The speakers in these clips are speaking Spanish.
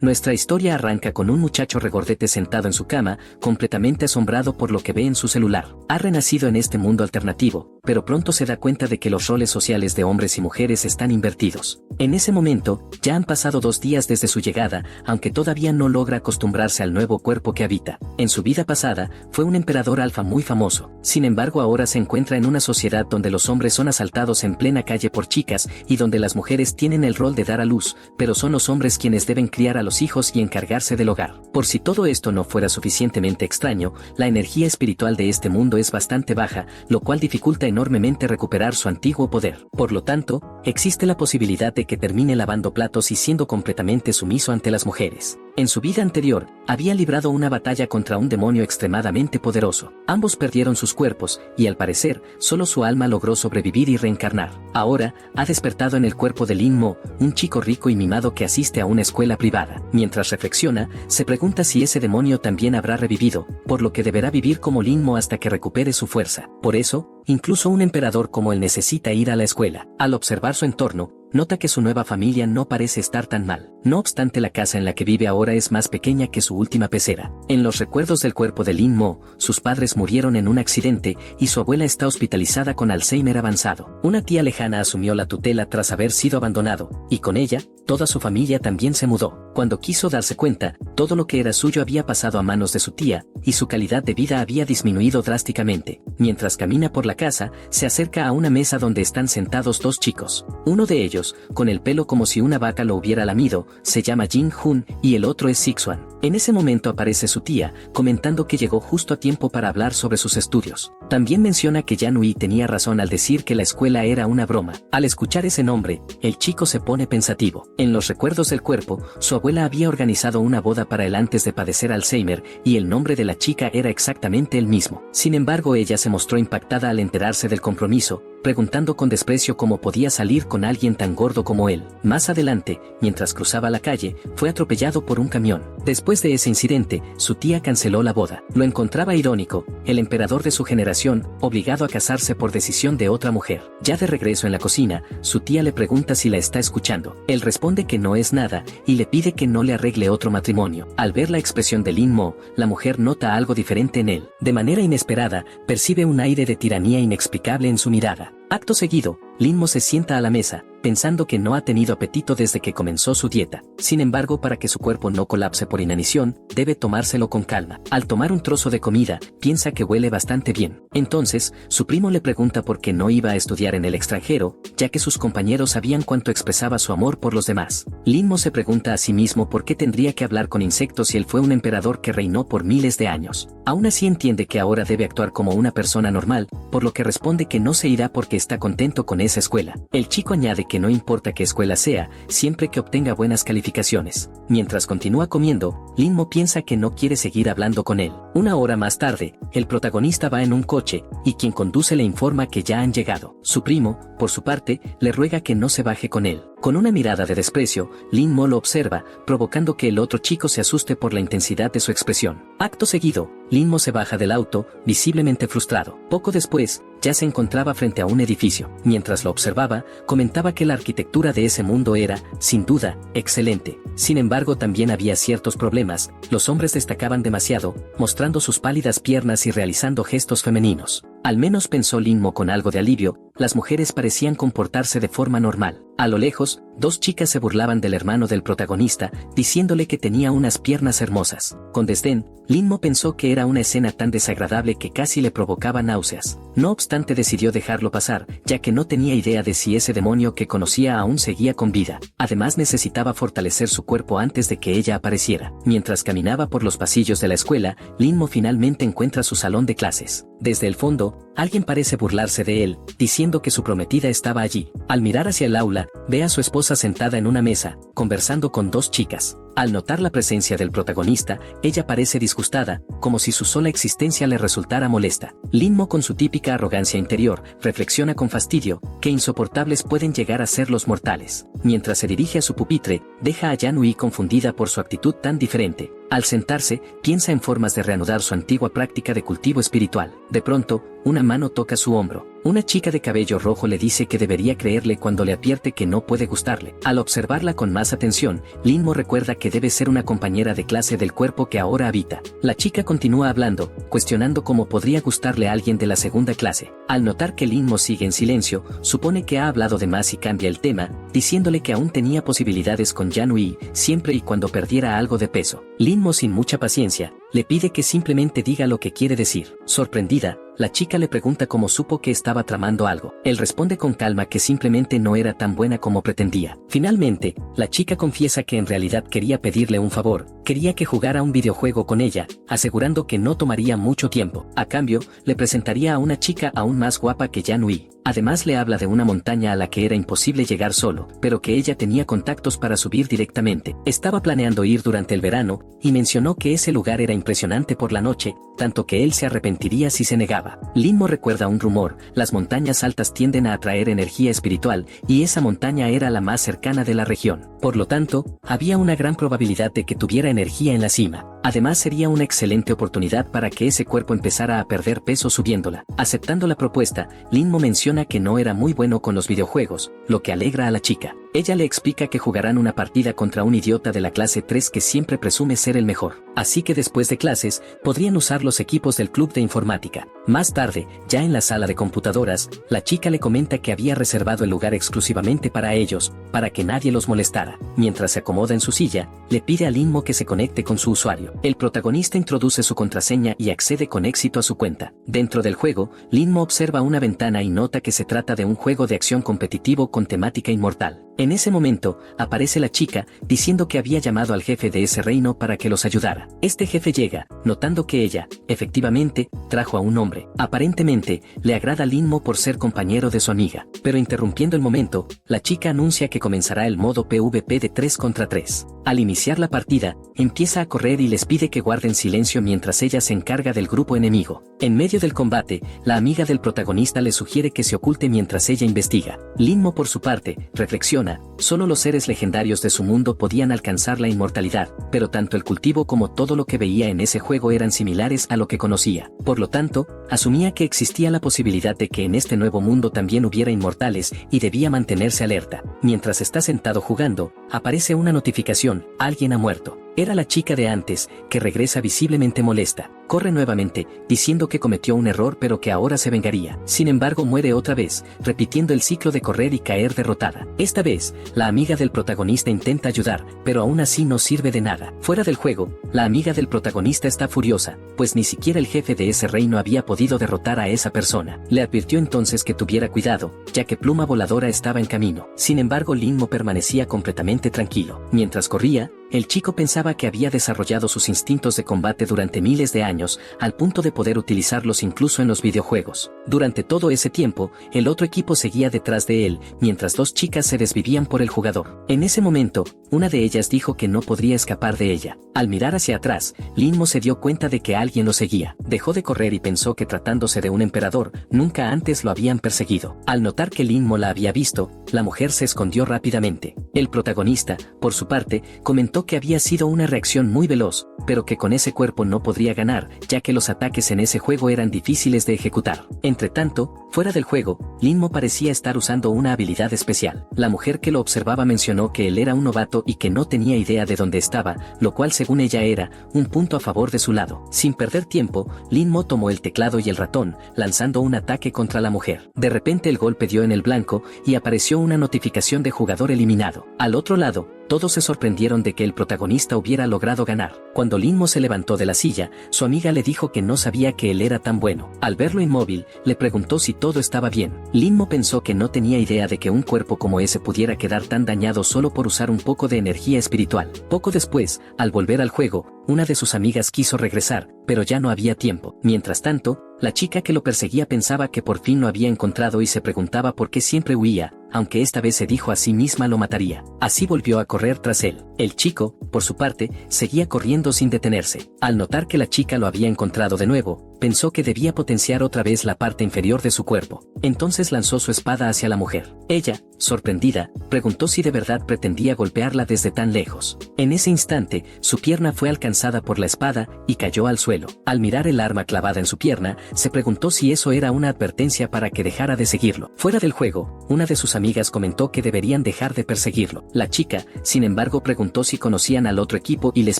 Nuestra historia arranca con un muchacho regordete sentado en su cama, completamente asombrado por lo que ve en su celular. Ha renacido en este mundo alternativo, pero pronto se da cuenta de que los roles sociales de hombres y mujeres están invertidos. En ese momento, ya han pasado 2 días desde su llegada, aunque todavía no logra acostumbrarse al nuevo cuerpo que habita. En su vida pasada, fue un emperador alfa muy famoso. Sin embargo, ahora se encuentra en una sociedad donde los hombres son asaltados en plena calle por chicas y donde las mujeres tienen el rol de dar a luz, pero son los hombres quienes deben criar a los hijos y encargarse del hogar. Por si todo esto no fuera suficientemente extraño, la energía espiritual de este mundo es bastante baja, lo cual dificulta enormemente recuperar su antiguo poder. Por lo tanto, existe la posibilidad de que termine lavando platos y siendo completamente sumiso ante las mujeres. En su vida anterior, había librado una batalla contra un demonio extremadamente poderoso. Ambos perdieron sus cuerpos, y al parecer, solo su alma logró sobrevivir y reencarnar. Ahora, ha despertado en el cuerpo de Lin Mo, un chico rico y mimado que asiste a una escuela privada. Mientras reflexiona, se pregunta si ese demonio también habrá revivido, por lo que deberá vivir como Lin Mo hasta que recupere su fuerza. Por eso, incluso un emperador como él necesita ir a la escuela. Al observar su entorno, nota que su nueva familia no parece estar tan mal. No obstante, la casa en la que vive ahora es más pequeña que su última pecera. En los recuerdos del cuerpo de Lin Mo, sus padres murieron en un accidente y su abuela está hospitalizada con Alzheimer avanzado. Una tía lejana asumió la tutela tras haber sido abandonado, y con ella, toda su familia también se mudó. Cuando quiso darse cuenta, todo lo que era suyo había pasado a manos de su tía, y su calidad de vida había disminuido drásticamente. Mientras camina por la casa, se acerca a una mesa donde están sentados 2 chicos. Uno de ellos, con el pelo como si una vaca lo hubiera lamido, se llama Jin Hun y el otro es Sixuan. En ese momento aparece su tía, comentando que llegó justo a tiempo para hablar sobre sus estudios. También menciona que Yanui tenía razón al decir que la escuela era una broma. Al escuchar ese nombre, el chico se pone pensativo. En los recuerdos del cuerpo, su abuela había organizado una boda para él antes de padecer Alzheimer, y el nombre de la chica era exactamente el mismo. Sin embargo, ella se mostró impactada al enterarse del compromiso, preguntando con desprecio cómo podía salir con alguien tan gordo como él. Más adelante, mientras cruzaba la calle, fue atropellado por un camión. Después de ese incidente, su tía canceló la boda. Lo encontraba irónico, el emperador de su generación, obligado a casarse por decisión de otra mujer. Ya de regreso en la cocina, su tía le pregunta si la está escuchando. Él responde que no es nada, y le pide que no le arregle otro matrimonio. Al ver la expresión de Lin Mo, la mujer nota algo diferente en él. De manera inesperada, percibe un aire de tiranía inexplicable en su mirada. Acto seguido, Lin Mo se sienta a la mesa, pensando que no ha tenido apetito desde que comenzó su dieta. Sin embargo, para que su cuerpo no colapse por inanición, debe tomárselo con calma. Al tomar un trozo de comida, piensa que huele bastante bien. Entonces, su primo le pregunta por qué no iba a estudiar en el extranjero, ya que sus compañeros sabían cuánto expresaba su amor por los demás. Lin Mo se pregunta a sí mismo por qué tendría que hablar con insectos si él fue un emperador que reinó por miles de años. Aún así entiende que ahora debe actuar como una persona normal, por lo que responde que no se irá porque está contento con esa escuela. El chico añade que no importa qué escuela sea, siempre que obtenga buenas calificaciones. Mientras continúa comiendo, Lin Mo piensa que no quiere seguir hablando con él. Una hora más tarde, el protagonista va en un coche, y quien conduce le informa que ya han llegado. Su primo, por su parte, le ruega que no se baje con él. Con una mirada de desprecio, Lin Mo lo observa, provocando que el otro chico se asuste por la intensidad de su expresión. Acto seguido, Lin Mo se baja del auto, visiblemente frustrado. Poco después, ya se encontraba frente a un edificio. Mientras lo observaba, comentaba que la arquitectura de ese mundo era, sin duda, excelente. Sin embargo, también había ciertos problemas. Los hombres destacaban demasiado, mostrando sus pálidas piernas y realizando gestos femeninos. Al menos pensó Lin Mo con algo de alivio, las mujeres parecían comportarse de forma normal. A lo lejos, 2 chicas se burlaban del hermano del protagonista, diciéndole que tenía unas piernas hermosas. Con desdén, Lin Mo pensó que era una escena tan desagradable que casi le provocaba náuseas. No obstante, decidió dejarlo pasar, ya que no tenía idea de si ese demonio que conocía aún seguía con vida. Además, necesitaba fortalecer su cuerpo antes de que ella apareciera. Mientras caminaba por los pasillos de la escuela, Lin Mo finalmente encuentra su salón de clases. Desde el fondo, alguien parece burlarse de él, diciendo que su prometida estaba allí. Al mirar hacia el aula, ve a su esposa sentada en una mesa, conversando con 2 chicas. Al notar la presencia del protagonista, ella parece disgustada, como si su sola existencia le resultara molesta. Lin Mo, con su típica arrogancia interior, reflexiona con fastidio, qué insoportables pueden llegar a ser los mortales. Mientras se dirige a su pupitre, deja a Yanui confundida por su actitud tan diferente. Al sentarse, piensa en formas de reanudar su antigua práctica de cultivo espiritual. De pronto, una mano toca su hombro. Una chica de cabello rojo le dice que debería creerle cuando le advierte que no puede gustarle. Al observarla con más atención, Linmo recuerda que debe ser una compañera de clase del cuerpo que ahora habita. La chica continúa hablando, cuestionando cómo podría gustarle a alguien de la segunda clase. Al notar que Linmo sigue en silencio, supone que ha hablado de más y cambia el tema, diciéndole que aún tenía posibilidades con Yanui, siempre y cuando perdiera algo de peso. Linmo, sin mucha paciencia, le pide que simplemente diga lo que quiere decir. Sorprendida, la chica le pregunta cómo supo que estaba tramando algo. Él responde con calma que simplemente no era tan buena como pretendía. Finalmente, la chica confiesa que en realidad quería pedirle un favor, quería que jugara un videojuego con ella, asegurando que no tomaría mucho tiempo. A cambio, le presentaría a una chica aún más guapa que Yanui. Además le habla de una montaña a la que era imposible llegar solo, pero que ella tenía contactos para subir directamente. Estaba planeando ir durante el verano, y mencionó que ese lugar era impresionante por la noche, tanto que él se arrepentiría si se negaba. Linmo recuerda un rumor: las montañas altas tienden a atraer energía espiritual, y esa montaña era la más cercana de la región. Por lo tanto, había una gran probabilidad de que tuviera energía en la cima. Además sería una excelente oportunidad para que ese cuerpo empezara a perder peso subiéndola. Aceptando la propuesta, Linmo menciona que no era muy bueno con los videojuegos, lo que alegra a la chica. Ella le explica que jugarán una partida contra un idiota de la clase 3 que siempre presume ser el mejor. Así que después de clases, podrían usar los equipos del club de informática. Más tarde, ya en la sala de computadoras, la chica le comenta que había reservado el lugar exclusivamente para ellos, para que nadie los molestara. Mientras se acomoda en su silla, le pide a Linmo que se conecte con su usuario. El protagonista introduce su contraseña y accede con éxito a su cuenta. Dentro del juego, Linmo observa una ventana y nota que se trata de un juego de acción competitivo con temática inmortal. En ese momento, aparece la chica, diciendo que había llamado al jefe de ese reino para que los ayudara. Este jefe llega, notando que ella, efectivamente, trajo a un hombre. Aparentemente, le agrada a Linmo por ser compañero de su amiga. Pero interrumpiendo el momento, la chica anuncia que comenzará el modo PvP de 3 contra 3. Al iniciar la partida, empieza a correr y les pide que guarden silencio mientras ella se encarga del grupo enemigo. En medio del combate, la amiga del protagonista le sugiere que se oculte mientras ella investiga. Linmo, por su parte, reflexiona: solo los seres legendarios de su mundo podían alcanzar la inmortalidad, pero tanto el cultivo como todo lo que veía en ese juego eran similares a lo que conocía. Por lo tanto, asumía que existía la posibilidad de que en este nuevo mundo también hubiera inmortales y debía mantenerse alerta. Mientras está sentado jugando, aparece una notificación: alguien ha muerto. Era la chica de antes, que regresa visiblemente molesta. Corre nuevamente, diciendo que cometió un error pero que ahora se vengaría. Sin embargo, muere otra vez, repitiendo el ciclo de correr y caer derrotada. Esta vez, la amiga del protagonista intenta ayudar, pero aún así no sirve de nada. Fuera del juego, la amiga del protagonista está furiosa, pues ni siquiera el jefe de ese reino había podido derrotar a esa persona. Le advirtió entonces que tuviera cuidado, ya que Pluma Voladora estaba en camino. Sin embargo, Linmo permanecía completamente tranquilo. Mientras corría, el chico pensaba que había desarrollado sus instintos de combate durante miles de años, al punto de poder utilizarlos incluso en los videojuegos. Durante todo ese tiempo, el otro equipo seguía detrás de él, mientras dos chicas se desvivían por el jugador. En ese momento, una de ellas dijo que no podría escapar de ella. Al mirar hacia atrás, Linmo se dio cuenta de que alguien lo seguía. Dejó de correr y pensó que, tratándose de un emperador, nunca antes lo habían perseguido. Al notar que Linmo la había visto, la mujer se escondió rápidamente. El protagonista, por su parte, comentó que había sido una reacción muy veloz, pero que con ese cuerpo no podría ganar, ya que los ataques en ese juego eran difíciles de ejecutar. Entretanto, fuera del juego, Linmo parecía estar usando una habilidad especial. La mujer que lo observaba mencionó que él era un novato y que no tenía idea de dónde estaba, lo cual según ella era un punto a favor de su lado. Sin perder tiempo, Linmo tomó el teclado y el ratón, lanzando un ataque contra la mujer. De repente el golpe dio en el blanco y apareció una notificación de jugador eliminado. Al otro lado, todos se sorprendieron de que el protagonista hubiera logrado ganar. Cuando Linmo se levantó de la silla, su amiga le dijo que no sabía que él era tan bueno. Al verlo inmóvil, le preguntó si todo estaba bien. Linmo pensó que no tenía idea de que un cuerpo como ese pudiera quedar tan dañado solo por usar un poco de energía espiritual. Poco después, al volver al juego, una de sus amigas quiso regresar, pero ya no había tiempo. Mientras tanto, la chica que lo perseguía pensaba que por fin lo había encontrado y se preguntaba por qué siempre huía, aunque esta vez se dijo a sí misma lo mataría. Así volvió a correr tras él. El chico, por su parte, seguía corriendo sin detenerse. Al notar que la chica lo había encontrado de nuevo, pensó que debía potenciar otra vez la parte inferior de su cuerpo. Entonces lanzó su espada hacia la mujer. Ella, sorprendida, preguntó si de verdad pretendía golpearla desde tan lejos. En ese instante, su pierna fue alcanzada por la espada y cayó al suelo. Al mirar el arma clavada en su pierna, se preguntó si eso era una advertencia para que dejara de seguirlo. Fuera del juego, una de sus amigas comentó que deberían dejar de perseguirlo. La chica, sin embargo, preguntó si conocían al otro equipo y les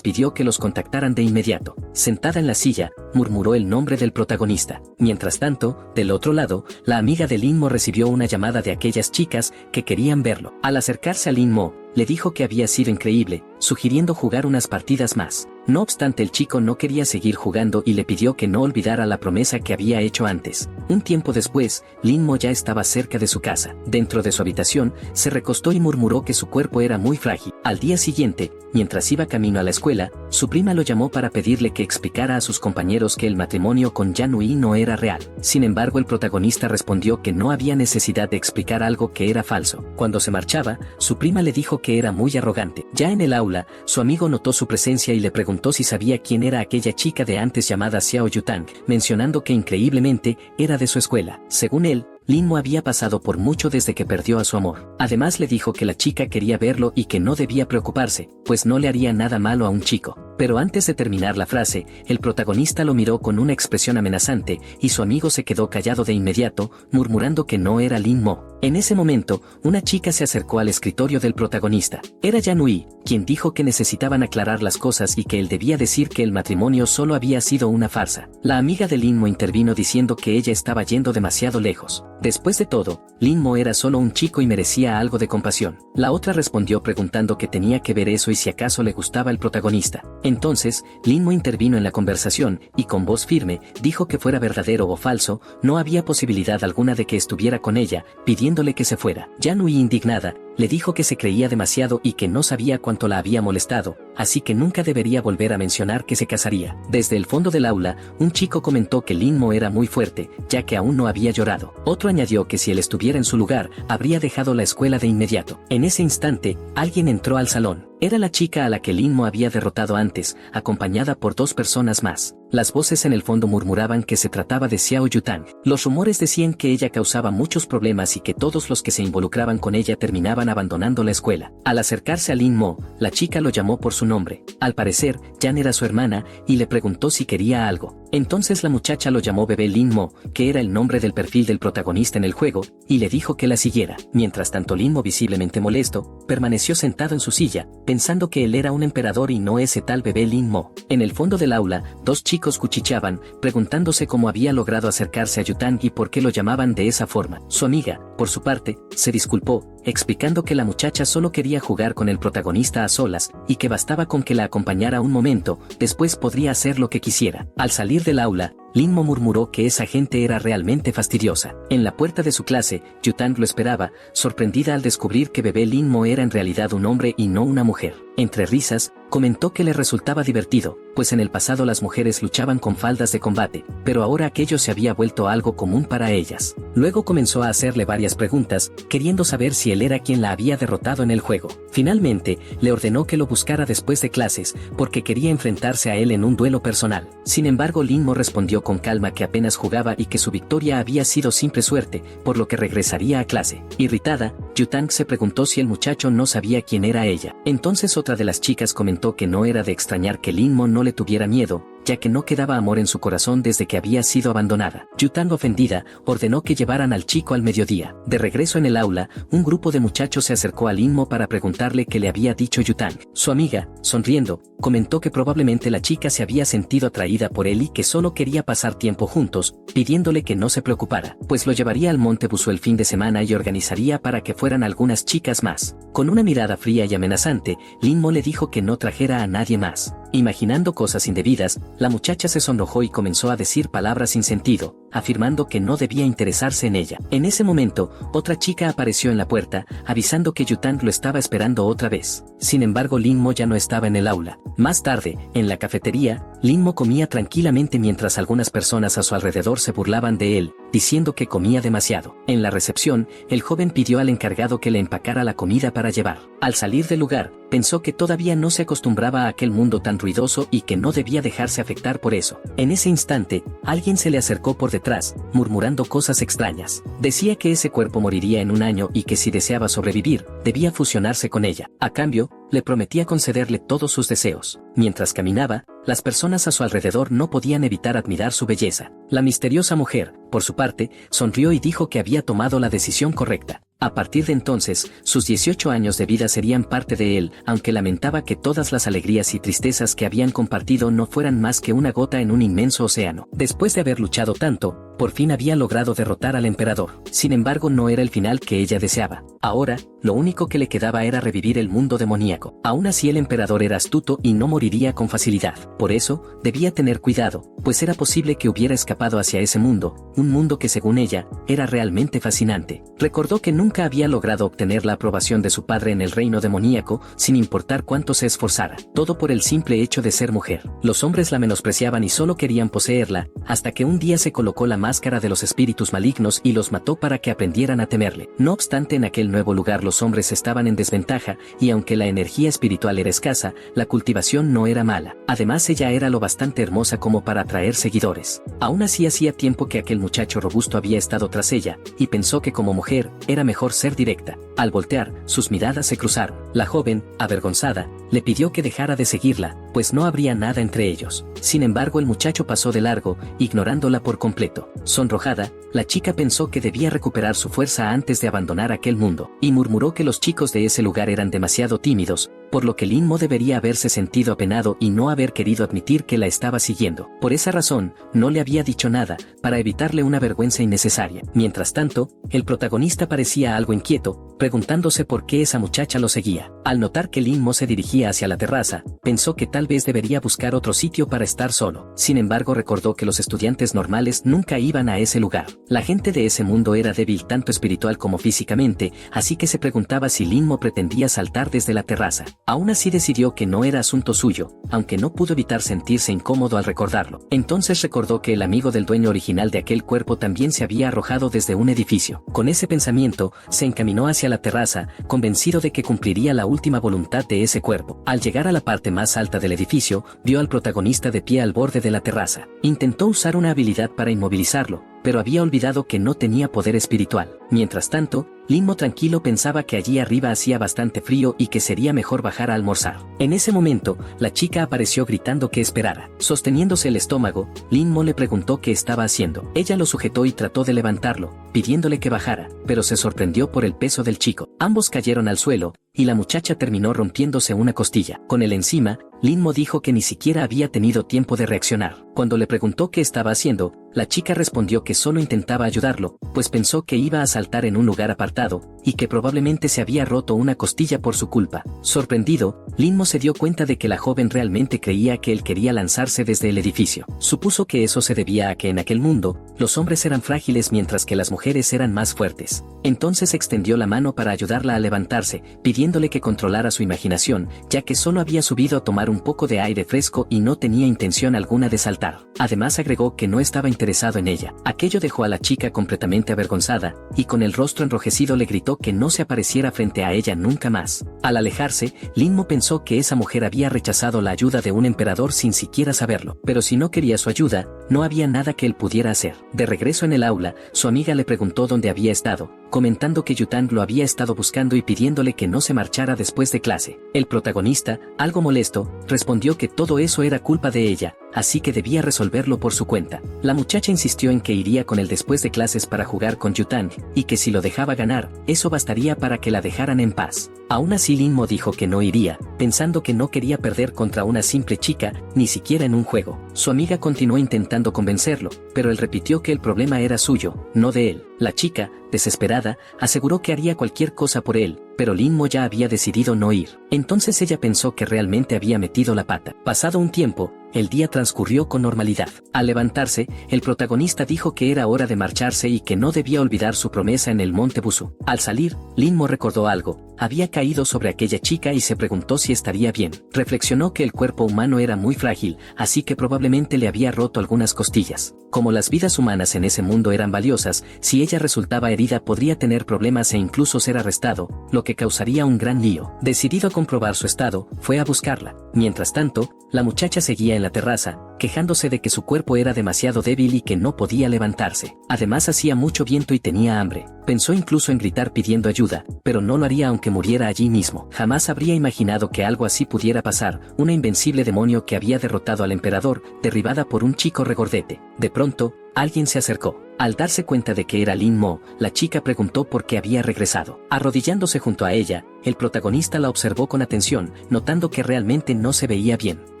pidió que los contactaran de inmediato. Sentada en la silla, murmuró el nombre del protagonista. Mientras tanto, del otro lado, la amiga de Lin Mo recibió una llamada de aquellas chicas que querían verlo. Al acercarse a Lin Mo, le dijo que había sido increíble, sugiriendo jugar unas partidas más. No obstante, el chico no quería seguir jugando y le pidió que no olvidara la promesa que había hecho antes. Un tiempo después, Lin Mo ya estaba cerca de su casa. Dentro de su habitación, se recostó y murmuró que su cuerpo era muy frágil. Al día siguiente, mientras iba camino a la escuela, su prima lo llamó para pedirle que explicara a sus compañeros que el matrimonio con Yanui no era real. Sin embargo, el protagonista respondió que no había necesidad de explicar algo que era falso. Cuando se marchaba, su prima le dijo que era muy arrogante. Ya en el aula, su amigo notó su presencia y le preguntó si sabía quién era aquella chica de antes llamada Xiao Yutang, mencionando que increíblemente era de su escuela. Según él, Lin Mo había pasado por mucho desde que perdió a su amor. Además le dijo que la chica quería verlo y que no debía preocuparse, pues no le haría nada malo a un chico. Pero antes de terminar la frase, el protagonista lo miró con una expresión amenazante y su amigo se quedó callado de inmediato, murmurando que no era Lin Mo. En ese momento, una chica se acercó al escritorio del protagonista. Era Yanui, quien dijo que necesitaban aclarar las cosas y que él debía decir que el matrimonio solo había sido una farsa. La amiga de Lin Mo intervino diciendo que ella estaba yendo demasiado lejos. Después de todo, Lin Mo era solo un chico y merecía algo de compasión. La otra respondió preguntando qué tenía que ver eso y si acaso le gustaba el protagonista. Entonces, Lin Mo intervino en la conversación y con voz firme dijo que fuera verdadero o falso, no había posibilidad alguna de que estuviera con ella, pidiéndole que se fuera. Yanui, indignada, le dijo que se creía demasiado y que no sabía cuánto la había molestado, así que nunca debería volver a mencionar que se casaría. Desde el fondo del aula, un chico comentó que Lin Mo era muy fuerte, ya que aún no había llorado. Otro añadió que si él estuviera en su lugar, habría dejado la escuela de inmediato. En ese instante, alguien entró al salón. Era la chica a la que Lin Mo había derrotado antes, acompañada por 2 personas más. Las voces en el fondo murmuraban que se trataba de Xiao Yutang. Los rumores decían que ella causaba muchos problemas y que todos los que se involucraban con ella terminaban abandonando la escuela. Al acercarse a Lin Mo, la chica lo llamó por su nombre. Al parecer, Yan era su hermana y le preguntó si quería algo. Entonces la muchacha lo llamó bebé Lin Mo, que era el nombre del perfil del protagonista en el juego, y le dijo que la siguiera. Mientras tanto, Lin Mo, visiblemente molesto, permaneció sentado en su silla, pensando que él era un emperador y no ese tal bebé Lin Mo. En el fondo del aula, 2 chicos cuchicheaban, preguntándose cómo había logrado acercarse a Yutang y por qué lo llamaban de esa forma. Su amiga, por su parte, se disculpó, explicando que la muchacha solo quería jugar con el protagonista a solas, y que bastaba con que la acompañara un momento, después podría hacer lo que quisiera. Al salir del aula, Lin Mo murmuró que esa gente era realmente fastidiosa. En la puerta de su clase, Yutang lo esperaba, sorprendida al descubrir que bebé Lin Mo era en realidad un hombre y no una mujer. Entre risas, comentó que le resultaba divertido, pues en el pasado las mujeres luchaban con faldas de combate, pero ahora aquello se había vuelto algo común para ellas. Luego comenzó a hacerle varias preguntas, queriendo saber si él era quien la había derrotado en el juego. Finalmente, le ordenó que lo buscara después de clases, porque quería enfrentarse a él en un duelo personal. Sin embargo, Lin Mo respondió con calma que apenas jugaba y que su victoria había sido simple suerte, por lo que regresaría a clase. Irritada, Yutang se preguntó si el muchacho no sabía quién era ella. Entonces otra de las chicas comentó que no era de extrañar que Lin Mo no le tuviera miedo, ya que no quedaba amor en su corazón desde que había sido abandonada. Yutang, ofendida, ordenó que llevaran al chico al mediodía. De regreso en el aula, un grupo de muchachos se acercó a Lin Mo para preguntarle qué le había dicho Yutang. Su amiga, sonriendo, comentó que probablemente la chica se había sentido atraída por él y que solo quería pasar tiempo juntos, pidiéndole que no se preocupara, pues lo llevaría al Monte Busu el fin de semana y organizaría para que fueran algunas chicas más. Con una mirada fría y amenazante, Lin Mo le dijo que no trajera a nadie más. Imaginando cosas indebidas, la muchacha se sonrojó y comenzó a decir palabras sin sentido, afirmando que no debía interesarse en ella. En ese momento, otra chica apareció en la puerta, avisando que Yutang lo estaba esperando otra vez. Sin embargo, Lin Mo ya no estaba en el aula. Más tarde, en la cafetería, Linmo comía tranquilamente mientras algunas personas a su alrededor se burlaban de él, diciendo que comía demasiado. En la recepción, el joven pidió al encargado que le empacara la comida para llevar. Al salir del lugar, pensó que todavía no se acostumbraba a aquel mundo tan ruidoso y que no debía dejarse afectar por eso. En ese instante, alguien se le acercó por detrás, murmurando cosas extrañas. Decía que ese cuerpo moriría en un año y que si deseaba sobrevivir, debía fusionarse con ella. A cambio, le prometía concederle todos sus deseos. Mientras caminaba, las personas a su alrededor no podían evitar admirar su belleza. La misteriosa mujer, por su parte, sonrió y dijo que había tomado la decisión correcta. A partir de entonces, sus 18 años de vida serían parte de él, aunque lamentaba que todas las alegrías y tristezas que habían compartido no fueran más que una gota en un inmenso océano. Después de haber luchado tanto, por fin había logrado derrotar al emperador. Sin embargo, no era el final que ella deseaba. Ahora, lo único que le quedaba era revivir el mundo demoníaco. Aún así, el emperador era astuto y no moriría con facilidad. Por eso, debía tener cuidado, pues era posible que hubiera escapado hacia ese mundo, un mundo que según ella, era realmente fascinante. Recordó que nunca había logrado obtener la aprobación de su padre en el reino demoníaco, sin importar cuánto se esforzara. Todo por el simple hecho de ser mujer. Los hombres la menospreciaban y solo querían poseerla, hasta que un día se colocó la máscara de los espíritus malignos y los mató para que aprendieran a temerle. No obstante, en aquel nuevo lugar los hombres estaban en desventaja, y aunque la energía espiritual era escasa, la cultivación no era mala. Además, ella era lo bastante hermosa como para atraer seguidores. Aún así, hacía tiempo que aquel muchacho robusto había estado tras ella, y pensó que como mujer, era mejor ser directa. Al voltear, sus miradas se cruzaron. La joven, avergonzada, le pidió que dejara de seguirla, pues no habría nada entre ellos. Sin embargo, el muchacho pasó de largo, ignorándola por completo. Sonrojada, la chica pensó que debía recuperar su fuerza antes de abandonar aquel mundo, y murmuró que los chicos de ese lugar eran demasiado tímidos, por lo que Linmo debería haberse sentido apenado y no haber querido admitir que la estaba siguiendo. Por esa razón, no le había dicho nada, para evitarle una vergüenza innecesaria. Mientras tanto, el protagonista parecía algo inquieto, preguntándose por qué esa muchacha lo seguía. Al notar que Linmo se dirigía hacia la terraza, pensó que tal vez debería buscar otro sitio para estar solo. Sin embargo, recordó que los estudiantes normales nunca iban a ese lugar. La gente de ese mundo era débil tanto espiritual como físicamente, así que se preguntaba si Linmo pretendía saltar desde la terraza. Aún así decidió que no era asunto suyo, aunque no pudo evitar sentirse incómodo al recordarlo. Entonces recordó que el amigo del dueño original de aquel cuerpo también se había arrojado desde un edificio. Con ese pensamiento, se encaminó hacia la terraza, convencido de que cumpliría la última voluntad de ese cuerpo. Al llegar a la parte más alta del edificio, vio al protagonista de pie al borde de la terraza. Intentó usar una habilidad para inmovilizarlo, pero había olvidado que no tenía poder espiritual. Mientras tanto, Linmo tranquilo pensaba que allí arriba hacía bastante frío y que sería mejor bajar a almorzar. En ese momento, la chica apareció gritando que esperara. Sosteniéndose el estómago, Linmo le preguntó qué estaba haciendo. Ella lo sujetó y trató de levantarlo, pidiéndole que bajara, pero se sorprendió por el peso del chico. Ambos cayeron al suelo, y la muchacha terminó rompiéndose una costilla. Con él encima, Linmo dijo que ni siquiera había tenido tiempo de reaccionar. Cuando le preguntó qué estaba haciendo, la chica respondió que solo intentaba ayudarlo, pues pensó que iba a saltar en un lugar apartado, y que probablemente se había roto una costilla por su culpa. Sorprendido, Linmo se dio cuenta de que la joven realmente creía que él quería lanzarse desde el edificio. Supuso que eso se debía a que en aquel mundo, los hombres eran frágiles mientras que las mujeres eran más fuertes. Entonces extendió la mano para ayudarla a levantarse, pidiéndole que controlara su imaginación, ya que solo había subido a tomar un poco de aire fresco y no tenía intención alguna de saltar. Además agregó que no estaba interesado en ella. Aquello dejó a la chica completamente avergonzada, y con el rostro enrojecido le gritó que no se apareciera frente a ella nunca más. Al alejarse, Linmo pensó que esa mujer había rechazado la ayuda de un emperador sin siquiera saberlo. Pero si no quería su ayuda, no había nada que él pudiera hacer. De regreso en el aula, su amiga le preguntó dónde había estado, comentando que Yutang lo había estado buscando y pidiéndole que no se marchara después de clase. El protagonista, algo molesto, respondió que todo eso era culpa de ella, así que debía resolverlo por su cuenta. La muchacha insistió en que iría con él después de clases para jugar con Yutang, y que si lo dejaba ganar, eso bastaría para que la dejaran en paz. Aún así Linmo dijo que no iría, pensando que no quería perder contra una simple chica, ni siquiera en un juego. Su amiga continuó intentando convencerlo, pero él repitió que el problema era suyo, no de él. La chica, desesperada, aseguró que haría cualquier cosa por él, pero Linmo ya había decidido no ir. Entonces ella pensó que realmente había metido la pata. Pasado un tiempo, el día transcurrió con normalidad. Al levantarse, el protagonista dijo que era hora de marcharse y que no debía olvidar su promesa en el monte Busú. Al salir, Lin-mo recordó algo. Había caído sobre aquella chica y se preguntó si estaría bien. Reflexionó que el cuerpo humano era muy frágil, así que probablemente le había roto algunas costillas. Como las vidas humanas en ese mundo eran valiosas, si ella resultaba herida podría tener problemas e incluso ser arrestado, lo que causaría un gran lío. Decidido a comprobar su estado, fue a buscarla. Mientras tanto, la muchacha seguía en la terraza, quejándose de que su cuerpo era demasiado débil y que no podía levantarse. Además hacía mucho viento y tenía hambre. Pensó incluso en gritar pidiendo ayuda, pero no lo haría aunque muriera allí mismo. Jamás habría imaginado que algo así pudiera pasar, una invencible demonio que había derrotado al emperador, derribada por un chico regordete. De pronto, alguien se acercó. Al darse cuenta de que era Lin-mo, la chica preguntó por qué había regresado. Arrodillándose junto a ella, el protagonista la observó con atención, notando que realmente no se veía bien.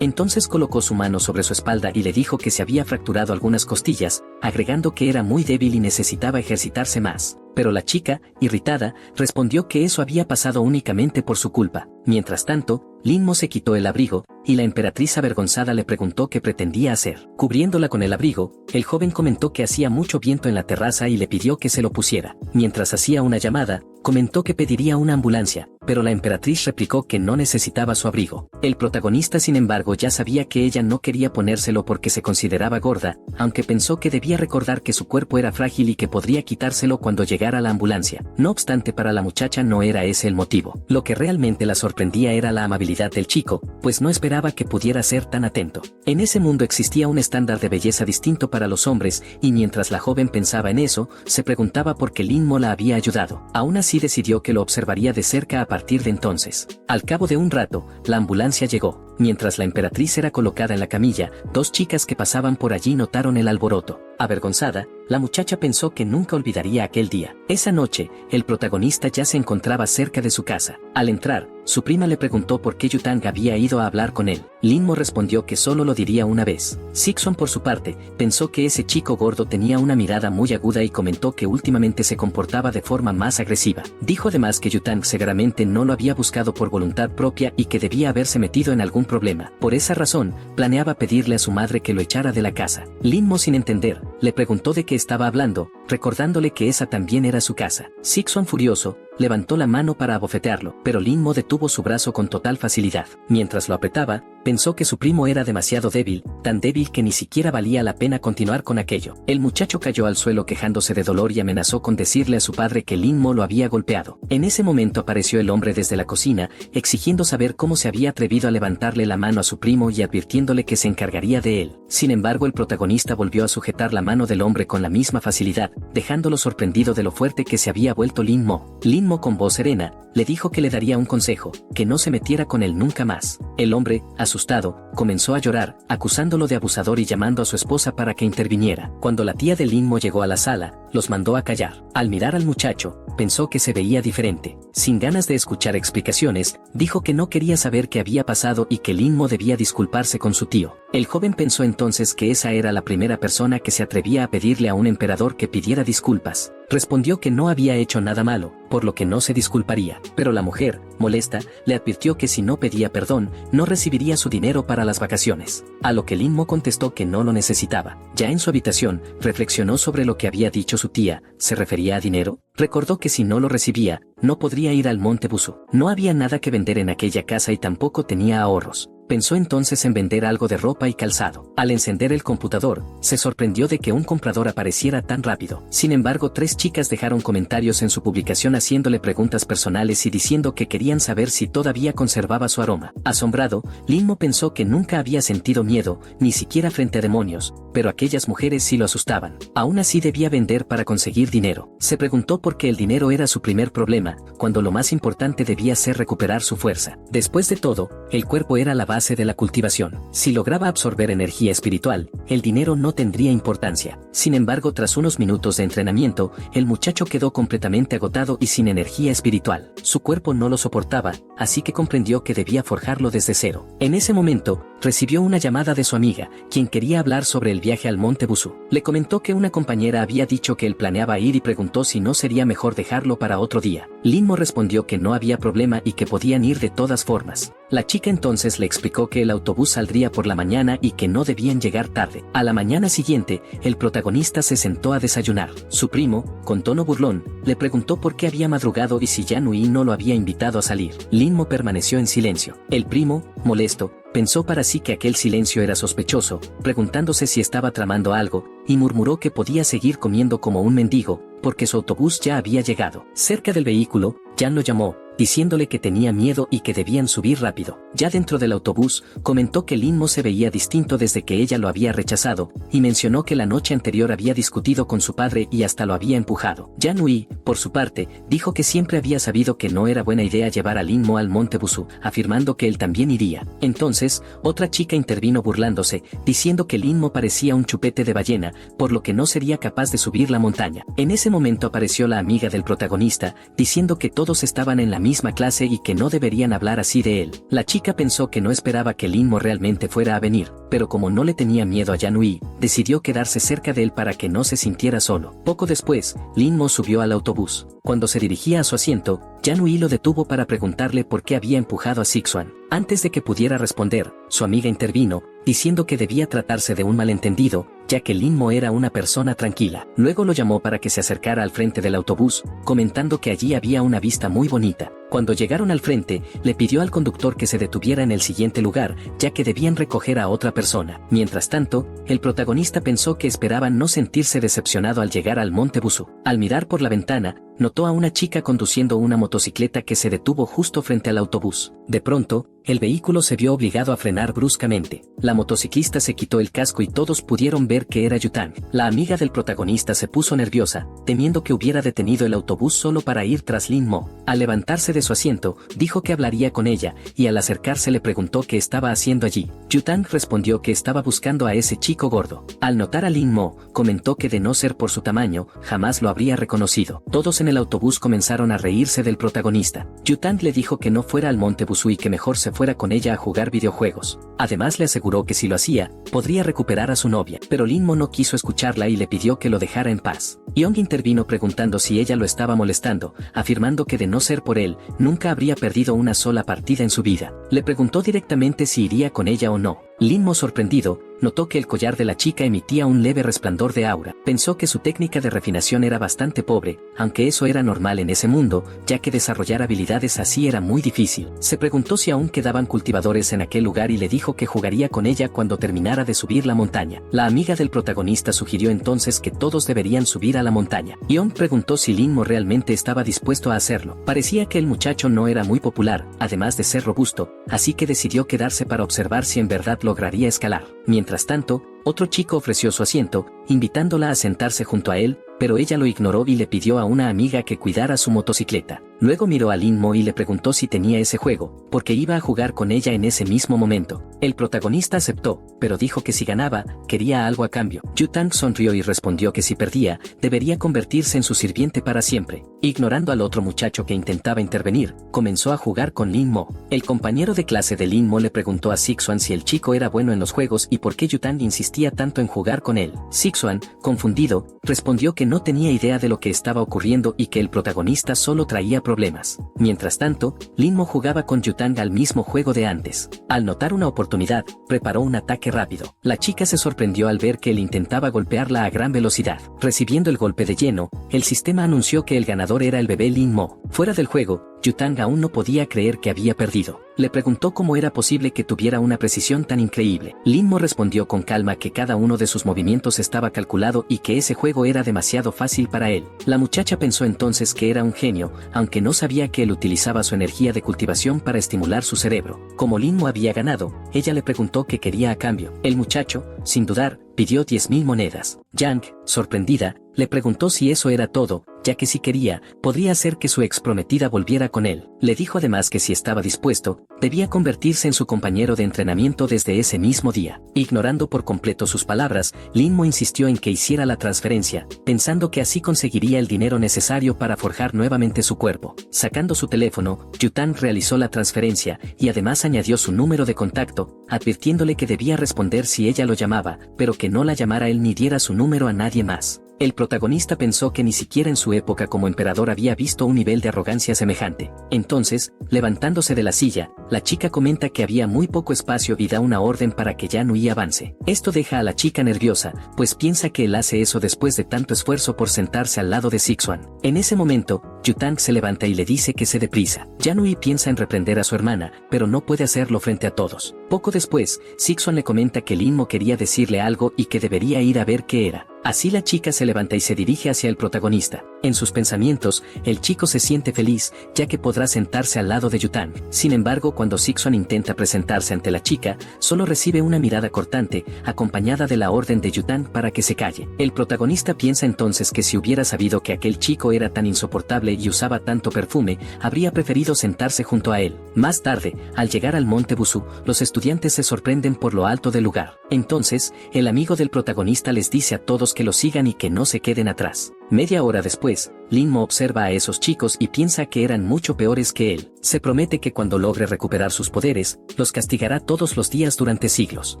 Entonces colocó su mano sobre su espalda y le dijo que se había fracturado algunas costillas, agregando que era muy débil y necesitaba ejercitarse más. Pero la chica, irritada, respondió que eso había pasado únicamente por su culpa. Mientras tanto, Lin-mo se quitó el abrigo, y la emperatriz avergonzada le preguntó qué pretendía hacer. Cubriéndola con el abrigo, el joven comentó que hacía mucho viento en la terraza y le pidió que se lo pusiera. Mientras hacía una llamada, comentó que pediría una ambulancia, pero la emperatriz replicó que no necesitaba su abrigo. El protagonista, sin embargo, ya sabía que ella no quería ponérselo porque se consideraba gorda, aunque pensó que debía recordar que su cuerpo era frágil y que podría quitárselo cuando llegara la ambulancia. No obstante, para la muchacha no era ese el motivo. Lo que realmente la sorprendía era la amabilidad del chico, pues no esperaba que pudiera ser tan atento. En ese mundo existía un estándar de belleza distinto para los hombres, y mientras la joven pensaba en eso, se preguntaba por qué Lin-mo la había ayudado. Aún así decidió que lo observaría de cerca a partir de entonces. Al cabo de un rato, la ambulancia llegó. Mientras la emperatriz era colocada en la camilla, dos chicas que pasaban por allí notaron el alboroto. Avergonzada, la muchacha pensó que nunca olvidaría aquel día. Esa noche, el protagonista ya se encontraba cerca de su casa. Al entrar, su prima le preguntó por qué Yutang había ido a hablar con él. Lin-mo respondió que solo lo diría una vez. Sixon, por su parte, pensó que ese chico gordo tenía una mirada muy aguda y comentó que últimamente se comportaba de forma más agresiva. Dijo además que Yutang seguramente no lo había buscado por voluntad propia y que debía haberse metido en algún problema. Por esa razón, planeaba pedirle a su madre que lo echara de la casa. Lin-mo, sin entender, le preguntó de qué estaba hablando, recordándole que esa también era su casa. Sixon, furioso, levantó la mano para abofetearlo, pero Lin-mo detuvo su brazo con total facilidad. Mientras lo apretaba, pensó que su primo era demasiado débil, tan débil que ni siquiera valía la pena continuar con aquello. El muchacho cayó al suelo quejándose de dolor y amenazó con decirle a su padre que Lin-mo lo había golpeado. En ese momento apareció el hombre desde la cocina, exigiendo saber cómo se había atrevido a levantarle la mano a su primo y advirtiéndole que se encargaría de él. Sin embargo, el protagonista volvió a sujetar la mano del hombre con la misma facilidad, dejándolo sorprendido de lo fuerte que se había vuelto Lin-mo. Lin-mo, con voz serena, le dijo que le daría un consejo, que no se metiera con él nunca más. El hombre, asustado, comenzó a llorar, acusándolo de abusador y llamando a su esposa para que interviniera. Cuando la tía de Lin-mo llegó a la sala, los mandó a callar. Al mirar al muchacho, pensó que se veía diferente. Sin ganas de escuchar explicaciones, dijo que no quería saber qué había pasado y que Lin-mo debía disculparse con su tío. El joven pensó entonces que esa era la primera persona que se atrevía a pedirle a un emperador que pidiera disculpas. Respondió que no había hecho nada malo, por lo que no se disculparía. Pero la mujer, molesta, le advirtió que si no pedía perdón, no recibiría su dinero para las vacaciones. A lo que Lin-mo contestó que no lo necesitaba. Ya en su habitación, reflexionó sobre lo que había dicho su tía. ¿Se refería a dinero? Recordó que si no lo recibía, no podría ir al monte Busú. No había nada que vender en aquella casa y tampoco tenía ahorros. Pensó entonces en vender algo de ropa y calzado. Al encender el computador, se sorprendió de que un comprador apareciera tan rápido. Sin embargo, 3 chicas dejaron comentarios en su publicación haciéndole preguntas personales y diciendo que querían saber si todavía conservaba su aroma. Asombrado, Lin-mo pensó que nunca había sentido miedo, ni siquiera frente a demonios, pero aquellas mujeres sí lo asustaban. Aún así debía vender para conseguir dinero. Se preguntó por qué el dinero era su primer problema, cuando lo más importante debía ser recuperar su fuerza. Después de todo, el cuerpo era la base de la cultivación. Si lograba absorber energía espiritual, el dinero no tendría importancia. Sin embargo, tras unos minutos de entrenamiento, el muchacho quedó completamente agotado y sin energía espiritual. Su cuerpo no lo soportaba, así que comprendió que debía forjarlo desde cero. En ese momento, recibió una llamada de su amiga, quien quería hablar sobre el viaje al monte Busú. Le comentó que una compañera había dicho que él planeaba ir y preguntó si no sería mejor dejarlo para otro día. Linmo respondió que no había problema y que podían ir de todas formas. La chica entonces le explicó que el autobús saldría por la mañana y que no debían llegar tarde. A la mañana siguiente, el protagonista se sentó a desayunar. Su primo, con tono burlón, le preguntó por qué había madrugado y si Yanui no lo había invitado a salir. Linmo permaneció en silencio. El primo, molesto, pensó para sí que aquel silencio era sospechoso, preguntándose si estaba tramando algo, y murmuró que podía seguir comiendo como un mendigo, porque su autobús ya había llegado. Cerca del vehículo, Jan lo llamó, diciéndole que tenía miedo y que debían subir rápido. Ya dentro del autobús, comentó que Linmo se veía distinto desde que ella lo había rechazado, y mencionó que la noche anterior había discutido con su padre y hasta lo había empujado. Yanui, por su parte, dijo que siempre había sabido que no era buena idea llevar a Linmo al Monte Busú, afirmando que él también iría. Entonces, otra chica intervino burlándose, diciendo que Linmo parecía un chupete de ballena, por lo que no sería capaz de subir la montaña. En ese momento apareció la amiga del protagonista, diciendo que todos estaban en la misma clase y que no deberían hablar así de él. La chica pensó que no esperaba que Linmo realmente fuera a venir, pero como no le tenía miedo a Yanui, decidió quedarse cerca de él para que no se sintiera solo. Poco después, Linmo subió al autobús. Cuando se dirigía a su asiento, Yanui lo detuvo para preguntarle por qué había empujado a Sixuan. Antes de que pudiera responder, su amiga intervino, diciendo que debía tratarse de un malentendido, ya que Linmo era una persona tranquila. Luego lo llamó para que se acercara al frente del autobús, comentando que allí había una vista muy bonita. Cuando llegaron al frente, le pidió al conductor que se detuviera en el siguiente lugar, ya que debían recoger a otra persona. Mientras tanto, el protagonista pensó que esperaba no sentirse decepcionado al llegar al Monte Busú. Al mirar por la ventana, notó a una chica conduciendo una motocicleta que se detuvo justo frente al autobús. De pronto, el vehículo se vio obligado a frenar bruscamente. La motociclista se quitó el casco y todos pudieron ver que era Yutang. La amiga del protagonista se puso nerviosa, temiendo que hubiera detenido el autobús solo para ir tras Linmo. Al levantarse de su asiento, dijo que hablaría con ella, y al acercarse le preguntó qué estaba haciendo allí. Yutang respondió que estaba buscando a ese chico gordo. Al notar a Linmo, comentó que de no ser por su tamaño, jamás lo habría reconocido. Todos en el autobús comenzaron a reírse del protagonista. Yutang le dijo que no fuera al Monte Busú y que mejor se fuera con ella a jugar videojuegos. Además le aseguró que si lo hacía, podría recuperar a su novia. Pero Linmo no quiso escucharla y le pidió que lo dejara en paz. Young intervino preguntando si ella lo estaba molestando, afirmando que de no ser por él, nunca habría perdido una sola partida en su vida. Le preguntó directamente si iría con ella o no. Linmo, sorprendido, notó que el collar de la chica emitía un leve resplandor de aura. Pensó que su técnica de refinación era bastante pobre, aunque eso era normal en ese mundo, ya que desarrollar habilidades así era muy difícil. Se preguntó si aún quedaban cultivadores en aquel lugar y le dijo que jugaría con ella cuando terminara de subir la montaña. La amiga del protagonista sugirió entonces que todos deberían subir a la montaña. Young preguntó si Linmo realmente estaba dispuesto a hacerlo. Parecía que el muchacho no era muy popular, además de ser robusto, así que decidió quedarse para observar si en verdad lograría escalar. Mientras tanto, otro chico ofreció su asiento, invitándola a sentarse junto a él, pero ella lo ignoró y le pidió a una amiga que cuidara su motocicleta. Luego miró a Linmo y le preguntó si tenía ese juego, porque iba a jugar con ella en ese mismo momento. El protagonista aceptó, pero dijo que si ganaba, quería algo a cambio. Yutang sonrió y respondió que si perdía, debería convertirse en su sirviente para siempre. Ignorando al otro muchacho que intentaba intervenir, comenzó a jugar con Linmo. El compañero de clase de Linmo le preguntó a Sixuan si el chico era bueno en los juegos y por qué Yutang insistía tanto en jugar con él. Sixuan, confundido, respondió que no tenía idea de lo que estaba ocurriendo y que el protagonista solo traía problemas. Mientras tanto, Linmo jugaba con Yutang al mismo juego de antes. Al notar una oportunidad, preparó un ataque rápido. La chica se sorprendió al ver que él intentaba golpearla a gran velocidad. Recibiendo el golpe de lleno, el sistema anunció que el ganador era el bebé Linmo. Fuera del juego, Yutang aún no podía creer que había perdido. Le preguntó cómo era posible que tuviera una precisión tan increíble. Linmo respondió con calma que cada uno de sus movimientos estaba calculado y que ese juego era demasiado fácil para él. La muchacha pensó entonces que era un genio, aunque no sabía que él utilizaba su energía de cultivación para estimular su cerebro. Como Linmo había ganado, ella le preguntó qué quería a cambio. El muchacho, sin dudar, pidió 10.000 monedas. Yang, sorprendida, le preguntó si eso era todo, ya que si quería, podría hacer que su ex prometida volviera con él. Le dijo además que si estaba dispuesto, debía convertirse en su compañero de entrenamiento desde ese mismo día. Ignorando por completo sus palabras, Linmo insistió en que hiciera la transferencia, pensando que así conseguiría el dinero necesario para forjar nuevamente su cuerpo. Sacando su teléfono, Yutang realizó la transferencia y además añadió su número de contacto, advirtiéndole que debía responder si ella lo llamaba, pero que no la llamara él ni diera su número a nadie más. El protagonista pensó que ni siquiera en su época como emperador había visto un nivel de arrogancia semejante. Entonces, levantándose de la silla, la chica comenta que había muy poco espacio y da una orden para que Yanui avance. Esto deja a la chica nerviosa, pues piensa que él hace eso después de tanto esfuerzo por sentarse al lado de Sixuan. En ese momento, Yutang se levanta y le dice que se dé prisa. Yanui piensa en reprender a su hermana, pero no puede hacerlo frente a todos. Poco después, Sixuan le comenta que Linmo quería decirle algo y que debería ir a ver qué era. Así la chica se levanta y se dirige hacia el protagonista. En sus pensamientos, el chico se siente feliz, ya que podrá sentarse al lado de Yutang. Sin embargo, cuando Sixuan intenta presentarse ante la chica, solo recibe una mirada cortante, acompañada de la orden de Yutang para que se calle. El protagonista piensa entonces que si hubiera sabido que aquel chico era tan insoportable y usaba tanto perfume, habría preferido sentarse junto a él. Más tarde, al llegar al monte Busuu, los estudiantes se sorprenden por lo alto del lugar. Entonces, el amigo del protagonista les dice a todos que lo sigan y que no se queden atrás. Media hora después, Linmo observa a esos chicos y piensa que eran mucho peores que él. Se promete que cuando logre recuperar sus poderes, los castigará todos los días durante siglos.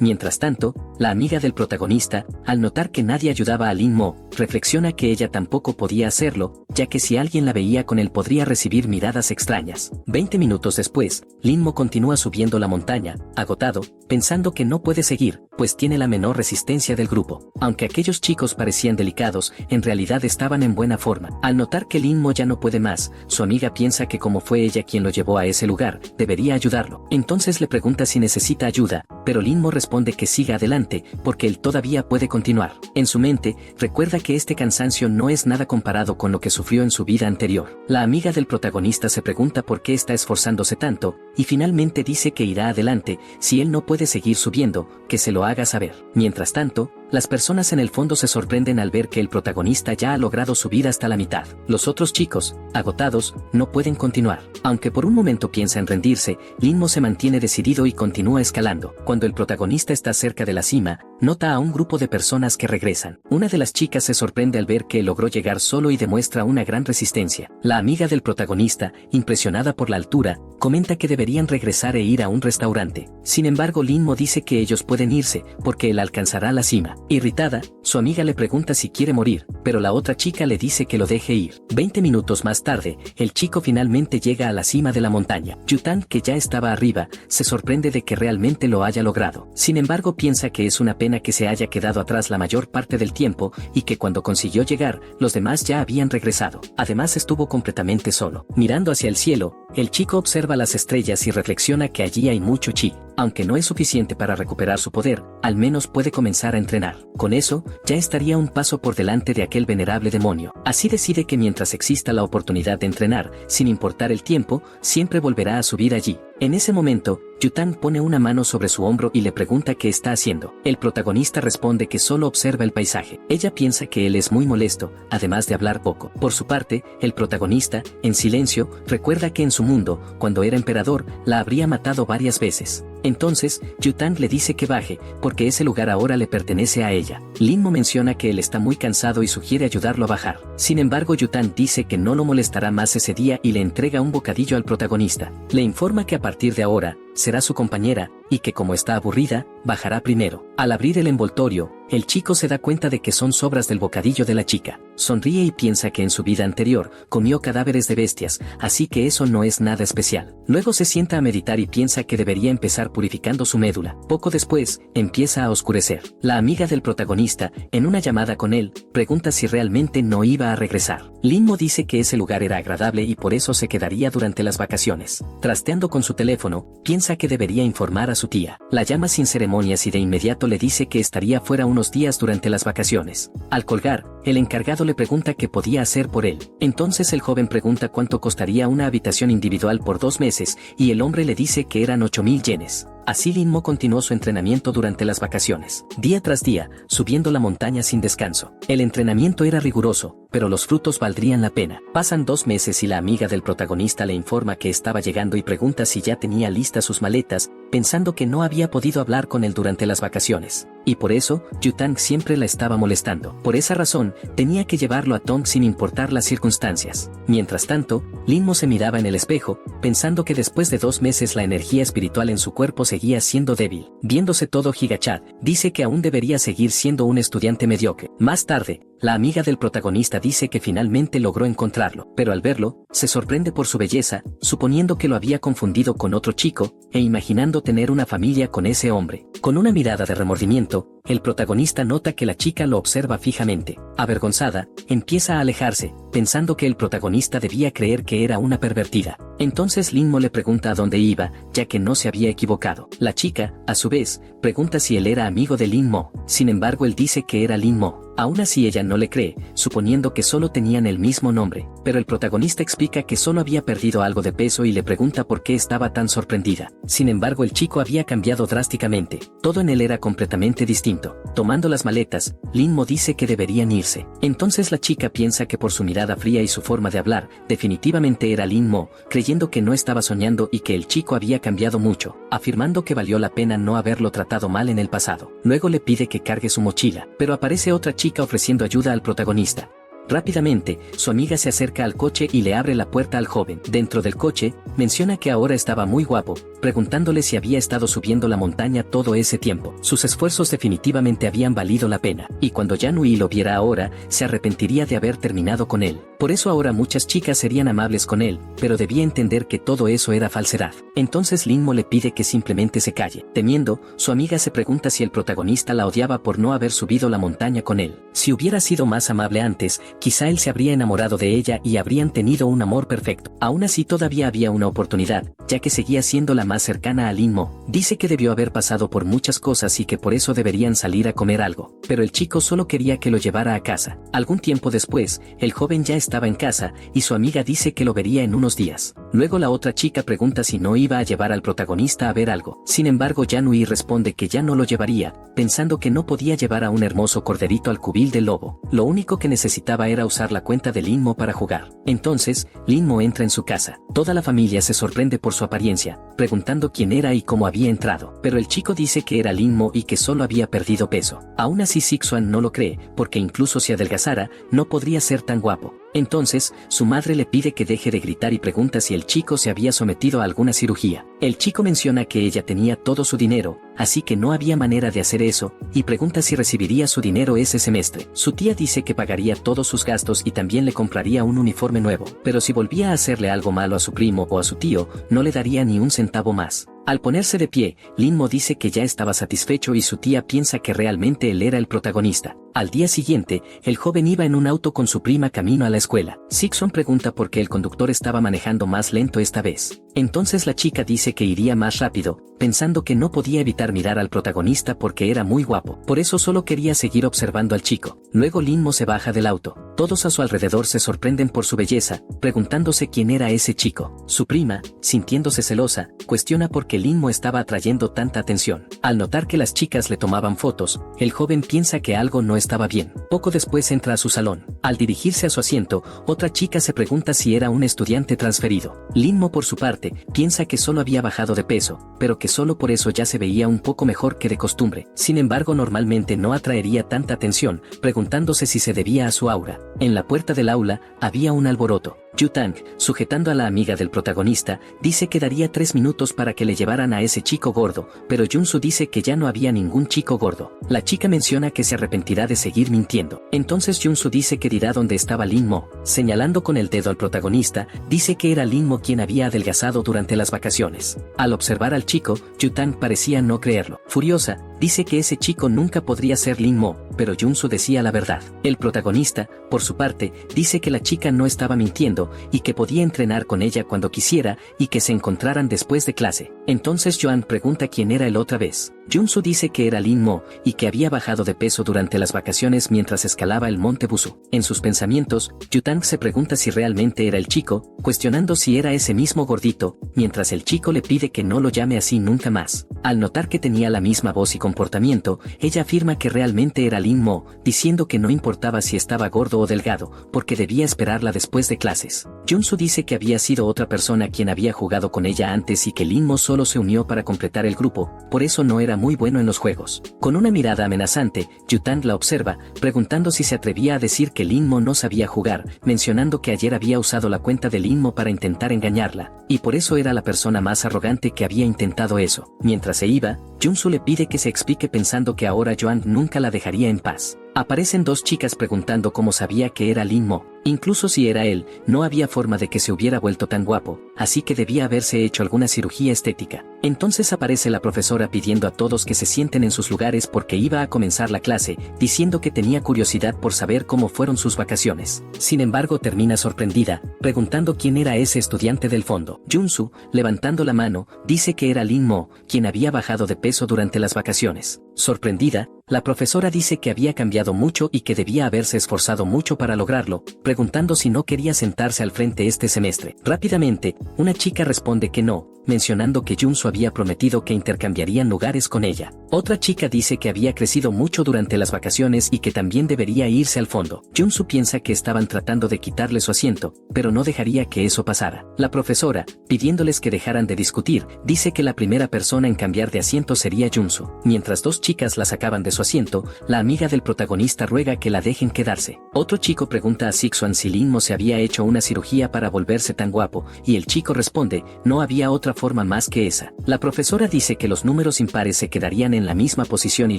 Mientras tanto, la amiga del protagonista, al notar que nadie ayudaba a Linmo, reflexiona que ella tampoco podía hacerlo, ya que si alguien la veía con él podría recibir miradas extrañas. 20 minutos después, Linmo continúa subiendo la montaña, agotado, pensando que no puede seguir, pues tiene la menor resistencia del grupo. Aunque aquellos chicos parecían delicados, en realidad estaban en buena forma. Al notar que Linmo ya no puede más, su amiga piensa que como fue ella quien lo llevó a ese lugar, debería ayudarlo. Entonces le pregunta si necesita ayuda, pero Linmo responde que siga adelante, porque él todavía puede continuar. En su mente, recuerda que este cansancio no es nada comparado con lo que sufrió en su vida anterior. La amiga del protagonista se pregunta por qué está esforzándose tanto, y finalmente dice que irá adelante, si él no puede seguir subiendo, que se lo haga saber. Mientras tanto, las personas en el fondo se sorprenden al ver que el protagonista ya ha logrado subir hasta la mitad. Los otros chicos, agotados, no pueden continuar. Aunque por un momento piensa en rendirse, Linmo se mantiene decidido y continúa escalando. Cuando el protagonista está cerca de la cima, nota a un grupo de personas que regresan. Una de las chicas se sorprende al ver que logró llegar solo y demuestra una gran resistencia. La amiga del protagonista, impresionada por la altura, comenta que deberían regresar e ir a un restaurante. Sin embargo, Linmo dice que ellos pueden irse, porque él alcanzará la cima. Irritada, su amiga le pregunta si quiere morir, pero la otra chica le dice que lo deje ir. 20 minutos más tarde, el chico finalmente llega a la cima de la montaña. Yutang, que ya estaba arriba, se sorprende de que realmente lo haya logrado. Sin embargo, piensa que es una pena que se haya quedado atrás la mayor parte del tiempo, y que cuando consiguió llegar, los demás ya habían regresado. Además, estuvo completamente solo. Mirando hacia el cielo, el chico observa las estrellas y reflexiona que allí hay mucho chi. Aunque no es suficiente para recuperar su poder, al menos puede comenzar a entrenar. Con eso, ya estaría un paso por delante de aquel venerable demonio. Así decide que mientras exista la oportunidad de entrenar, sin importar el tiempo, siempre volverá a subir allí. En ese momento, Yutang pone una mano sobre su hombro y le pregunta qué está haciendo. El protagonista responde que solo observa el paisaje. Ella piensa que él es muy molesto, además de hablar poco. Por su parte, el protagonista, en silencio, recuerda que en su mundo, cuando era emperador, la habría matado varias veces. Entonces, Yutang le dice que baje, porque ese lugar ahora le pertenece a ella. Linmo menciona que él está muy cansado y sugiere ayudarlo a bajar. Sin embargo, Yutang dice que no lo molestará más ese día y le entrega un bocadillo al protagonista. Le informa que a partir de ahora, será su compañera, y que como está aburrida, bajará primero. Al abrir el envoltorio, el chico se da cuenta de que son sobras del bocadillo de la chica. Sonríe y piensa que en su vida anterior, comió cadáveres de bestias, así que eso no es nada especial. Luego se sienta a meditar y piensa que debería empezar purificando su médula. Poco después, empieza a oscurecer. La amiga del protagonista, en una llamada con él, pregunta si realmente no iba a regresar. Linmo dice que ese lugar era agradable y por eso se quedaría durante las vacaciones. Trasteando con su teléfono, piensa que debería informar a su tía. La llama sin ceremonias y de inmediato le dice que estaría fuera unos días durante las vacaciones. Al colgar, el encargado le pregunta qué podía hacer por él. Entonces el joven pregunta cuánto costaría una habitación individual por 2 meses, y el hombre le dice que eran 8.000 yenes. Así Linmo continuó su entrenamiento durante las vacaciones, día tras día, subiendo la montaña sin descanso. El entrenamiento era riguroso, pero los frutos valdrían la pena. Pasan 2 meses y la amiga del protagonista le informa que estaba llegando y pregunta si ya tenía listas sus maletas, pensando que no había podido hablar con él durante las vacaciones. Y por eso, Yutang siempre la estaba molestando. Por esa razón, tenía que llevarlo a Tong sin importar las circunstancias. Mientras tanto, Linmo se miraba en el espejo, pensando que después de 2 meses la energía espiritual en su cuerpo seguía siendo débil. Viéndose todo Higachad, dice que aún debería seguir siendo un estudiante mediocre. Más tarde, La amiga del protagonista dice que finalmente logró encontrarlo, pero al verlo, se sorprende por su belleza, suponiendo que lo había confundido con otro chico, e imaginando tener una familia con ese hombre. Con una mirada de remordimiento, el protagonista nota que la chica lo observa fijamente. Avergonzada, empieza a alejarse, pensando que el protagonista debía creer que era una pervertida. Entonces Lin-mo le pregunta a dónde iba, ya que no se había equivocado. La chica, a su vez, pregunta si él era amigo de Lin-mo. Sin embargo, él dice que era Lin-mo. Aún así ella no le cree, suponiendo que solo tenían el mismo nombre. Pero el protagonista explica que solo había perdido algo de peso y le pregunta por qué estaba tan sorprendida. Sin embargo, el chico había cambiado drásticamente. Todo en él era completamente distinto. Tomando las maletas, Lin-mo dice que deberían irse. Entonces la chica piensa que por su mirada fría y su forma de hablar, definitivamente era Lin-mo, creyendo que no estaba soñando y que el chico había cambiado mucho, afirmando que valió la pena no haberlo tratado mal en el pasado. Luego le pide que cargue su mochila, pero aparece otra chica ofreciendo ayuda al protagonista. Rápidamente, su amiga se acerca al coche y le abre la puerta al joven. Dentro del coche, menciona que ahora estaba muy guapo, preguntándole si había estado subiendo la montaña todo ese tiempo. Sus esfuerzos definitivamente habían valido la pena, y cuando Yanui lo viera ahora, se arrepentiría de haber terminado con él. Por eso ahora muchas chicas serían amables con él, pero debía entender que todo eso era falsedad. Entonces Lin-mo le pide que simplemente se calle. Temiendo, su amiga se pregunta si el protagonista la odiaba por no haber subido la montaña con él. Si hubiera sido más amable antes, quizá él se habría enamorado de ella y habrían tenido un amor perfecto. Aún así todavía había una oportunidad, ya que seguía siendo la más cercana a Lin-mo. Dice que debió haber pasado por muchas cosas y que por eso deberían salir a comer algo. Pero el chico solo quería que lo llevara a casa. Algún tiempo después, el joven ya estaba en casa, y su amiga dice que lo vería en unos días. Luego la otra chica pregunta si no iba a llevar al protagonista a ver algo. Sin embargo, Yanui responde que ya no lo llevaría, pensando que no podía llevar a un hermoso corderito al cubil del lobo. Lo único que necesitaba era usar la cuenta de Lin-mo para jugar. Entonces, Lin-mo entra en su casa. Toda la familia se sorprende por su apariencia, preguntando quién era y cómo había entrado. Pero el chico dice que era Lin-mo y que solo había perdido peso. Aún así Sik-Swan no lo cree, porque incluso si adelgazara, no podría ser tan guapo. Entonces, su madre le pide que deje de gritar y pregunta si el chico se había sometido a alguna cirugía. El chico menciona que ella tenía todo su dinero, así que no había manera de hacer eso, y pregunta si recibiría su dinero ese semestre. Su tía dice que pagaría todos sus gastos y también le compraría un uniforme nuevo, pero si volvía a hacerle algo malo a su primo o a su tío, no le daría ni un centavo más. Al ponerse de pie, Lin-mo dice que ya estaba satisfecho y su tía piensa que realmente él era el protagonista. Al día siguiente, el joven iba en un auto con su prima camino a la escuela. Sik-Swan pregunta por qué el conductor estaba manejando más lento esta vez. Entonces la chica dice que iría más rápido, pensando que no podía evitar mirar al protagonista porque era muy guapo. Por eso solo quería seguir observando al chico. Luego Lin-mo se baja del auto. Todos a su alrededor se sorprenden por su belleza, preguntándose quién era ese chico. Su prima, sintiéndose celosa, cuestiona por qué Lin-mo estaba atrayendo tanta atención. Al notar que las chicas le tomaban fotos, el joven piensa que algo no estaba bien. Poco después entra a su salón. Al dirigirse a su asiento, otra chica se pregunta si era un estudiante transferido. Lin-mo por su parte, piensa que solo había bajado de peso, pero que solo por eso ya se veía un poco mejor que de costumbre. Sin embargo, normalmente no atraería tanta atención, preguntándose si se debía a su aura. En la puerta del aula, había un alboroto. Yu-tang, sujetando a la amiga del protagonista, dice que daría 3 minutos para que le llevaran a ese chico gordo, pero Jun-soo dice que ya no había ningún chico gordo. La chica menciona que se arrepentirá de seguir mintiendo. Entonces Jun-soo dice que dirá dónde estaba Lin-mo. Señalando con el dedo al protagonista, dice que era Lin-mo quien había adelgazado durante las vacaciones. Al observar al chico, Yu-tang parecía no creerlo. Furiosa, dice que ese chico nunca podría ser Lin-mo, pero Jun-soo decía la verdad. El protagonista, por su parte, dice que la chica no estaba mintiendo y que podía entrenar con ella cuando quisiera y que se encontraran después de clase. Entonces Joan pregunta quién era él otra vez. Jun-soo dice que era Lin-mo y que había bajado de peso durante las vacaciones mientras escalaba el monte Busu. En sus pensamientos, Yu-tang se pregunta si realmente era el chico, cuestionando si era ese mismo gordito, mientras el chico le pide que no lo llame así nunca más. Al notar que tenía la misma voz y comportamiento, ella afirma que realmente era Lin-mo, diciendo que no importaba si estaba gordo o delgado, porque debía esperarla después de clases. Jun-soo dice que había sido otra persona quien había jugado con ella antes y que Lin-mo solo se unió para completar el grupo, por eso no era muy bueno en los juegos. Con una mirada amenazante, Yu-tang la observa, preguntando si se atrevía a decir que Lin-mo no sabía jugar, mencionando que ayer había usado la cuenta de Lin-mo para intentar engañarla, y por eso era la persona más arrogante que había intentado eso. Mientras se iba, Jun-soo le pide que se explique pensando que ahora Joan nunca la dejaría en paz. Aparecen dos chicas preguntando cómo sabía que era Lin Mo. Incluso si era él, no había forma de que se hubiera vuelto tan guapo, así que debía haberse hecho alguna cirugía estética. Entonces aparece la profesora pidiendo a todos que se sienten en sus lugares porque iba a comenzar la clase, diciendo que tenía curiosidad por saber cómo fueron sus vacaciones. Sin embargo, termina sorprendida, preguntando quién era ese estudiante del fondo. Junsu, levantando la mano, dice que era Lin Mo, quien había bajado de peso durante las vacaciones. Sorprendida, la profesora dice que había cambiado mucho y que debía haberse esforzado mucho para lograrlo, preguntando si no quería sentarse al frente este semestre. Rápidamente, una chica responde que no, mencionando que Junsu había prometido que intercambiarían lugares con ella. Otra chica dice que había crecido mucho durante las vacaciones y que también debería irse al fondo. Junsu piensa que estaban tratando de quitarle su asiento, pero no dejaría que eso pasara. La profesora, pidiéndoles que dejaran de discutir, dice que la primera persona en cambiar de asiento sería Junsu. Mientras dos chicas la sacaban de su asiento, la amiga del protagonista ruega que la dejen quedarse. Otro chico pregunta a Sixuan si Lin Mo se había hecho una cirugía para volverse tan guapo, y el chico responde, no había otra forma más que esa. La profesora dice que los números impares se quedarían en la misma posición y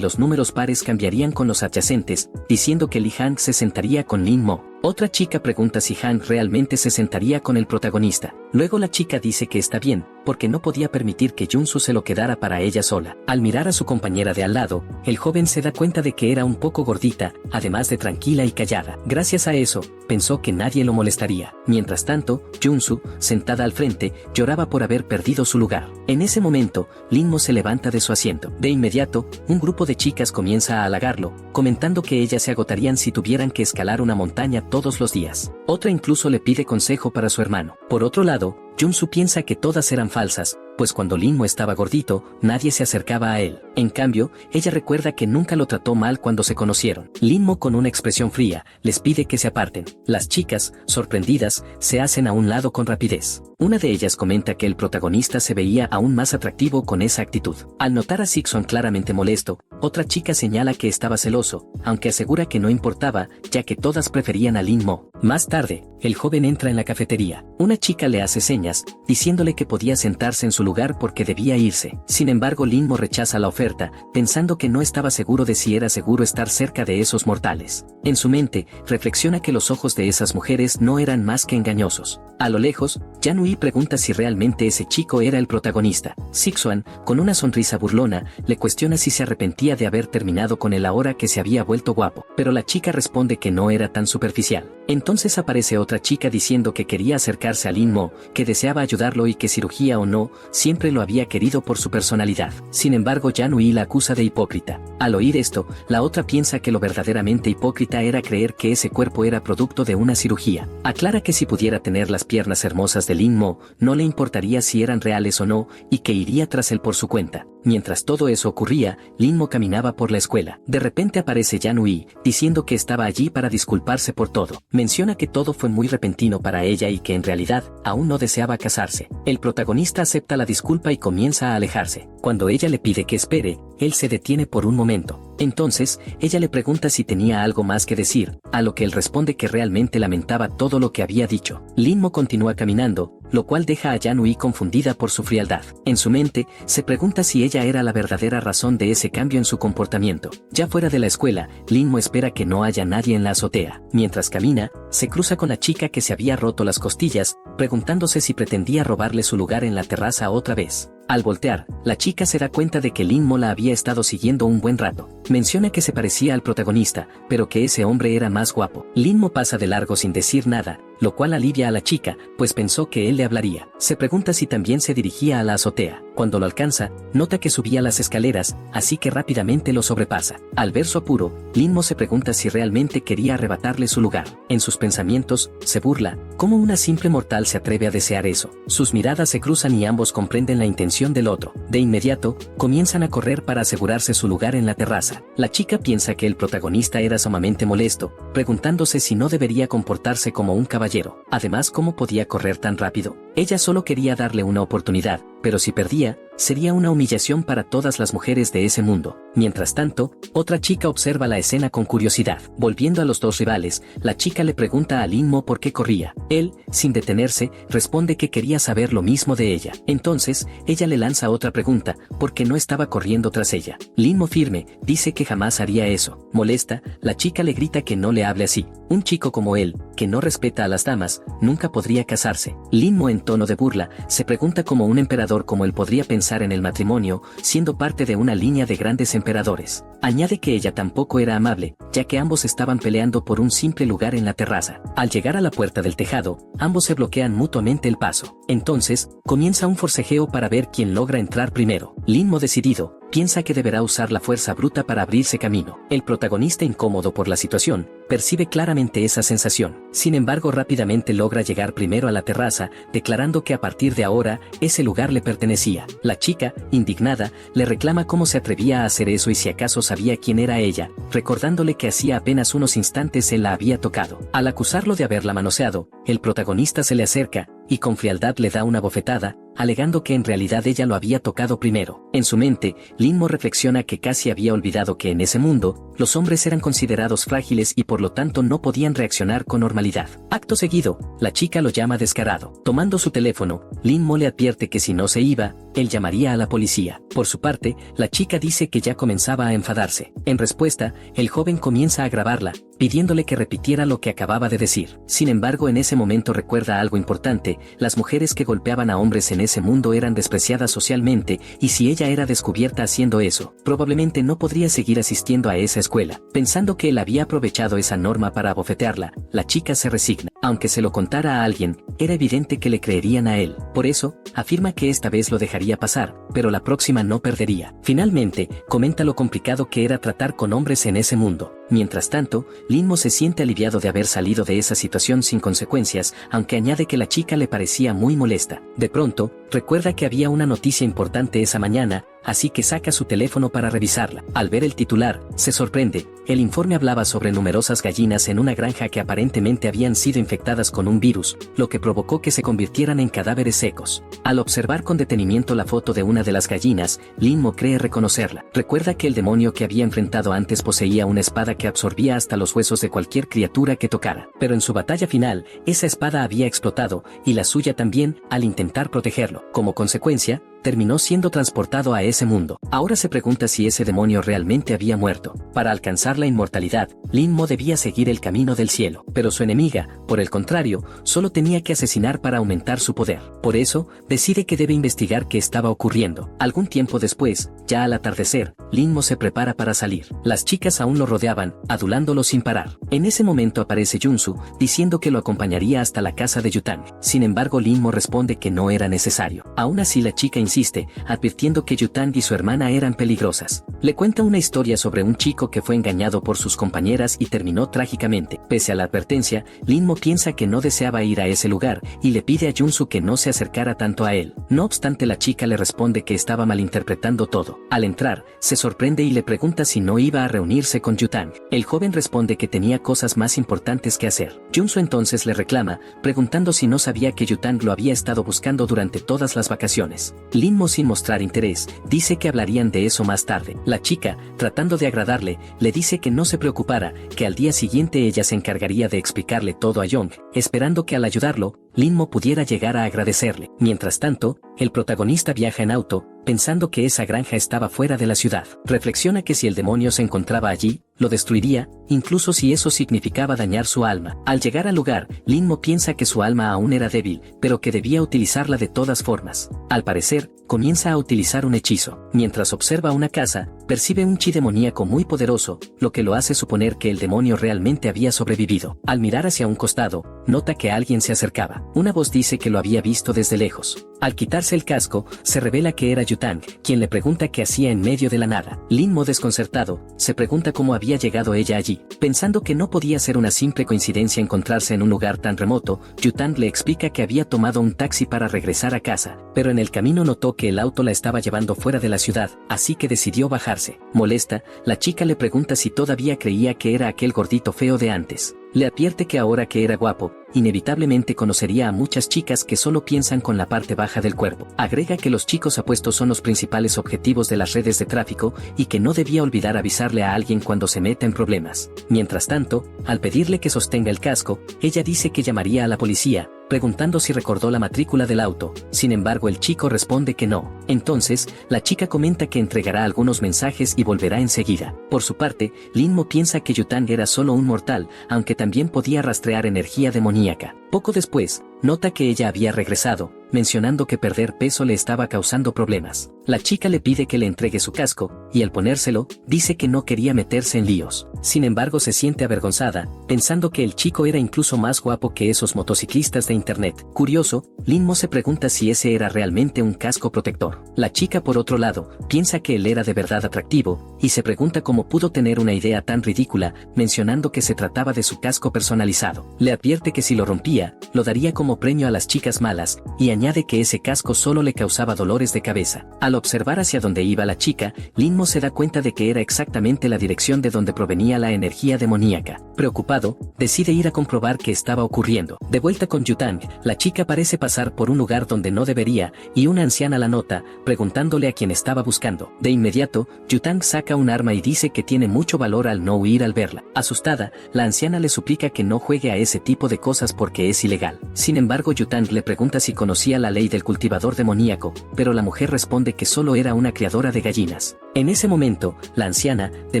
los números pares cambiarían con los adyacentes, diciendo que Lee Hank se sentaría con Lin Mo. Otra chica pregunta si Hank realmente se sentaría con el protagonista. Luego la chica dice que está bien, porque no podía permitir que Junsu se lo quedara para ella sola. Al mirar a su compañera de al lado, el joven se da cuenta de que era un poco gordita, además de tranquila y callada. Gracias a eso, pensó que nadie lo molestaría. Mientras tanto, Junsu, sentada al frente, lloraba por haber perdido su lugar. En ese momento, Lin Mo se levanta de su asiento. De inmediato, un grupo de chicas comienza a halagarlo, comentando que ellas se agotarían si tuvieran que escalar una montaña todos los días. Otra incluso le pide consejo para su hermano. Por otro lado, Junsu piensa que todas eran falsas, pues cuando Lin Mo estaba gordito, nadie se acercaba a él. En cambio, ella recuerda que nunca lo trató mal cuando se conocieron. Lin Mo, con una expresión fría, les pide que se aparten. Las chicas, sorprendidas, se hacen a un lado con rapidez. Una de ellas comenta que el protagonista se veía aún más atractivo con esa actitud. Al notar a Sixuan claramente molesto, otra chica señala que estaba celoso, aunque asegura que no importaba, ya que todas preferían a Lin Mo. Más tarde, el joven entra en la cafetería. Una chica le hace señas, diciéndole que podía sentarse en su lugar porque debía irse. Sin embargo, Lin Mo rechaza la oferta, pensando que no estaba seguro de si era seguro estar cerca de esos mortales. En su mente, reflexiona que los ojos de esas mujeres no eran más que engañosos. A lo lejos, Yanui pregunta si realmente ese chico era el protagonista. Sixuan, con una sonrisa burlona, le cuestiona si se arrepentía de haber terminado con él ahora que se había vuelto guapo, pero la chica responde que no era tan superficial. Entonces aparece otra chica diciendo que quería acercarse a Lin Mo, que deseaba ayudarlo y que cirugía o no, siempre lo había querido por su personalidad. Sin embargo, Yanui la acusa de hipócrita. Al oír esto, la otra piensa que lo verdaderamente hipócrita era creer que ese cuerpo era producto de una cirugía. Aclara que si pudiera tener las piernas hermosas de Lin Mo, no le importaría si eran reales o no, y que iría tras él por su cuenta. Mientras todo eso ocurría, Lin Mo caminaba por la escuela. De repente aparece Yanui, diciendo que estaba allí para disculparse por todo. Menciona que todo fue muy repentino para ella y que en realidad, aún no deseaba casarse. El protagonista acepta la disculpa y comienza a alejarse. Cuando ella le pide que espere, él se detiene por un momento. Entonces, ella le pregunta si tenía algo más que decir, a lo que él responde que realmente lamentaba todo lo que había dicho. Lin Mo continúa caminando, lo cual deja a Yanui confundida por su frialdad. En su mente, se pregunta si ella era la verdadera razón de ese cambio en su comportamiento. Ya fuera de la escuela, Lin Mo espera que no haya nadie en la azotea. Mientras camina, se cruza con la chica que se había roto las costillas, preguntándose si pretendía robarle su lugar en la terraza otra vez. Al voltear, la chica se da cuenta de que Lin Mo la había estado siguiendo un buen rato. Menciona que se parecía al protagonista, pero que ese hombre era más guapo. Lin Mo pasa de largo sin decir nada, lo cual alivia a la chica, pues pensó que él le hablaría. Se pregunta si también se dirigía a la azotea. Cuando lo alcanza, nota que subía las escaleras, así que rápidamente lo sobrepasa. Al ver su apuro, Lin Mo se pregunta si realmente quería arrebatarle su lugar. En sus pensamientos, se burla, ¿cómo una simple mortal se atreve a desear eso? Sus miradas se cruzan y ambos comprenden la intención del otro. De inmediato, comienzan a correr para asegurarse su lugar en la terraza. La chica piensa que el protagonista era sumamente molesto, preguntándose si no debería comportarse como un caballero. Además, ¿cómo podía correr tan rápido? Ella solo quería darle una oportunidad, pero si perdía, sería una humillación para todas las mujeres de ese mundo. Mientras tanto, otra chica observa la escena con curiosidad. Volviendo a los dos rivales, la chica le pregunta a Lin Mo por qué corría. Él, sin detenerse, responde que quería saber lo mismo de ella. Entonces, ella le lanza otra pregunta, ¿por qué no estaba corriendo tras ella? Lin Mo firme, dice que jamás haría eso. Molesta, la chica le grita que no le hable así. Un chico como él, que no respeta a las damas, nunca podría casarse. Lin Mo, en tono de burla, se pregunta cómo un emperador como él podría pensar en el matrimonio, siendo parte de una línea de grandes emperadores. Añade que ella tampoco era amable, ya que ambos estaban peleando por un simple lugar en la terraza. Al llegar a la puerta del tejado, ambos se bloquean mutuamente el paso. Entonces, comienza un forcejeo para ver quién logra entrar primero. Lin Mo, decidido, piensa que deberá usar la fuerza bruta para abrirse camino. El protagonista, incómodo por la situación, percibe claramente esa sensación. Sin embargo, rápidamente logra llegar primero a la terraza, declarando que a partir de ahora, ese lugar le pertenecía. La chica, indignada, le reclama cómo se atrevía a hacer eso y si acaso sabía quién era ella, recordándole que hacía apenas unos instantes él la había tocado. Al acusarlo de haberla manoseado, el protagonista se le acerca, y con frialdad le da una bofetada, alegando que en realidad ella lo había tocado primero. En su mente, Lin Mo reflexiona que casi había olvidado que en ese mundo, los hombres eran considerados frágiles y por lo tanto no podían reaccionar con normalidad. Acto seguido, la chica lo llama descarado. Tomando su teléfono, Lin Mo le advierte que si no se iba, él llamaría a la policía. Por su parte, la chica dice que ya comenzaba a enfadarse. En respuesta, el joven comienza a grabarla, pidiéndole que repitiera lo que acababa de decir. Sin embargo, en ese momento recuerda algo importante: las mujeres que golpeaban a hombres en ese mundo eran despreciadas socialmente, y si ella era descubierta haciendo eso, probablemente no podría seguir asistiendo a esa escuela. Pensando que él había aprovechado esa norma para abofetearla, la chica se resigna. Aunque se lo contara a alguien, era evidente que le creerían a él. Por eso, afirma que esta vez lo dejaría pasar, pero la próxima no perdería. Finalmente, comenta lo complicado que era tratar con hombres en ese mundo. Mientras tanto, Lin Mo se siente aliviado de haber salido de esa situación sin consecuencias, aunque añade que la chica le parecía muy molesta. De pronto, recuerda que había una noticia importante esa mañana, así que saca su teléfono para revisarla. Al ver el titular, se sorprende. El informe hablaba sobre numerosas gallinas en una granja que aparentemente habían sido infectadas con un virus, lo que provocó que se convirtieran en cadáveres secos. Al observar con detenimiento la foto de una de las gallinas, Lin Mo cree reconocerla. Recuerda que el demonio que había enfrentado antes poseía una espada que absorbía hasta los huesos de cualquier criatura que tocara. Pero en su batalla final, esa espada había explotado, y la suya también, al intentar protegerlo. Como consecuencia, terminó siendo transportado a ese mundo. Ahora se pregunta si ese demonio realmente había muerto. Para alcanzar la inmortalidad, Lin Mo debía seguir el camino del cielo, pero su enemiga, por el contrario, solo tenía que asesinar para aumentar su poder. Por eso, decide que debe investigar qué estaba ocurriendo. Algún tiempo después, ya al atardecer, Lin Mo se prepara para salir. Las chicas aún lo rodeaban, adulándolo sin parar. En ese momento aparece Junsu, diciendo que lo acompañaría hasta la casa de Yutang. Sin embargo, Lin Mo responde que no era necesario. Aún así, la chica insiste, advirtiendo que Yutang y su hermana eran peligrosas. Le cuenta una historia sobre un chico que fue engañado por sus compañeras y terminó trágicamente. Pese a la advertencia, Lin Mo piensa que no deseaba ir a ese lugar, y le pide a Junsu que no se acercara tanto a él. No obstante, la chica le responde que estaba malinterpretando todo. Al entrar, se sorprende y le pregunta si no iba a reunirse con Yutang. El joven responde que tenía cosas más importantes que hacer. Junsu entonces le reclama, preguntando si no sabía que Yutang lo había estado buscando durante todas las vacaciones. Lin Mo, sin mostrar interés, dice que hablarían de eso más tarde. La chica, tratando de agradarle, le dice que no se preocupara, que al día siguiente ella se encargaría de explicarle todo a Young, esperando que al ayudarlo, Lin Mo pudiera llegar a agradecerle. Mientras tanto, el protagonista viaja en auto, pensando que esa granja estaba fuera de la ciudad. Reflexiona que si el demonio se encontraba allí, lo destruiría, incluso si eso significaba dañar su alma. Al llegar al lugar, Lin Mo piensa que su alma aún era débil, pero que debía utilizarla de todas formas. Al parecer, comienza a utilizar un hechizo. Mientras observa una casa, percibe un chi demoníaco muy poderoso, lo que lo hace suponer que el demonio realmente había sobrevivido. Al mirar hacia un costado, nota que alguien se acercaba. Una voz dice que lo había visto desde lejos. Al quitarse el casco, se revela que era Yutang, quien le pregunta qué hacía en medio de la nada. Lin Mo, desconcertado, se pregunta cómo había llegado ella allí. Pensando que no podía ser una simple coincidencia encontrarse en un lugar tan remoto, Yutang le explica que había tomado un taxi para regresar a casa, pero en el camino notó que el auto la estaba llevando fuera de la ciudad, así que decidió bajarse. Molesta, la chica le pregunta si todavía creía que era aquel gordito feo de antes. Le advierte que ahora que era guapo, inevitablemente conocería a muchas chicas que solo piensan con la parte baja del cuerpo. Agrega que los chicos apuestos son los principales objetivos de las redes de tráfico y que no debía olvidar avisarle a alguien cuando se meta en problemas. Mientras tanto, al pedirle que sostenga el casco, ella dice que llamaría a la policía, preguntando si recordó la matrícula del auto. Sin embargo, el chico responde que no. Entonces, la chica comenta que entregará algunos mensajes y volverá enseguida. Por su parte, Lin-Mo piensa que Yutang era solo un mortal, aunque también podía rastrear energía demoníaca. Poco después, nota que ella había regresado, mencionando que perder peso le estaba causando problemas. La chica le pide que le entregue su casco, y al ponérselo, dice que no quería meterse en líos. Sin embargo, se siente avergonzada, pensando que el chico era incluso más guapo que esos motociclistas de internet. Curioso, Lin-Mo se pregunta si ese era realmente un casco protector. La chica, por otro lado, piensa que él era de verdad atractivo, y se pregunta cómo pudo tener una idea tan ridícula, mencionando que se trataba de su casco personalizado. Le advierte que si lo rompía, lo daría como premio a las chicas malas, y añade que ese casco solo le causaba dolores de cabeza. Al observar hacia donde iba la chica, Lin-Mo se da cuenta de que era exactamente la dirección de donde provenía la energía demoníaca. Preocupado, decide ir a comprobar qué estaba ocurriendo. De vuelta con Yutang, la chica parece pasar por un lugar donde no debería, y una anciana la nota, preguntándole a quién estaba buscando. De inmediato, Yutang saca un arma y dice que tiene mucho valor al no huir al verla. Asustada, la anciana le suplica que no juegue a ese tipo de cosas porque es ilegal. Sin embargo, Yutang le pregunta si conocía la ley del cultivador demoníaco, pero la mujer responde que solo era una criadora de gallinas. En ese momento, la anciana, de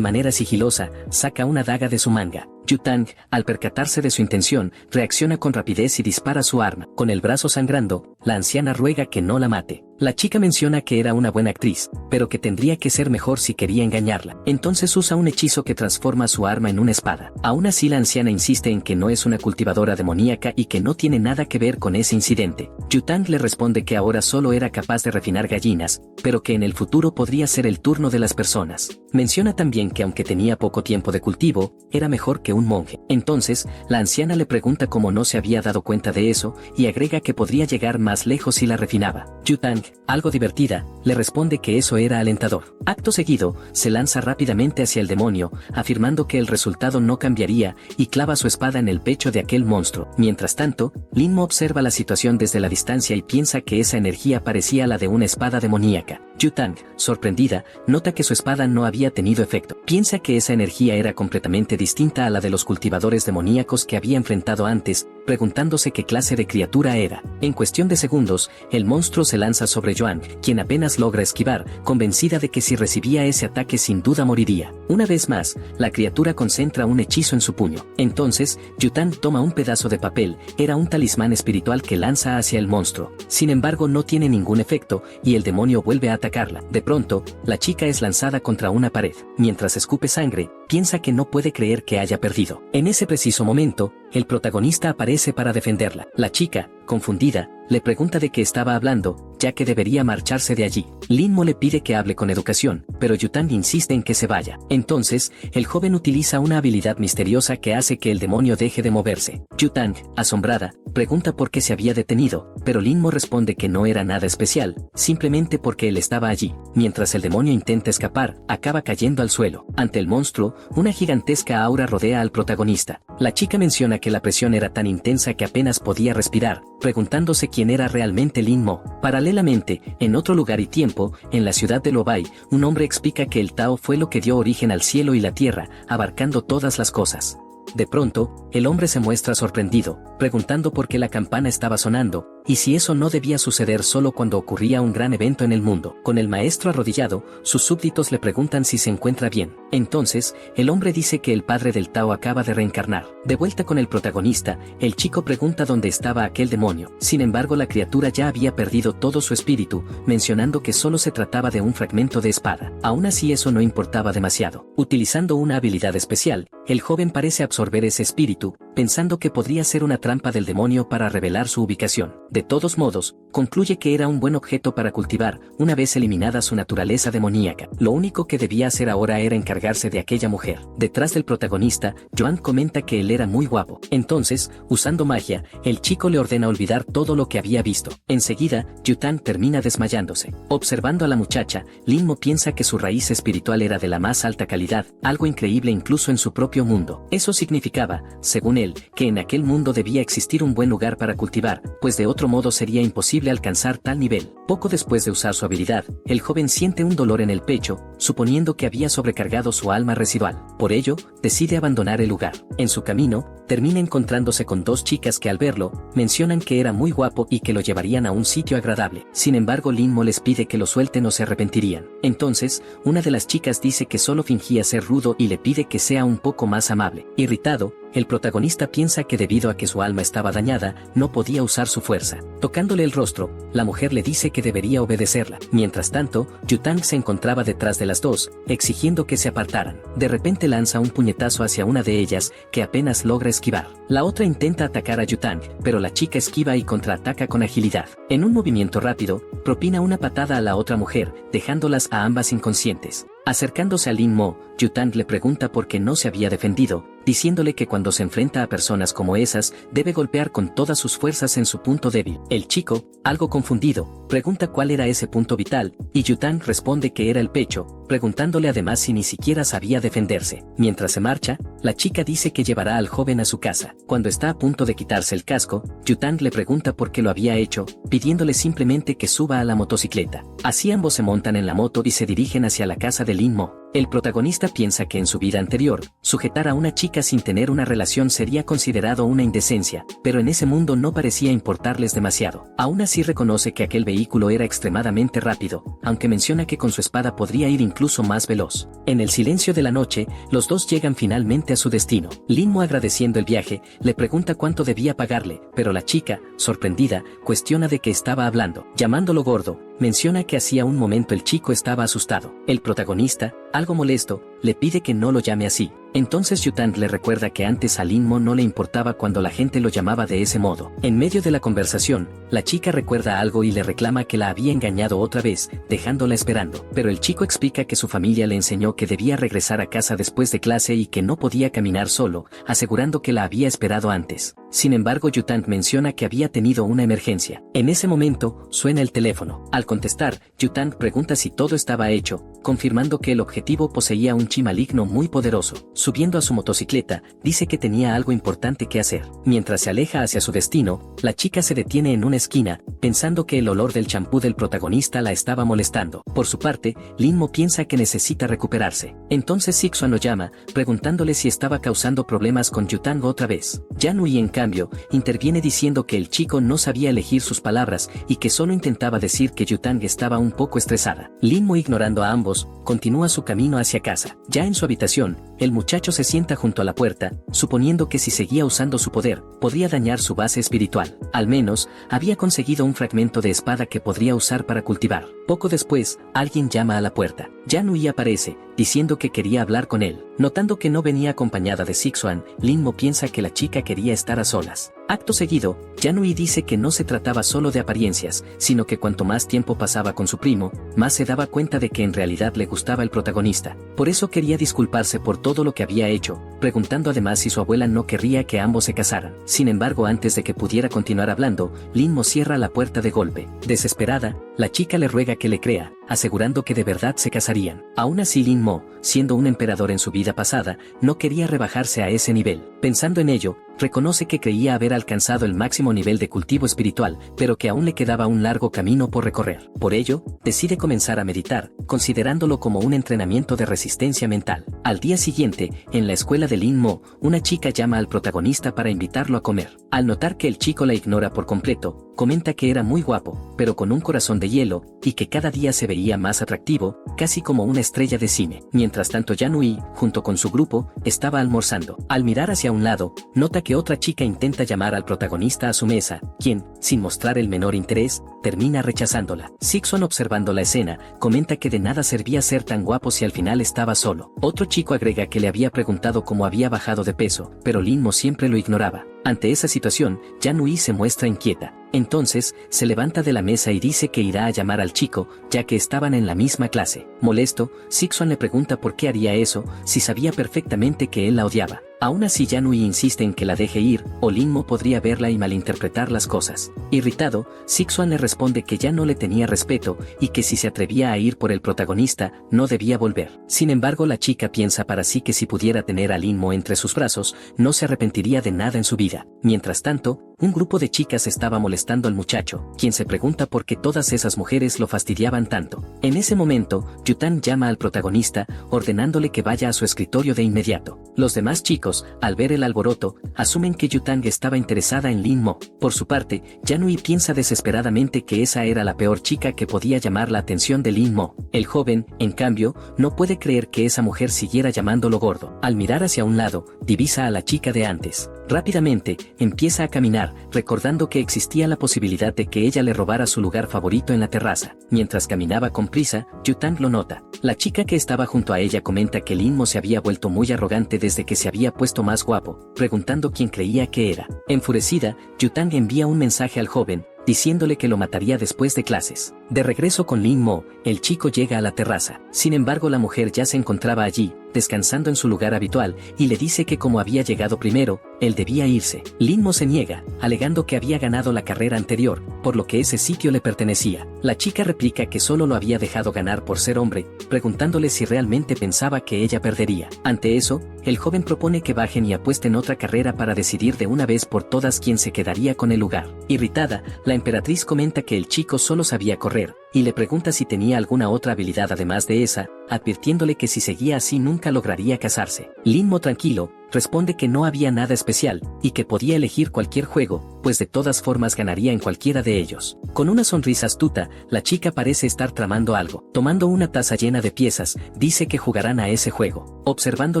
manera sigilosa, saca una daga de su manga. Yutang, al percatarse de su intención, reacciona con rapidez y dispara su arma. Con el brazo sangrando, la anciana ruega que no la mate. La chica menciona que era una buena actriz, pero que tendría que ser mejor si quería engañarla. Entonces usa un hechizo que transforma su arma en una espada. Aún así, la anciana insiste en que no es una cultivadora demoníaca y que no tiene nada que ver con ese incidente. Yutang le responde que ahora solo era capaz de refinar gallinas, pero que en el futuro podría ser el turno de las personas. Menciona también que aunque tenía poco tiempo de cultivo, era mejor que un monje. Entonces, la anciana le pregunta cómo no se había dado cuenta de eso, y agrega que podría llegar más lejos si la refinaba. Yutang, algo divertida, le responde que eso era alentador. Acto seguido, se lanza rápidamente hacia el demonio, afirmando que el resultado no cambiaría, y clava su espada en el pecho de aquel monstruo. Mientras tanto, Lin-Mo observa la situación desde la distancia y piensa que esa energía parecía la de una espada demoníaca. Yutang, sorprendida, nota que su espada no había tenido efecto. Piensa que esa energía era completamente distinta a la de los cultivadores demoníacos que había enfrentado antes, preguntándose qué clase de criatura era. En cuestión de segundos, el monstruo se lanza sobre Yuan, quien apenas logra esquivar, convencida de que si recibía ese ataque sin duda moriría. Una vez más, la criatura concentra un hechizo en su puño. Entonces, Yutang toma un pedazo de papel, era un talismán espiritual que lanza hacia el monstruo. Sin embargo, no tiene ningún efecto, y el demonio vuelve a atacarla. De pronto, la chica es lanzada contra una pared. Mientras escupe sangre, piensa que no puede creer que haya perdido. En ese preciso momento, el protagonista aparece para defenderla. La chica, confundida, le pregunta de qué estaba hablando, ya que debería marcharse de allí. Lin-Mo le pide que hable con educación, pero Yutang insiste en que se vaya. Entonces, el joven utiliza una habilidad misteriosa que hace que el demonio deje de moverse. Yutang, asombrada, pregunta por qué se había detenido, pero Lin-Mo responde que no era nada especial, simplemente porque él estaba allí. Mientras el demonio intenta escapar, acaba cayendo al suelo. Ante el monstruo, una gigantesca aura rodea al protagonista. La chica menciona que la presión era tan intensa que apenas podía respirar, preguntándose quién era realmente Lin-Mo. Paralelamente, en otro lugar y tiempo, en la ciudad de Lobai, un hombre explica que el Tao fue lo que dio origen al cielo y la tierra, abarcando todas las cosas. De pronto, el hombre se muestra sorprendido, preguntando por qué la campana estaba sonando, y si eso no debía suceder solo cuando ocurría un gran evento en el mundo. Con el maestro arrodillado, sus súbditos le preguntan si se encuentra bien. Entonces, el hombre dice que el padre del Tao acaba de reencarnar. De vuelta con el protagonista, el chico pregunta dónde estaba aquel demonio. Sin embargo, la criatura ya había perdido todo su espíritu, mencionando que solo se trataba de un fragmento de espada. Aún así, eso no importaba demasiado. Utilizando una habilidad especial, el joven parece absorber ese espíritu, pensando que podría ser una trampa del demonio para revelar su ubicación. De todos modos, concluye que era un buen objeto para cultivar, una vez eliminada su naturaleza demoníaca. Lo único que debía hacer ahora era encargarse de aquella mujer. Detrás del protagonista, Joan comenta que él era muy guapo. Entonces, usando magia, el chico le ordena olvidar todo lo que había visto. Enseguida, Yutang termina desmayándose. Observando a la muchacha, Linmo piensa que su raíz espiritual era de la más alta calidad, algo increíble incluso en su propio mundo. Eso significaba, según él, que en aquel mundo debía existir un buen lugar para cultivar, pues de otro modo sería imposible alcanzar tal nivel. Poco después de usar su habilidad, el joven siente un dolor en el pecho, suponiendo que había sobrecargado su alma residual. Por ello, decide abandonar el lugar. En su camino, termina encontrándose con dos chicas que al verlo, mencionan que era muy guapo y que lo llevarían a un sitio agradable. Sin embargo, Linmo les pide que lo suelten o se arrepentirían. Entonces, una de las chicas dice que solo fingía ser rudo y le pide que sea un poco más amable. Irritado, el protagonista piensa que debido a que su alma estaba dañada, no podía usar su fuerza. Tocándole el rostro, la mujer le dice que debería obedecerla. Mientras tanto, Yutang se encontraba detrás de las dos, exigiendo que se apartaran. De repente lanza un puñetazo hacia una de ellas, que apenas logra esquivar. La otra intenta atacar a Yutang, pero la chica esquiva y contraataca con agilidad. En un movimiento rápido, propina una patada a la otra mujer, dejándolas a ambas inconscientes. Acercándose a Linmo, Yutang le pregunta por qué no se había defendido, diciéndole que cuando se enfrenta a personas como esas, debe golpear con todas sus fuerzas en su punto débil. El chico, algo confundido, pregunta cuál era ese punto vital, y Yutang responde que era el pecho, preguntándole además si ni siquiera sabía defenderse. Mientras se marcha, la chica dice que llevará al joven a su casa. Cuando está a punto de quitarse el casco, Yutang le pregunta por qué lo había hecho, pidiéndole simplemente que suba a la motocicleta. Así ambos se montan en la moto y se dirigen hacia la casa de Linmo. El protagonista piensa que en su vida anterior, sujetar a una chica sin tener una relación sería considerado una indecencia, pero en ese mundo no parecía importarles demasiado. Aún así reconoce que aquel vehículo era extremadamente rápido, aunque menciona que con su espada podría ir incluso más veloz. En el silencio de la noche, los dos llegan finalmente a su destino. Linmo, agradeciendo el viaje, le pregunta cuánto debía pagarle, pero la chica, sorprendida, cuestiona de qué estaba hablando. Llamándolo gordo, menciona que hacía un momento el chico estaba asustado. El protagonista, algo molesto, le pide que no lo llame así. Entonces Yutang le recuerda que antes a Linmo no le importaba cuando la gente lo llamaba de ese modo. En medio de la conversación, la chica recuerda algo y le reclama que la había engañado otra vez, dejándola esperando. Pero el chico explica que su familia le enseñó que debía regresar a casa después de clase y que no podía caminar solo, asegurando que la había esperado antes. Sin embargo, Yutang menciona que había tenido una emergencia. En ese momento, suena el teléfono. Al contestar, Yutang pregunta si todo estaba hecho, confirmando que el objetivo poseía un chi maligno muy poderoso. Subiendo a su motocicleta, dice que tenía algo importante que hacer. Mientras se aleja hacia su destino, la chica se detiene en una esquina, pensando que el olor del champú del protagonista la estaba molestando. Por su parte, Linmo piensa que necesita recuperarse. Entonces Sixuan lo llama, preguntándole si estaba causando problemas con Yutang otra vez. Yanui, en cambio, interviene diciendo que el chico no sabía elegir sus palabras y que solo intentaba decir que Yutang estaba un poco estresada. Linmo, ignorando a ambos, continúa su camino hacia casa. Ya en su habitación, el muchacho se sienta junto a la puerta, suponiendo que si seguía usando su poder, podría dañar su base espiritual. Al menos, había conseguido un fragmento de espada que podría usar para cultivar. Poco después, alguien llama a la puerta. Yanui aparece, diciendo que quería hablar con él. Notando que no venía acompañada de Sixuan, Linmo piensa que la chica quería estar a solas. Acto seguido, Yanui dice que no se trataba solo de apariencias, sino que cuanto más tiempo pasaba con su primo, más se daba cuenta de que en realidad le gustaba el protagonista. Por eso quería disculparse por todo lo que había hecho, preguntando además si su abuela no querría que ambos se casaran. Sin embargo, antes de que pudiera continuar hablando, Linmo cierra la puerta de golpe. Desesperada, la chica le ruega que le crea, asegurando que de verdad se casarían. Aún así, Linmo, siendo un emperador en su vida pasada, no quería rebajarse a ese nivel. Pensando en ello, reconoce que creía haber alcanzado el máximo nivel de cultivo espiritual, pero que aún le quedaba un largo camino por recorrer. Por ello, decide comenzar a meditar, considerándolo como un entrenamiento de resistencia mental. Al día siguiente, en la escuela de Linmo, una chica llama al protagonista para invitarlo a comer. Al notar que el chico la ignora por completo, comenta que era muy guapo, pero con un corazón de hielo, y que cada día se veía más atractivo, casi como una estrella de cine. Mientras tanto, Yanui, junto con su grupo, estaba almorzando. Al mirar hacia un lado, nota que otra chica intenta llamar al protagonista a su mesa, quien, sin mostrar el menor interés, termina rechazándola. Sixuan, observando la escena, comenta que de nada servía ser tan guapo si al final estaba solo. Otro chico agrega que le había preguntado cómo había bajado de peso, pero Linmo siempre lo ignoraba. Ante esa situación, Yanui se muestra inquieta. Entonces, se levanta de la mesa y dice que irá a llamar al chico, ya que estaban en la misma clase. Molesto, Sixuan le pregunta por qué haría eso, si sabía perfectamente que él la odiaba. Aún así Yanui insiste en que la deje ir, o Linmo podría verla y malinterpretar las cosas. Irritado, Sixuan le responde que ya no le tenía respeto, y que si se atrevía a ir por el protagonista, no debía volver. Sin embargo, la chica piensa para sí que si pudiera tener a Linmo entre sus brazos, no se arrepentiría de nada en su vida. Mientras tanto, un grupo de chicas estaba molestando al muchacho, quien se pregunta por qué todas esas mujeres lo fastidiaban tanto. En ese momento, Yutang llama al protagonista, ordenándole que vaya a su escritorio de inmediato. Los demás chicos, al ver el alboroto, asumen que Yutang estaba interesada en Linmo. Por su parte, Yanui piensa desesperadamente que esa era la peor chica que podía llamar la atención de Linmo. El joven, en cambio, no puede creer que esa mujer siguiera llamándolo gordo. Al mirar hacia un lado, divisa a la chica de antes. Rápidamente, empieza a caminar, recordando que existía la posibilidad de que ella le robara su lugar favorito en la terraza. Mientras caminaba con prisa, Yutang lo nota. La chica que estaba junto a ella comenta que Linmo se había vuelto muy arrogante desde que se había puesto más guapo, preguntando quién creía que era. Enfurecida, Yutang envía un mensaje al joven, diciéndole que lo mataría después de clases. De regreso con Linmo, el chico llega a la terraza. Sin embargo, la mujer ya se encontraba allí, descansando en su lugar habitual, y le dice que como había llegado primero, él debía irse. Linmo se niega, alegando que había ganado la carrera anterior, por lo que ese sitio le pertenecía. La chica replica que solo lo había dejado ganar por ser hombre, preguntándole si realmente pensaba que ella perdería. Ante eso, el joven propone que bajen y apuesten otra carrera para decidir de una vez por todas quién se quedaría con el lugar. Irritada, la emperatriz comenta que el chico solo sabía correr, y le pregunta si tenía alguna otra habilidad además de esa, advirtiéndole que si seguía así nunca lograría casarse. Linmo, tranquilo, responde que no había nada especial, y que podía elegir cualquier juego, pues de todas formas ganaría en cualquiera de ellos. Con una sonrisa astuta, la chica parece estar tramando algo. Tomando una taza llena de piezas, dice que jugarán a ese juego. Observando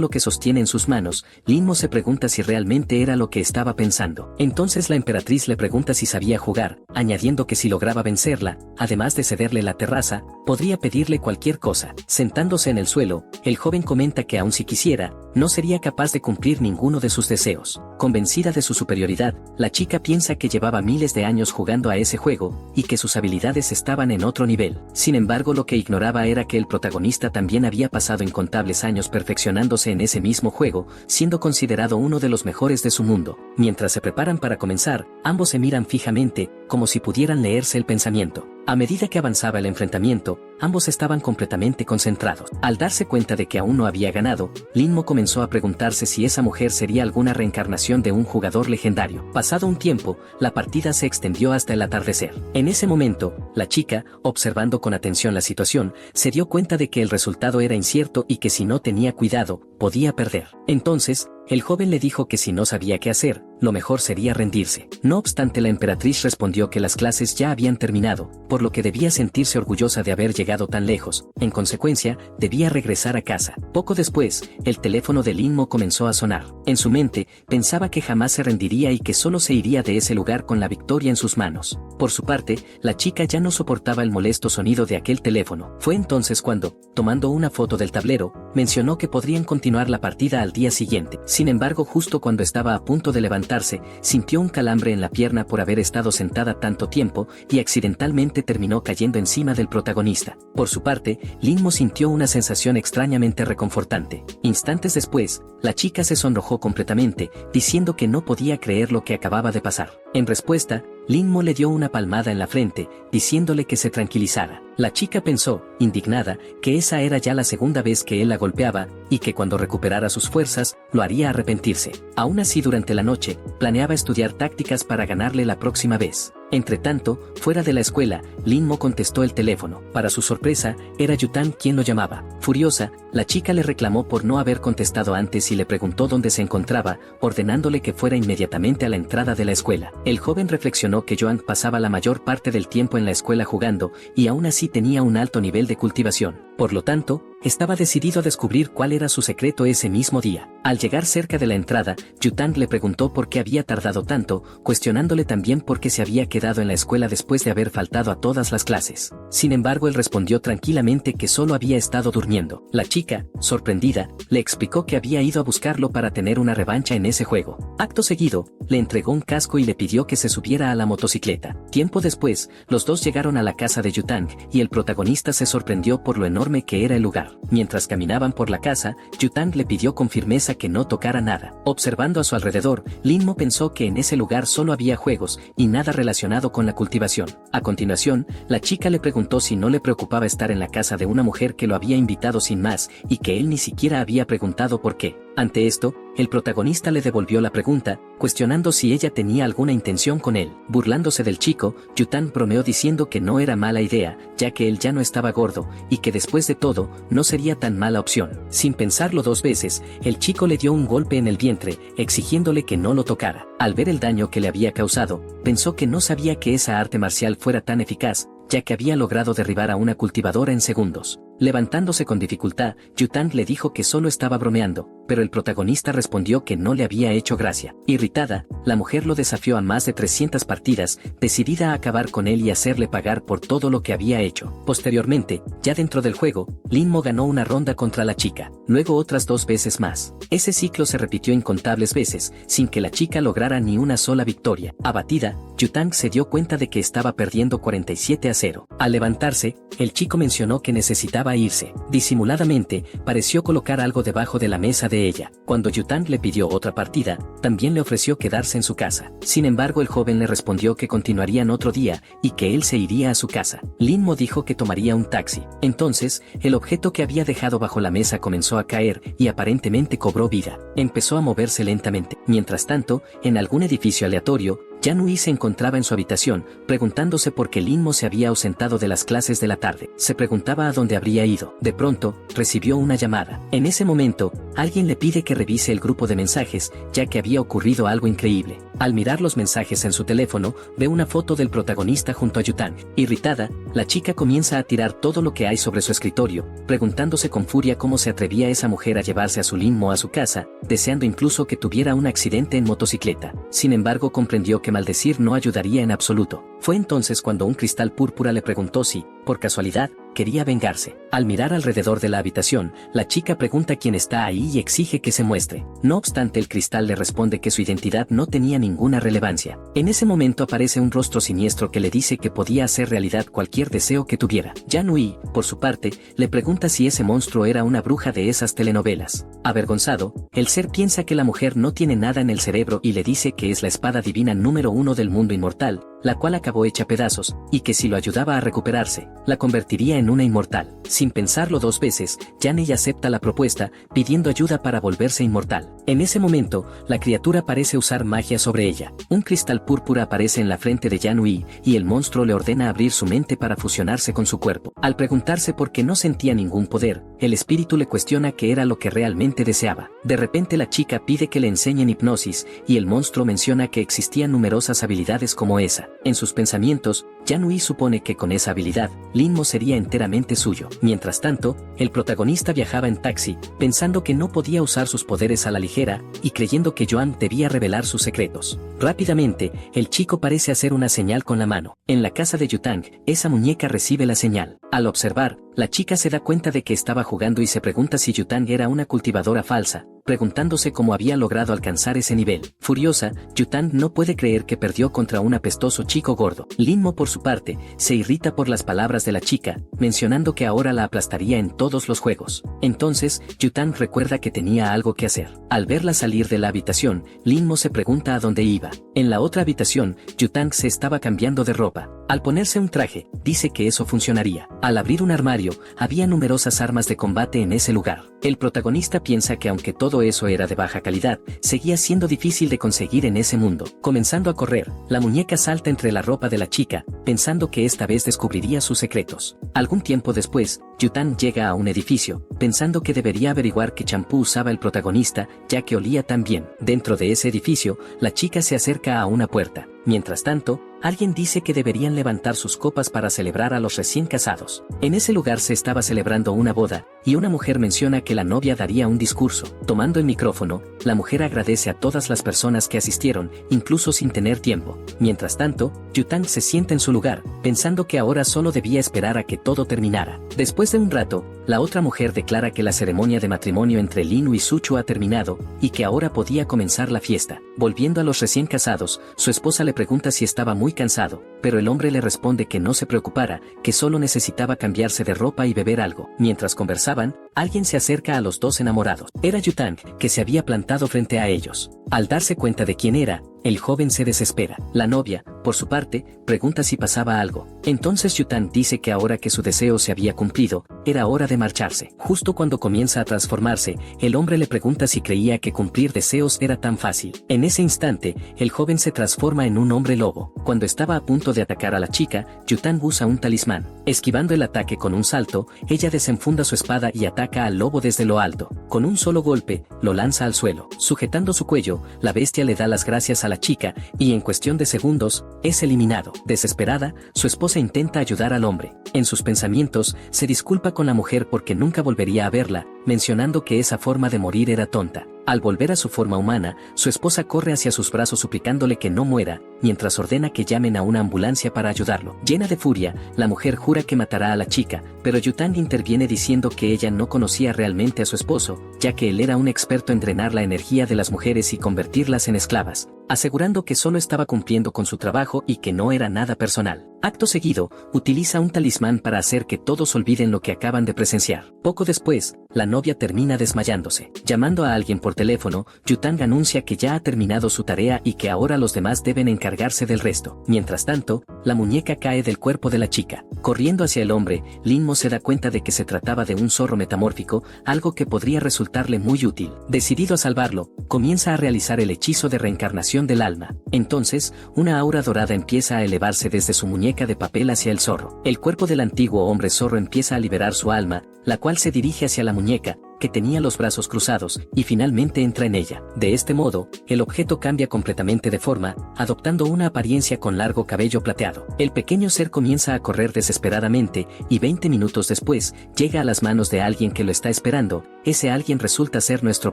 lo que sostiene en sus manos, Linmo se pregunta si realmente era lo que estaba pensando. Entonces la emperatriz le pregunta si sabía jugar, añadiendo que si lograba vencerla, además de cederle la terraza, podría pedirle cualquier cosa. Sentándose en el suelo, el joven comenta que aun si quisiera, no sería capaz de cumplir ninguno de sus deseos. Convencida de su superioridad, la chica piensa que llevaba miles de años jugando a ese juego, y que sus habilidades estaban en otro nivel. Sin embargo, lo que ignoraba era que el protagonista también había pasado incontables años perfeccionándose en ese mismo juego, siendo considerado uno de los mejores de su mundo. Mientras se preparan para comenzar, ambos se miran fijamente, como si pudieran leerse el pensamiento. A medida que avanzaba el enfrentamiento, ambos estaban completamente concentrados. Al darse cuenta de que aún no había ganado, Linmo comenzó a preguntarse si esa mujer sería alguna reencarnación de un jugador legendario. Pasado un tiempo, la partida se extendió hasta el atardecer. En ese momento, la chica, observando con atención la situación, se dio cuenta de que el resultado era incierto y que si no tenía cuidado, podía perder. Entonces, el joven le dijo que si no sabía qué hacer, lo mejor sería rendirse. No obstante, la emperatriz respondió que las clases ya habían terminado, por lo que debía sentirse orgullosa de haber llegado tan lejos. En consecuencia, debía regresar a casa. Poco después, el teléfono de Linmo comenzó a sonar. En su mente, pensaba que jamás se rendiría y que solo se iría de ese lugar con la victoria en sus manos. Por su parte, la chica ya no soportaba el molesto sonido de aquel teléfono. Fue entonces cuando, tomando una foto del tablero, mencionó que podrían continuar la partida al día siguiente. Sin embargo, justo cuando estaba a punto de levantarse, sintió un calambre en la pierna por haber estado sentada tanto tiempo y accidentalmente terminó cayendo encima del protagonista. Por su parte, Linmo sintió una sensación extrañamente reconfortante. Instantes después, la chica se sonrojó completamente, diciendo que no podía creer lo que acababa de pasar. En respuesta, Linmo le dio una palmada en la frente, diciéndole que se tranquilizara. La chica pensó, indignada, que esa era ya la segunda vez que él la golpeaba, y que cuando recuperara sus fuerzas, lo haría arrepentirse. Aún así, durante la noche, planeaba estudiar tácticas para ganarle la próxima vez. Entretanto, fuera de la escuela, Linmo contestó el teléfono. Para su sorpresa, era Yutang quien lo llamaba. Furiosa, la chica le reclamó por no haber contestado antes y le preguntó dónde se encontraba, ordenándole que fuera inmediatamente a la entrada de la escuela. El joven reflexionó que Yutang pasaba la mayor parte del tiempo en la escuela jugando, y aún así tenía un alto nivel de cultivación. Por lo tanto, estaba decidido a descubrir cuál era su secreto ese mismo día. Al llegar cerca de la entrada, Yutang le preguntó por qué había tardado tanto, cuestionándole también por qué se había quedado en la escuela después de haber faltado a todas las clases. Sin embargo, él respondió tranquilamente que solo había estado durmiendo. La chica chica, sorprendida, le explicó que había ido a buscarlo para tener una revancha en ese juego. Acto seguido, le entregó un casco y le pidió que se subiera a la motocicleta. Tiempo después, los dos llegaron a la casa de Yutang y el protagonista se sorprendió por lo enorme que era el lugar. Mientras caminaban por la casa, Yutang le pidió con firmeza que no tocara nada. Observando a su alrededor, Lin-mo pensó que en ese lugar solo había juegos y nada relacionado con la cultivación. A continuación, la chica le preguntó si no le preocupaba estar en la casa de una mujer que lo había invitado sin más y que él ni siquiera había preguntado por qué. Ante esto, el protagonista le devolvió la pregunta, cuestionando si ella tenía alguna intención con él. Burlándose del chico, Yutang bromeó diciendo que no era mala idea, ya que él ya no estaba gordo, y que después de todo, no sería tan mala opción. Sin pensarlo dos veces, el chico le dio un golpe en el vientre, exigiéndole que no lo tocara. Al ver el daño que le había causado, pensó que no sabía que esa arte marcial fuera tan eficaz, ya que había logrado derribar a una cultivadora en segundos. Levantándose con dificultad, Yutang le dijo que solo estaba bromeando, pero el protagonista respondió que no le había hecho gracia. Irritada, la mujer lo desafió a más de 300 partidas, decidida a acabar con él y hacerle pagar por todo lo que había hecho. Posteriormente, ya dentro del juego, Lin-mo ganó una ronda contra la chica, luego otras 2 veces más. Ese ciclo se repitió incontables veces, sin que la chica lograra ni una sola victoria. Abatida, Yutang se dio cuenta de que estaba perdiendo 47-0. Al levantarse, el chico mencionó que necesitaba irse. Disimuladamente, pareció colocar algo debajo de la mesa de ella. Cuando Yutang le pidió otra partida, también le ofreció quedarse en su casa. Sin embargo, el joven le respondió que continuarían otro día y que él se iría a su casa. Lin-mo dijo que tomaría un taxi. Entonces, el objeto que había dejado bajo la mesa comenzó a caer y aparentemente cobró vida. Empezó a moverse lentamente. Mientras tanto, en algún edificio aleatorio, Yan-Ui se encontraba en su habitación, preguntándose por qué Lin-mo se había ausentado de las clases de la tarde. Se preguntaba a dónde habría ido. De pronto, recibió una llamada. En ese momento, alguien le pide que revise el grupo de mensajes, ya que había ocurrido algo increíble. Al mirar los mensajes en su teléfono, ve una foto del protagonista junto a Yutang. Irritada, la chica comienza a tirar todo lo que hay sobre su escritorio, preguntándose con furia cómo se atrevía esa mujer a llevarse a su Lin-mo a su casa, deseando incluso que tuviera un accidente en motocicleta. Sin embargo, comprendió que maldecir no ayudaría en absoluto. Fue entonces cuando un cristal púrpura le preguntó si, por casualidad, quería vengarse. Al mirar alrededor de la habitación, la chica pregunta quién está ahí y exige que se muestre. No obstante, el cristal le responde que su identidad no tenía ninguna relevancia. En ese momento aparece un rostro siniestro que le dice que podía hacer realidad cualquier deseo que tuviera. Yan-Ui, por su parte, le pregunta si ese monstruo era una bruja de esas telenovelas. Avergonzado, el ser piensa que la mujer no tiene nada en el cerebro y le dice que es la espada divina número 1 del mundo inmortal, la cual acabó hecha pedazos, y que si lo ayudaba a recuperarse, la convertiría en una inmortal. Sin pensarlo 2 veces, Yan-Ui acepta la propuesta, pidiendo ayuda para volverse inmortal. En ese momento, la criatura parece usar magia sobre ella. Un cristal púrpura aparece en la frente de Yan-Ui, y el monstruo le ordena abrir su mente para fusionarse con su cuerpo. Al preguntarse por qué no sentía ningún poder, el espíritu le cuestiona qué era lo que realmente deseaba. De repente la chica pide que le enseñen hipnosis, y el monstruo menciona que existían numerosas habilidades como esa. En sus pensamientos, Yan-Ui supone que con esa habilidad, Lin-mo sería enteramente suyo. Mientras tanto, el protagonista viajaba en taxi, pensando que no podía usar sus poderes a la ligera, y creyendo que Joan debía revelar sus secretos. Rápidamente, el chico parece hacer una señal con la mano. En la casa de Yutang, esa muñeca recibe la señal. Al observar, la chica se da cuenta de que estaba jugando y se pregunta si Yutang era una cultivadora falsa, preguntándose cómo había logrado alcanzar ese nivel. Furiosa, Yutang no puede creer que perdió contra un apestoso chico gordo. Lin-mo, por su parte, se irrita por las palabras de la chica, mencionando que ahora la aplastaría en todos los juegos. Entonces, Yutang recuerda que tenía algo que hacer. Al verla salir de la habitación, Lin-mo se pregunta a dónde iba. En la otra habitación, Yutang se estaba cambiando de ropa. Al ponerse un traje, dice que eso funcionaría. Al abrir un armario, había numerosas armas de combate en ese lugar. El protagonista piensa que aunque todo eso era de baja calidad, seguía siendo difícil de conseguir en ese mundo. Comenzando a correr, la muñeca salta entre la ropa de la chica, pensando que esta vez descubriría sus secretos. Algún tiempo después, Yutang llega a un edificio, pensando que debería averiguar qué champú usaba el protagonista, ya que olía tan bien. Dentro de ese edificio, la chica se acerca a una puerta. Mientras tanto, alguien dice que deberían levantar sus copas para celebrar a los recién casados. En ese lugar se estaba celebrando una boda, y una mujer menciona que la novia daría un discurso. Tomando el micrófono, La mujer agradece a todas las personas que asistieron, incluso sin tener tiempo. Mientras tanto, Yutang se sienta en su lugar, pensando que ahora solo debía esperar a que todo terminara. Después de un rato, la otra mujer declara que la ceremonia de matrimonio entre Lin y Suchu ha terminado, y que ahora podía comenzar la fiesta. Volviendo a los recién casados, su esposa le pregunta si estaba muy cansado, pero el hombre le responde que no se preocupara, que solo necesitaba cambiarse de ropa y beber algo. Mientras conversaban, alguien se acerca a los dos enamorados. Era Yutang, que se había plantado frente a ellos. Al darse cuenta de quién era, el joven se desespera. La novia, por su parte, pregunta si pasaba algo. Entonces Yutang dice que ahora que su deseo se había cumplido, era hora de marcharse. Justo cuando comienza a transformarse, el hombre le pregunta si creía que cumplir deseos era tan fácil. En ese instante, el joven se transforma en un hombre lobo. Cuando estaba a punto de atacar a la chica, Yutang usa un talismán. Esquivando el ataque con un salto, ella desenfunda su espada y ataca al lobo desde lo alto. Con un solo golpe, lo lanza al suelo. Sujetando su cuello, la bestia le da las gracias a la chica, y en cuestión de segundos, es eliminado. Desesperada, su esposa intenta ayudar al hombre. En sus pensamientos, se disculpa con la mujer porque nunca volvería a verla, mencionando que esa forma de morir era tonta. Al volver a su forma humana, su esposa corre hacia sus brazos suplicándole que no muera, mientras ordena que llamen a una ambulancia para ayudarlo. Llena de furia, la mujer jura que matará a la chica, pero Yutang interviene diciendo que ella no conocía realmente a su esposo, ya que él era un experto en drenar la energía de las mujeres y convertirlas en esclavas, asegurando que solo estaba cumpliendo con su trabajo y que no era nada personal. Acto seguido, utiliza un talismán para hacer que todos olviden lo que acaban de presenciar. Poco después, la novia termina desmayándose. Llamando a alguien por teléfono, Yutang anuncia que ya ha terminado su tarea y que ahora los demás deben encargarse del resto. Mientras tanto, la muñeca cae del cuerpo de la chica. Corriendo hacia el hombre, Lin se da cuenta de que se trataba de un zorro metamórfico, algo que podría resultarle muy útil. Decidido a salvarlo, comienza a realizar el hechizo de reencarnación del alma. Entonces, una aura dorada empieza a elevarse desde su muñeca de papel hacia el zorro. El cuerpo del antiguo hombre zorro empieza a liberar su alma, la cual se dirige hacia la muñeca, que tenía los brazos cruzados, y finalmente entra en ella. De este modo, el objeto cambia completamente de forma, adoptando una apariencia con largo cabello plateado. El pequeño ser comienza a correr desesperadamente, y 20 minutos después, llega a las manos de alguien que lo está esperando. Ese alguien resulta ser nuestro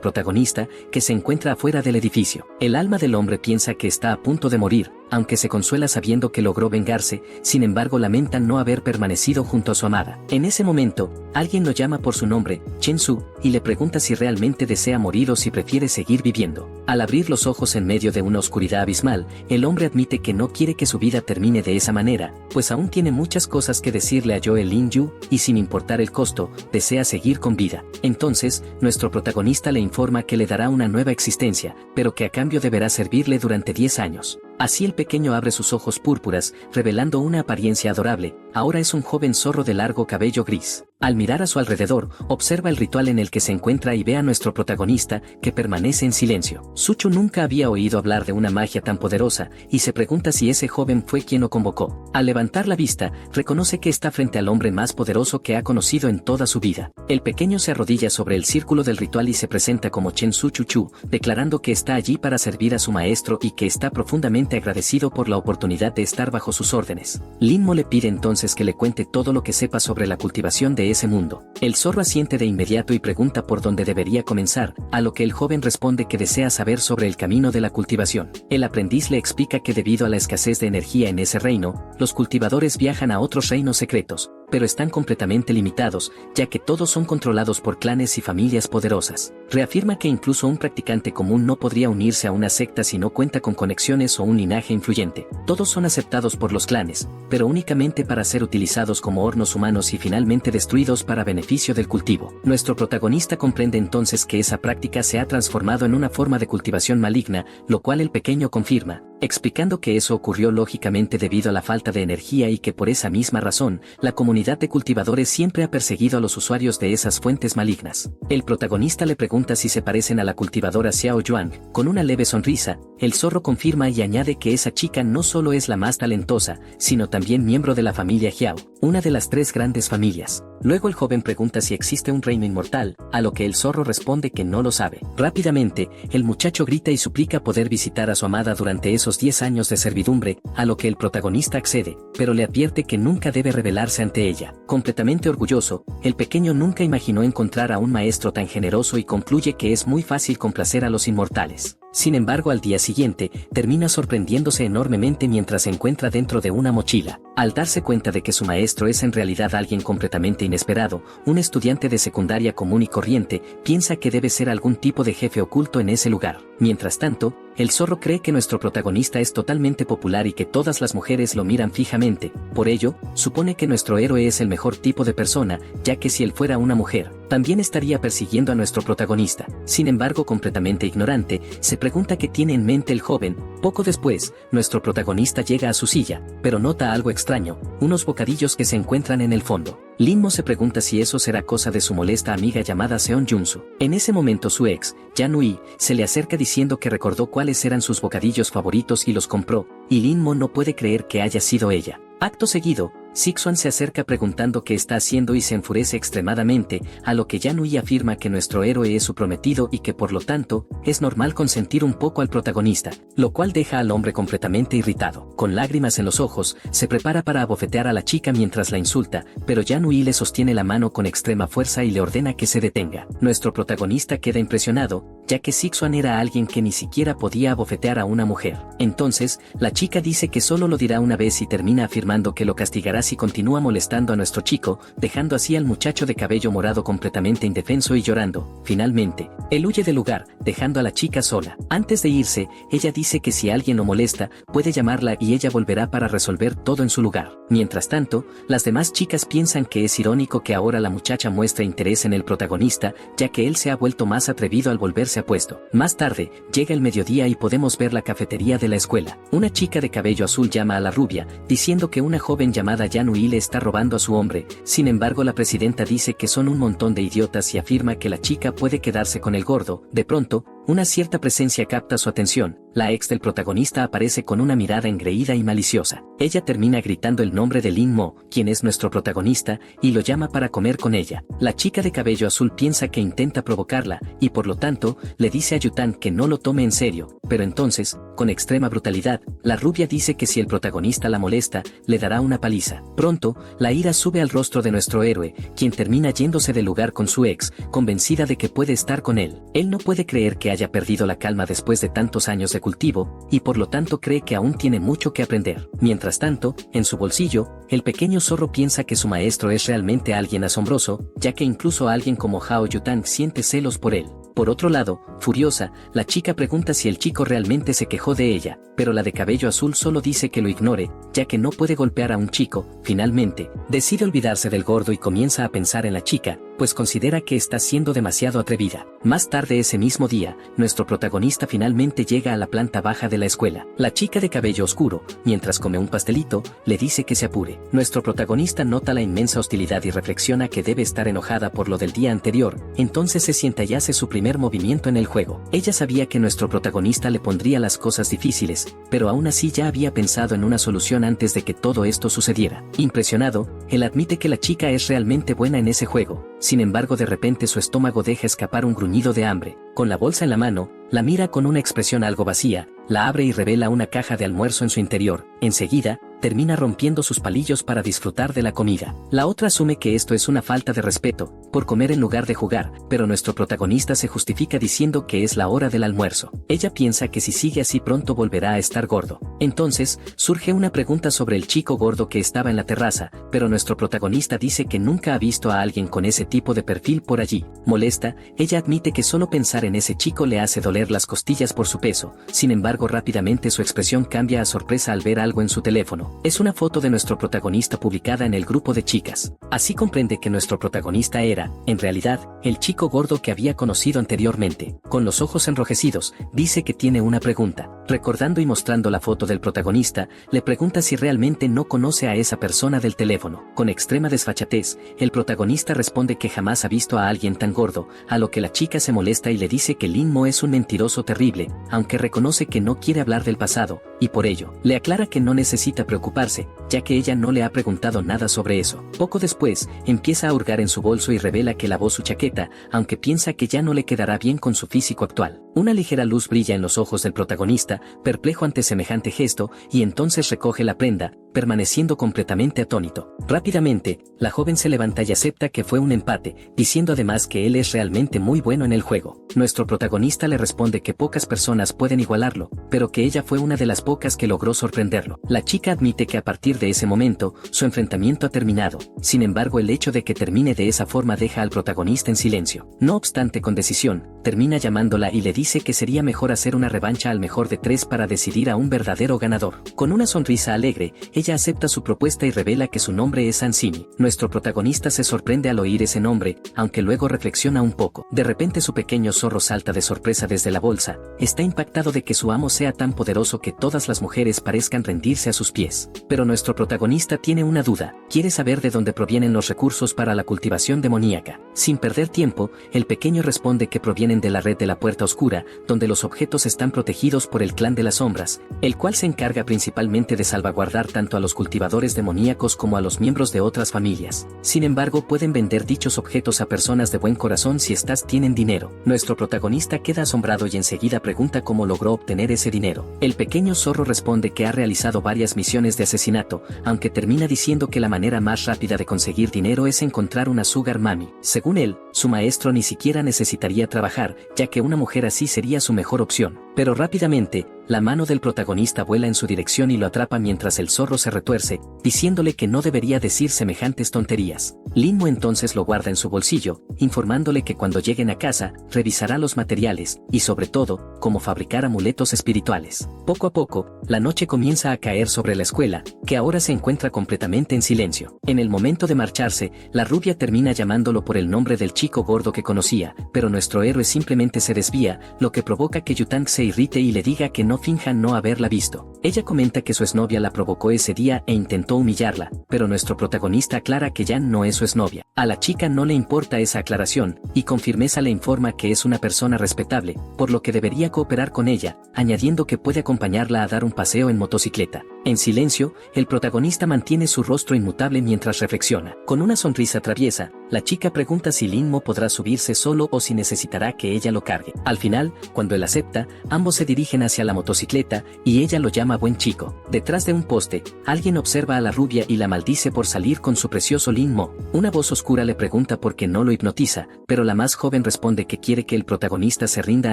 protagonista, que se encuentra afuera del edificio. El alma del hombre piensa que está a punto de morir, aunque se consuela sabiendo que logró vengarse, sin embargo lamenta no haber permanecido junto a su amada. En ese momento, alguien lo llama por su nombre, Chen Su, y le pregunta si realmente desea morir o si prefiere seguir viviendo. Al abrir los ojos en medio de una oscuridad abismal, el hombre admite que no quiere que su vida termine de esa manera, pues aún tiene muchas cosas que decirle a Joe Lin Yu, y sin importar el costo, desea seguir con vida. Entonces, nuestro protagonista le informa que le dará una nueva existencia, pero que a cambio deberá servirle durante 10 años. Así el pequeño abre sus ojos púrpuras, revelando una apariencia adorable. Ahora es un joven zorro de largo cabello gris. Al mirar a su alrededor, observa el ritual en el que se encuentra y ve a nuestro protagonista, que permanece en silencio. Suchu nunca había oído hablar de una magia tan poderosa, y se pregunta si ese joven fue quien lo convocó. Al levantar la vista, reconoce que está frente al hombre más poderoso que ha conocido en toda su vida. El pequeño se arrodilla sobre el círculo del ritual y se presenta como Chen Su Chuchu, declarando que está allí para servir a su maestro y que está profundamente agradecido por la oportunidad de estar bajo sus órdenes. Lin Mo le pide entonces que le cuente todo lo que sepa sobre la cultivación de ese mundo. El zorro asiente de inmediato y pregunta por dónde debería comenzar, a lo que el joven responde que desea saber sobre el camino de la cultivación. El aprendiz le explica que debido a la escasez de energía en ese reino, los cultivadores viajan a otros reinos secretos, pero están completamente limitados, ya que todos son controlados por clanes y familias poderosas. Reafirma que incluso un practicante común no podría unirse a una secta si no cuenta con conexiones o un linaje influyente. Todos son aceptados por los clanes, pero únicamente para ser utilizados como hornos humanos y finalmente destruidos para beneficio del cultivo. Nuestro protagonista comprende entonces que esa práctica se ha transformado en una forma de cultivación maligna, lo cual el pequeño confirma, explicando que eso ocurrió lógicamente debido a la falta de energía y que por esa misma razón, la comunidad de cultivadores siempre ha perseguido a los usuarios de esas fuentes malignas. El protagonista le pregunta si se parecen a la cultivadora Xiao Yuan. Con una leve sonrisa, el zorro confirma y añade que esa chica no solo es la más talentosa, sino también miembro de la familia Jiao, una de las 3 grandes familias. Luego el joven pregunta si existe un reino inmortal, a lo que el zorro responde que no lo sabe. Rápidamente, el muchacho grita y suplica poder visitar a su amada durante esos 10 años de servidumbre, a lo que el protagonista accede, pero le advierte que nunca debe rebelarse ante ella. Completamente orgulloso, el pequeño nunca imaginó encontrar a un maestro tan generoso y concluye que es muy fácil complacer a los inmortales. Sin embargo, al día siguiente, termina sorprendiéndose enormemente mientras se encuentra dentro de una mochila. Al darse cuenta de que su maestro es en realidad alguien completamente inesperado, un estudiante de secundaria común y corriente, piensa que debe ser algún tipo de jefe oculto en ese lugar. Mientras tanto, el zorro cree que nuestro protagonista es totalmente popular y que todas las mujeres lo miran fijamente. Por ello, supone que nuestro héroe es el mejor tipo de persona, ya que si él fuera una mujer, también estaría persiguiendo a nuestro protagonista. Sin embargo, completamente ignorante, se pregunta qué tiene en mente el joven. Poco después, nuestro protagonista llega a su silla, pero nota algo extraño, unos bocadillos que se encuentran en el fondo. Lin-mo se pregunta si eso será cosa de su molesta amiga llamada Seon Junsu. En ese momento su ex, Jan-Ui, se le acerca diciendo que recordó cuáles eran sus bocadillos favoritos y los compró, y Lin-mo no puede creer que haya sido ella. Acto seguido, Sixuan se acerca preguntando qué está haciendo y se enfurece extremadamente, a lo que Jan-Ui afirma que nuestro héroe es su prometido y que por lo tanto, es normal consentir un poco al protagonista, lo cual deja al hombre completamente irritado. Con lágrimas en los ojos, se prepara para abofetear a la chica mientras la insulta, pero Jan-Ui le sostiene la mano con extrema fuerza y le ordena que se detenga. Nuestro protagonista queda impresionado, ya que Sixuan era alguien que ni siquiera podía abofetear a una mujer. Entonces, la chica dice que solo lo dirá una vez y termina afirmando que lo castigará si continúa molestando a nuestro chico, dejando así al muchacho de cabello morado completamente indefenso y llorando. Finalmente, él huye del lugar, dejando a la chica sola. Antes de irse, ella dice que si alguien lo molesta, puede llamarla y ella volverá para resolver todo en su lugar. Mientras tanto, las demás chicas piensan que es irónico que ahora la muchacha muestre interés en el protagonista, ya que él se ha vuelto más atrevido al volverse apuesto. Más tarde, llega el mediodía y podemos ver la cafetería de la escuela. Una chica de cabello azul llama a la rubia, diciendo que una joven llamada Jan-Ui le está robando a su hombre. Sin embargo, la presidenta dice que son un montón de idiotas y afirma que la chica puede quedarse con el gordo. De pronto, una cierta presencia capta su atención. La ex del protagonista aparece con una mirada engreída y maliciosa. Ella termina gritando el nombre de Lin-mo, quien es nuestro protagonista, y lo llama para comer con ella. La chica de cabello azul piensa que intenta provocarla, y por lo tanto, le dice a Yutan que no lo tome en serio, pero entonces, con extrema brutalidad, la rubia dice que si el protagonista la molesta, le dará una paliza. Pronto, la ira sube al rostro de nuestro héroe, quien termina yéndose del lugar con su ex, convencida de que puede estar con él. Él no puede creer que haya perdido la calma después de tantos años de cultivo, y por lo tanto cree que aún tiene mucho que aprender. Mientras tanto, en su bolsillo, el pequeño zorro piensa que su maestro es realmente alguien asombroso, ya que incluso alguien como Hao Yutang siente celos por él. Por otro lado, furiosa, la chica pregunta si el chico realmente se quejó de ella, pero la de cabello azul solo dice que lo ignore, ya que no puede golpear a un chico. Finalmente, decide olvidarse del gordo y comienza a pensar en la chica, pues considera que está siendo demasiado atrevida. Más tarde ese mismo día, nuestro protagonista finalmente llega a la planta baja de la escuela. La chica de cabello oscuro, mientras come un pastelito, le dice que se apure. Nuestro protagonista nota la inmensa hostilidad y reflexiona que debe estar enojada por lo del día anterior, entonces se sienta y hace su primer movimiento en el juego. Ella sabía que nuestro protagonista le pondría las cosas difíciles, pero aún así ya había pensado en una solución antes de que todo esto sucediera. Impresionado, él admite que la chica es realmente buena en ese juego. Sin embargo, de repente su estómago deja escapar un gruñido de hambre. Con la bolsa en la mano, la mira con una expresión algo vacía, la abre y revela una caja de almuerzo en su interior. Enseguida, termina rompiendo sus palillos para disfrutar de la comida. La otra asume que esto es una falta de respeto, por comer en lugar de jugar, pero nuestro protagonista se justifica diciendo que es la hora del almuerzo. Ella piensa que si sigue así pronto volverá a estar gordo. Entonces, surge una pregunta sobre el chico gordo que estaba en la terraza, pero nuestro protagonista dice que nunca ha visto a alguien con ese tipo de perfil por allí. Molesta, ella admite que solo pensar en ese chico le hace doler las costillas por su peso. Sin embargo, rápidamente su expresión cambia a sorpresa al ver algo en su teléfono. Es una foto de nuestro protagonista publicada en el grupo de chicas. Así comprende que nuestro protagonista era, era, en realidad, el chico gordo que había conocido anteriormente. Con los ojos enrojecidos, dice que tiene una pregunta. Recordando y mostrando la foto del protagonista, le pregunta si realmente no conoce a esa persona del teléfono. Con extrema desfachatez, el protagonista responde que jamás ha visto a alguien tan gordo, a lo que la chica se molesta y le dice que Lin Mo es un mentiroso terrible, aunque reconoce que no quiere hablar del pasado, y por ello, le aclara que no necesita preocuparse, ya que ella no le ha preguntado nada sobre eso. Poco después, empieza a hurgar en su bolso y revela que lavó su chaqueta, aunque piensa que ya no le quedará bien con su físico actual. Una ligera luz brilla en los ojos del protagonista, perplejo ante semejante gesto, y entonces recoge la prenda, permaneciendo completamente atónito. Rápidamente, la joven se levanta y acepta que fue un empate, diciendo además que él es realmente muy bueno en el juego. Nuestro protagonista le responde que pocas personas pueden igualarlo, pero que ella fue una de las pocas que logró sorprenderlo. La chica admite que a partir de ese momento, su enfrentamiento ha terminado. Sin embargo, el hecho de que termine de esa forma deja al protagonista en silencio. No obstante, con decisión, termina llamándola y le dice que sería mejor hacer una revancha al mejor de tres para decidir a un verdadero ganador. Con una sonrisa alegre, ella acepta su propuesta y revela que su nombre es Ansimi. Nuestro protagonista se sorprende al oír ese nombre, aunque luego reflexiona un poco. De repente su pequeño zorro salta de sorpresa desde la bolsa. Está impactado de que su amo sea tan poderoso que todas las mujeres parezcan rendirse a sus pies. Pero nuestro protagonista tiene una duda. Quiere saber de dónde provienen los recursos para la cultivación demoníaca. Sin perder tiempo, el pequeño responde que provienen de la red de la Puerta Oscura, donde los objetos están protegidos por el Clan de las Sombras, el cual se encarga principalmente de salvaguardar tanto a los cultivadores demoníacos como a los miembros de otras familias. Sin embargo, pueden vender dichos objetos a personas de buen corazón si éstas tienen dinero. Nuestro protagonista queda asombrado y enseguida pregunta cómo logró obtener ese dinero. El pequeño zorro responde que ha realizado varias misiones de asesinato, aunque termina diciendo que la manera más rápida de conseguir dinero es encontrar una sugar mami. Según él, su maestro ni siquiera necesitaría trabajar, ya que una mujer así sería su mejor opción. Pero rápidamente, la mano del protagonista vuela en su dirección y lo atrapa mientras el zorro se retuerce, diciéndole que no debería decir semejantes tonterías. Lin Mo entonces lo guarda en su bolsillo, informándole que cuando lleguen a casa, revisará los materiales, y sobre todo, cómo fabricar amuletos espirituales. Poco a poco, la noche comienza a caer sobre la escuela, que ahora se encuentra completamente en silencio. En el momento de marcharse, la rubia termina llamándolo por el nombre del chico gordo que conocía, pero nuestro héroe simplemente se desvía, lo que provoca que Yutang se irrite y le diga que no finja no haberla visto. Ella comenta que su exnovia la provocó ese día e intentó humillarla, pero nuestro protagonista aclara que Yan no es su exnovia. A la chica no le importa esa aclaración, y con firmeza le informa que es una persona respetable, por lo que debería cooperar con ella, añadiendo que puede acompañarla a dar un paseo en motocicleta. En silencio, el protagonista mantiene su rostro inmutable mientras reflexiona. Con una sonrisa traviesa, la chica pregunta si Lin Mo podrá subirse solo o si necesitará que ella lo cargue. Al final, cuando él acepta, ambos se dirigen hacia la motocicleta, y ella lo llama buen chico. Detrás de un poste, alguien observa a la rubia y la maldice por salir con su precioso Lin Mo. Una voz oscura le pregunta por qué no lo hipnotiza, pero la más joven responde que quiere que el protagonista se rinda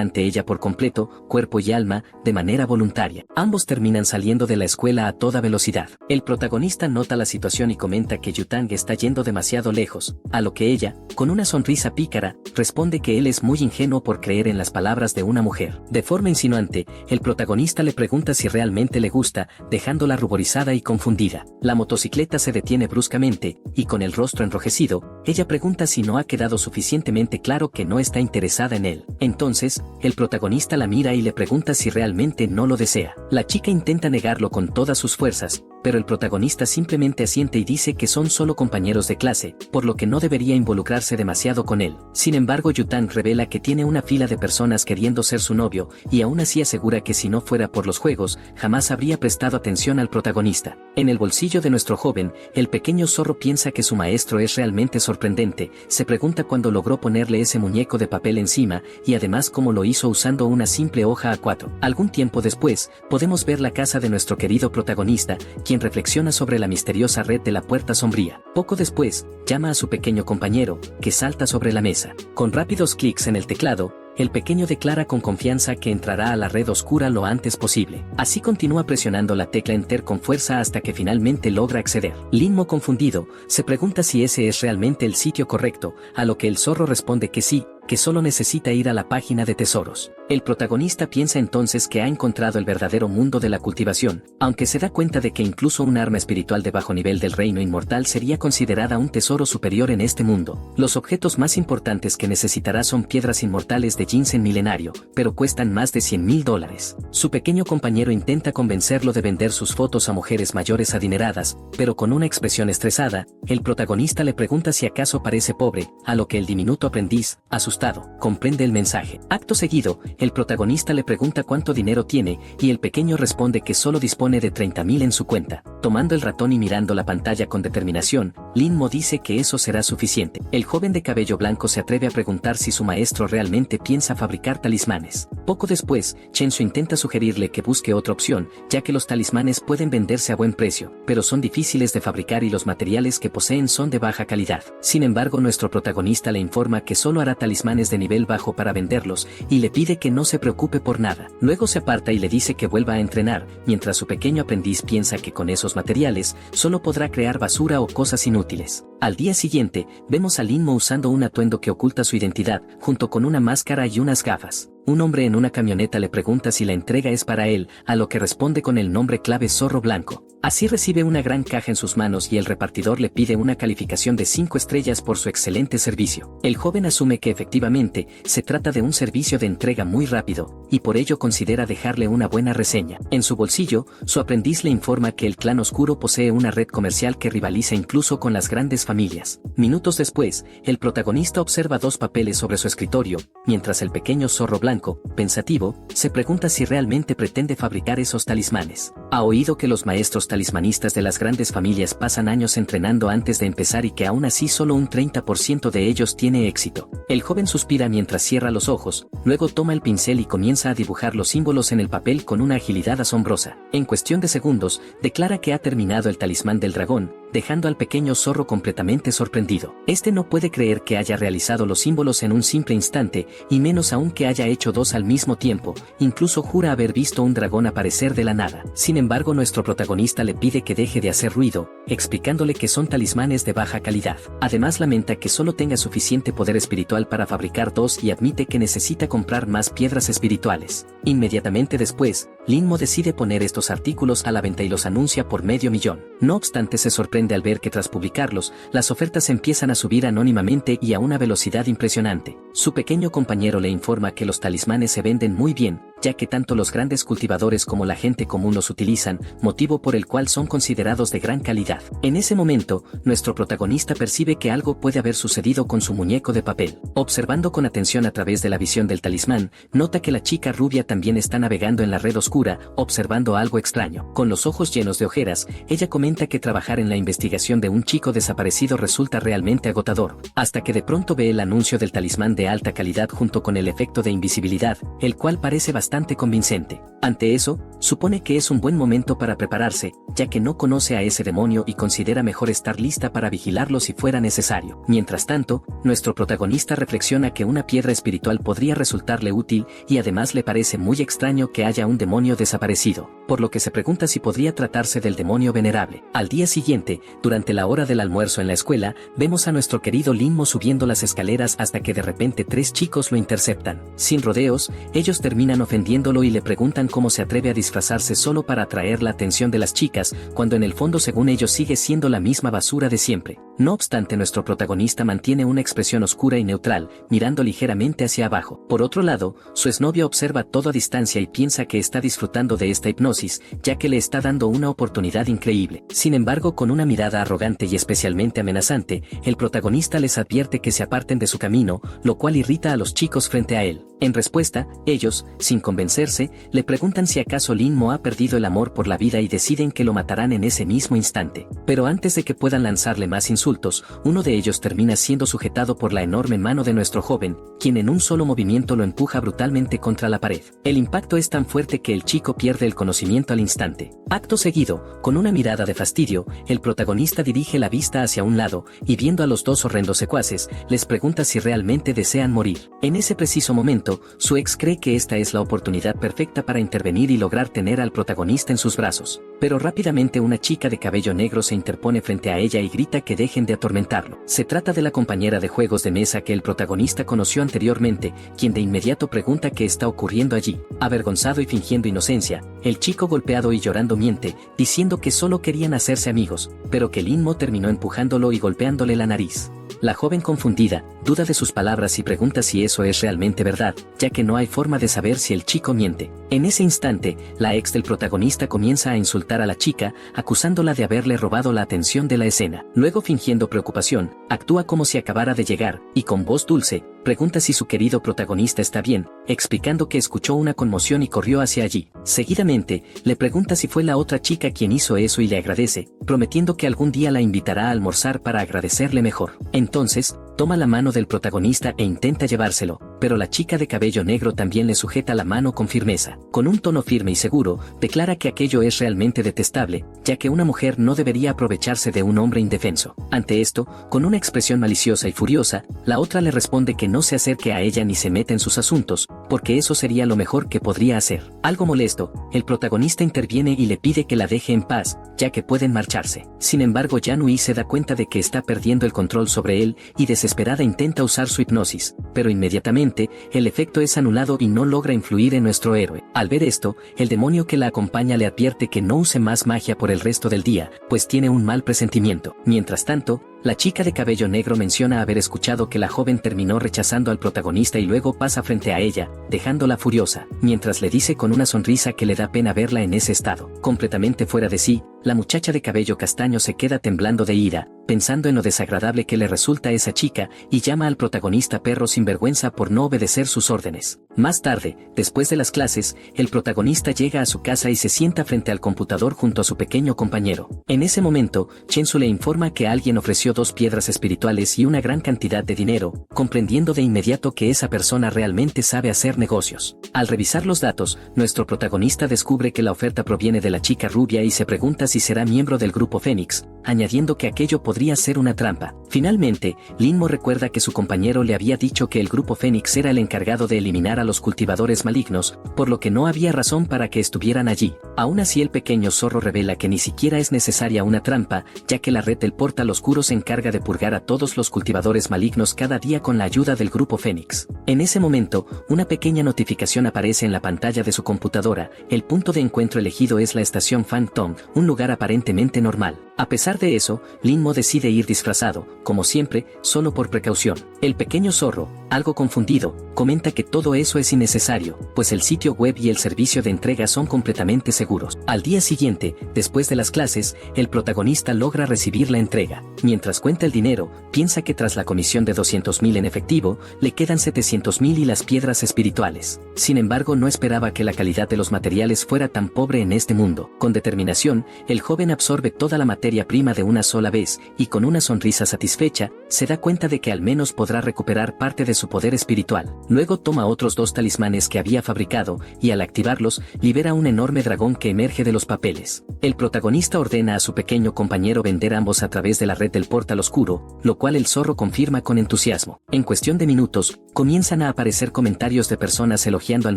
ante ella por completo, cuerpo y alma, de manera voluntaria. Ambos terminan saliendo de la escuela a toda velocidad. El protagonista nota la situación y comenta que Yutang está yendo demasiado lejos, a lo que ella, con una sonrisa pícara, responde que él es muy ingenuo por creer en las palabras de una mujer. De forma insinuante, el protagonista le pregunta si realmente le gusta, dejándola ruborizada y confundida. La motocicleta se detiene bruscamente, y con el rostro enrojecido, ella pregunta si no ha quedado suficientemente claro que no está interesada en él. Entonces, el protagonista la mira y le pregunta si realmente no lo desea. La chica intenta negarlo con todas sus fuerzas, pero el protagonista simplemente asiente y dice que son solo compañeros de clase, por lo que no debería involucrarse demasiado con él. Sin embargo, Yutang revela que tiene una fila de personas queriendo ser su novio, y aún así asegura que si no fuera por los juegos, jamás habría prestado atención al protagonista. En el bolsillo de nuestro joven, el pequeño zorro piensa que su maestro es realmente sorprendente, se pregunta cuándo logró ponerle ese muñeco de papel encima, y además cómo lo hizo usando una simple hoja A4. Algún tiempo después, podemos ver la casa de nuestro querido protagonista, quien reflexiona sobre la misteriosa red de la Puerta Sombría. Poco después, llama a su pequeño compañero, que salta sobre la mesa. Con rápidos clics en el teclado, el pequeño declara con confianza que entrará a la red oscura lo antes posible. Así continúa presionando la tecla Enter con fuerza hasta que finalmente logra acceder. Lin Mo, confundido, se pregunta si ese es realmente el sitio correcto, a lo que el zorro responde que sí, que solo necesita ir a la página de tesoros. El protagonista piensa entonces que ha encontrado el verdadero mundo de la cultivación, aunque se da cuenta de que incluso un arma espiritual de bajo nivel del reino inmortal sería considerada un tesoro superior en este mundo. Los objetos más importantes que necesitará son piedras inmortales de ginseng milenario, pero cuestan más de $100,000. Su pequeño compañero intenta convencerlo de vender sus fotos a mujeres mayores adineradas, pero con una expresión estresada, el protagonista le pregunta si acaso parece pobre, a lo que el diminuto aprendiz, asustado, comprende el mensaje. Acto seguido, el protagonista le pregunta cuánto dinero tiene, y el pequeño responde que solo dispone de 30,000 en su cuenta. Tomando el ratón y mirando la pantalla con determinación, Lin Mo dice que eso será suficiente. El joven de cabello blanco se atreve a preguntar si su maestro realmente piensa fabricar talismanes. Poco después, Chen Su intenta sugerirle que busque otra opción, ya que los talismanes pueden venderse a buen precio, pero son difíciles de fabricar y los materiales que poseen son de baja calidad. Sin embargo, nuestro protagonista le informa que solo hará talismanes de nivel bajo para venderlos, y le pide que no se preocupe por nada. Luego se aparta y le dice que vuelva a entrenar, mientras su pequeño aprendiz piensa que con esos materiales, solo podrá crear basura o cosas inútiles. Al día siguiente, vemos a Lin Mo usando un atuendo que oculta su identidad, junto con una máscara y unas gafas. Un hombre en una camioneta le pregunta si la entrega es para él, a lo que responde con el nombre clave Zorro Blanco. Así recibe una gran caja en sus manos y el repartidor le pide una calificación de 5 estrellas por su excelente servicio. El joven asume que efectivamente, se trata de un servicio de entrega muy rápido, y por ello considera dejarle una buena reseña. En su bolsillo, su aprendiz le informa que el clan oscuro posee una red comercial que rivaliza incluso con las grandes familias. Minutos después, el protagonista observa 2 papeles sobre su escritorio, mientras el pequeño Zorro Blanco, pensativo, se pregunta si realmente pretende fabricar esos talismanes. Ha oído que los maestros talismanistas de las grandes familias pasan años entrenando antes de empezar y que aún así solo un 30% de ellos tiene éxito. El joven suspira mientras cierra los ojos, luego toma el pincel y comienza a dibujar los símbolos en el papel con una agilidad asombrosa. En cuestión de segundos, declara que ha terminado el talismán del dragón, dejando al pequeño zorro completamente sorprendido. Este no puede creer que haya realizado los símbolos en un simple instante, y menos aún que haya hecho 2 al mismo tiempo, incluso jura haber visto un dragón aparecer de la nada. Sin embargo, nuestro protagonista le pide que deje de hacer ruido, explicándole que son talismanes de baja calidad. Además lamenta que solo tenga suficiente poder espiritual para fabricar 2 y admite que necesita comprar más piedras espirituales. Inmediatamente después, Lin Mo decide poner estos artículos a la venta y los anuncia por $500,000. No obstante, se sorprende al ver que tras publicarlos, las ofertas empiezan a subir anónimamente y a una velocidad impresionante. Su pequeño compañero le informa que los talismanes se venden muy bien, ya que tanto los grandes cultivadores como la gente común los utilizan, motivo por el cual son considerados de gran calidad. En ese momento, nuestro protagonista percibe que algo puede haber sucedido con su muñeco de papel. Observando con atención a través de la visión del talismán, nota que la chica rubia también está navegando en la red oscura, observando algo extraño. Con los ojos llenos de ojeras, ella comenta que trabajar en la investigación de un chico desaparecido resulta realmente agotador, hasta que de pronto ve el anuncio del talismán de alta calidad junto con el efecto de invisibilidad, el cual parece bastante convincente. Ante eso, supone que es un buen momento para prepararse, ya que no conoce a ese demonio y considera mejor estar lista para vigilarlo si fuera necesario. Mientras tanto, nuestro protagonista reflexiona que una piedra espiritual podría resultarle útil y además le parece muy extraño que haya un demonio desaparecido, por lo que se pregunta si podría tratarse del demonio venerable. Al día siguiente, durante la hora del almuerzo en la escuela, vemos a nuestro querido Lin Mo subiendo las escaleras hasta que de repente 3 chicos lo interceptan. Sin rodeos, ellos terminan ofendiéndolo y le preguntan cómo se atreve a disfrazarse solo para atraer la atención de las chicas, cuando en el fondo según ellos sigue siendo la misma basura de siempre. No obstante, nuestro protagonista mantiene una expresión oscura y neutral, mirando ligeramente hacia abajo. Por otro lado, su exnovia observa todo a distancia y piensa que está disfrutando de esta hipnosis, ya que le está dando una oportunidad increíble. Sin embargo, con una mirada arrogante y especialmente amenazante, el protagonista les advierte que se aparten de su camino, lo cual irrita a los chicos frente a él. En respuesta, ellos, sin convencerse, le preguntan si acaso Lin Mo ha perdido el amor por la vida y deciden que lo matarán en ese mismo instante. Pero antes de que puedan lanzarle más insultos, uno de ellos termina siendo sujetado por la enorme mano de nuestro joven, quien en un solo movimiento lo empuja brutalmente contra la pared. El impacto es tan fuerte que el chico pierde el conocimiento al instante. Acto seguido, con una mirada de fastidio, el protagonista dirige la vista hacia un lado, y viendo a los 2 horrendos secuaces, les pregunta si realmente desean morir. En ese preciso momento, su ex cree que esta es la oportunidad perfecta para intervenir y lograr tener al protagonista en sus brazos. Pero rápidamente una chica de cabello negro se interpone frente a ella y grita que dejen de atormentarlo. Se trata de la compañera de juegos de mesa que el protagonista conoció anteriormente, quien de inmediato pregunta qué está ocurriendo allí. Avergonzado y fingiendo inocencia, el chico golpeado y llorando miente, diciendo que solo querían hacerse amigos, pero que Lin Mo terminó empujándolo y golpeándole la nariz. La joven confundida, duda de sus palabras y pregunta si eso es realmente verdad, ya que no hay forma de saber si el chico miente. En ese instante, la ex del protagonista comienza a insultar a la chica, acusándola de haberle robado la atención de la escena. Luego, fingiendo preocupación, actúa como si acabara de llegar, y con voz dulce, pregunta si su querido protagonista está bien, explicando que escuchó una conmoción y corrió hacia allí. Seguidamente, le pregunta si fue la otra chica quien hizo eso y le agradece, prometiendo que algún día la invitará a almorzar para agradecerle mejor. Entonces, toma la mano del protagonista e intenta llevárselo, pero la chica de cabello negro también le sujeta la mano con firmeza. Con un tono firme y seguro, declara que aquello es realmente detestable, ya que una mujer no debería aprovecharse de un hombre indefenso. Ante esto, con una expresión maliciosa y furiosa, la otra le responde que no se acerque a ella ni se meta en sus asuntos, porque eso sería lo mejor que podría hacer. Algo molesto, el protagonista interviene y le pide que la deje en paz, ya que pueden marcharse. Sin embargo, Yanui se da cuenta de que está perdiendo el control sobre él, y desesperada intenta usar su hipnosis, pero inmediatamente, el efecto es anulado y no logra influir en nuestro héroe. Al ver esto, el demonio que la acompaña le advierte que no use más magia por el resto del día, pues tiene un mal presentimiento. Mientras tanto, la chica de cabello negro menciona haber escuchado que la joven terminó rechazando al protagonista y luego pasa frente a ella, dejándola furiosa, mientras le dice con una sonrisa que le da pena verla en ese estado. Completamente fuera de sí, la muchacha de cabello castaño se queda temblando de ira, pensando en lo desagradable que le resulta a esa chica, y llama al protagonista perro sinvergüenza por no obedecer sus órdenes. Más tarde, después de las clases, el protagonista llega a su casa y se sienta frente al computador junto a su pequeño compañero. En ese momento, Chensu le informa que alguien ofreció 2 piedras espirituales y una gran cantidad de dinero, comprendiendo de inmediato que esa persona realmente sabe hacer negocios. Al revisar los datos, nuestro protagonista descubre que la oferta proviene de la chica rubia y se pregunta si será miembro del grupo Fénix, añadiendo que aquello podría ser una trampa. Finalmente, Lin Mo recuerda que su compañero le había dicho que el grupo Fénix era el encargado de eliminar a los cultivadores malignos, por lo que no había razón para que estuvieran allí. Aún así, el pequeño zorro revela que ni siquiera es necesaria una trampa, ya que la red del portal oscuro se encarga de purgar a todos los cultivadores malignos cada día con la ayuda del grupo Fénix. En ese momento, una pequeña notificación aparece en la pantalla de su computadora. El punto de encuentro elegido es la estación Fangtong, un lugar aparentemente normal. A pesar de eso, Lin Mo decide ir disfrazado, como siempre, solo por precaución. El pequeño zorro, algo confundido, comenta que todo eso es innecesario, pues el sitio web y el servicio de entrega son completamente seguros. Al día siguiente, después de las clases, el protagonista logra recibir la entrega. Mientras cuenta el dinero, piensa que tras la comisión de 200.000 en efectivo, le quedan 700.000 y las piedras espirituales. Sin embargo, no esperaba que la calidad de los materiales fuera tan pobre en este mundo. Con determinación, el joven absorbe toda la materia prima de una sola vez, y con una sonrisa satisfecha, se da cuenta de que al menos podrá recuperar parte de su poder espiritual. Luego toma otros 2 talismanes que había fabricado, y al activarlos, libera un enorme dragón que emerge de los papeles. El protagonista ordena a su pequeño compañero vender ambos a través de la red del portal oscuro, lo cual el zorro confirma con entusiasmo. En cuestión de minutos, comienzan a aparecer comentarios de personas elogiando al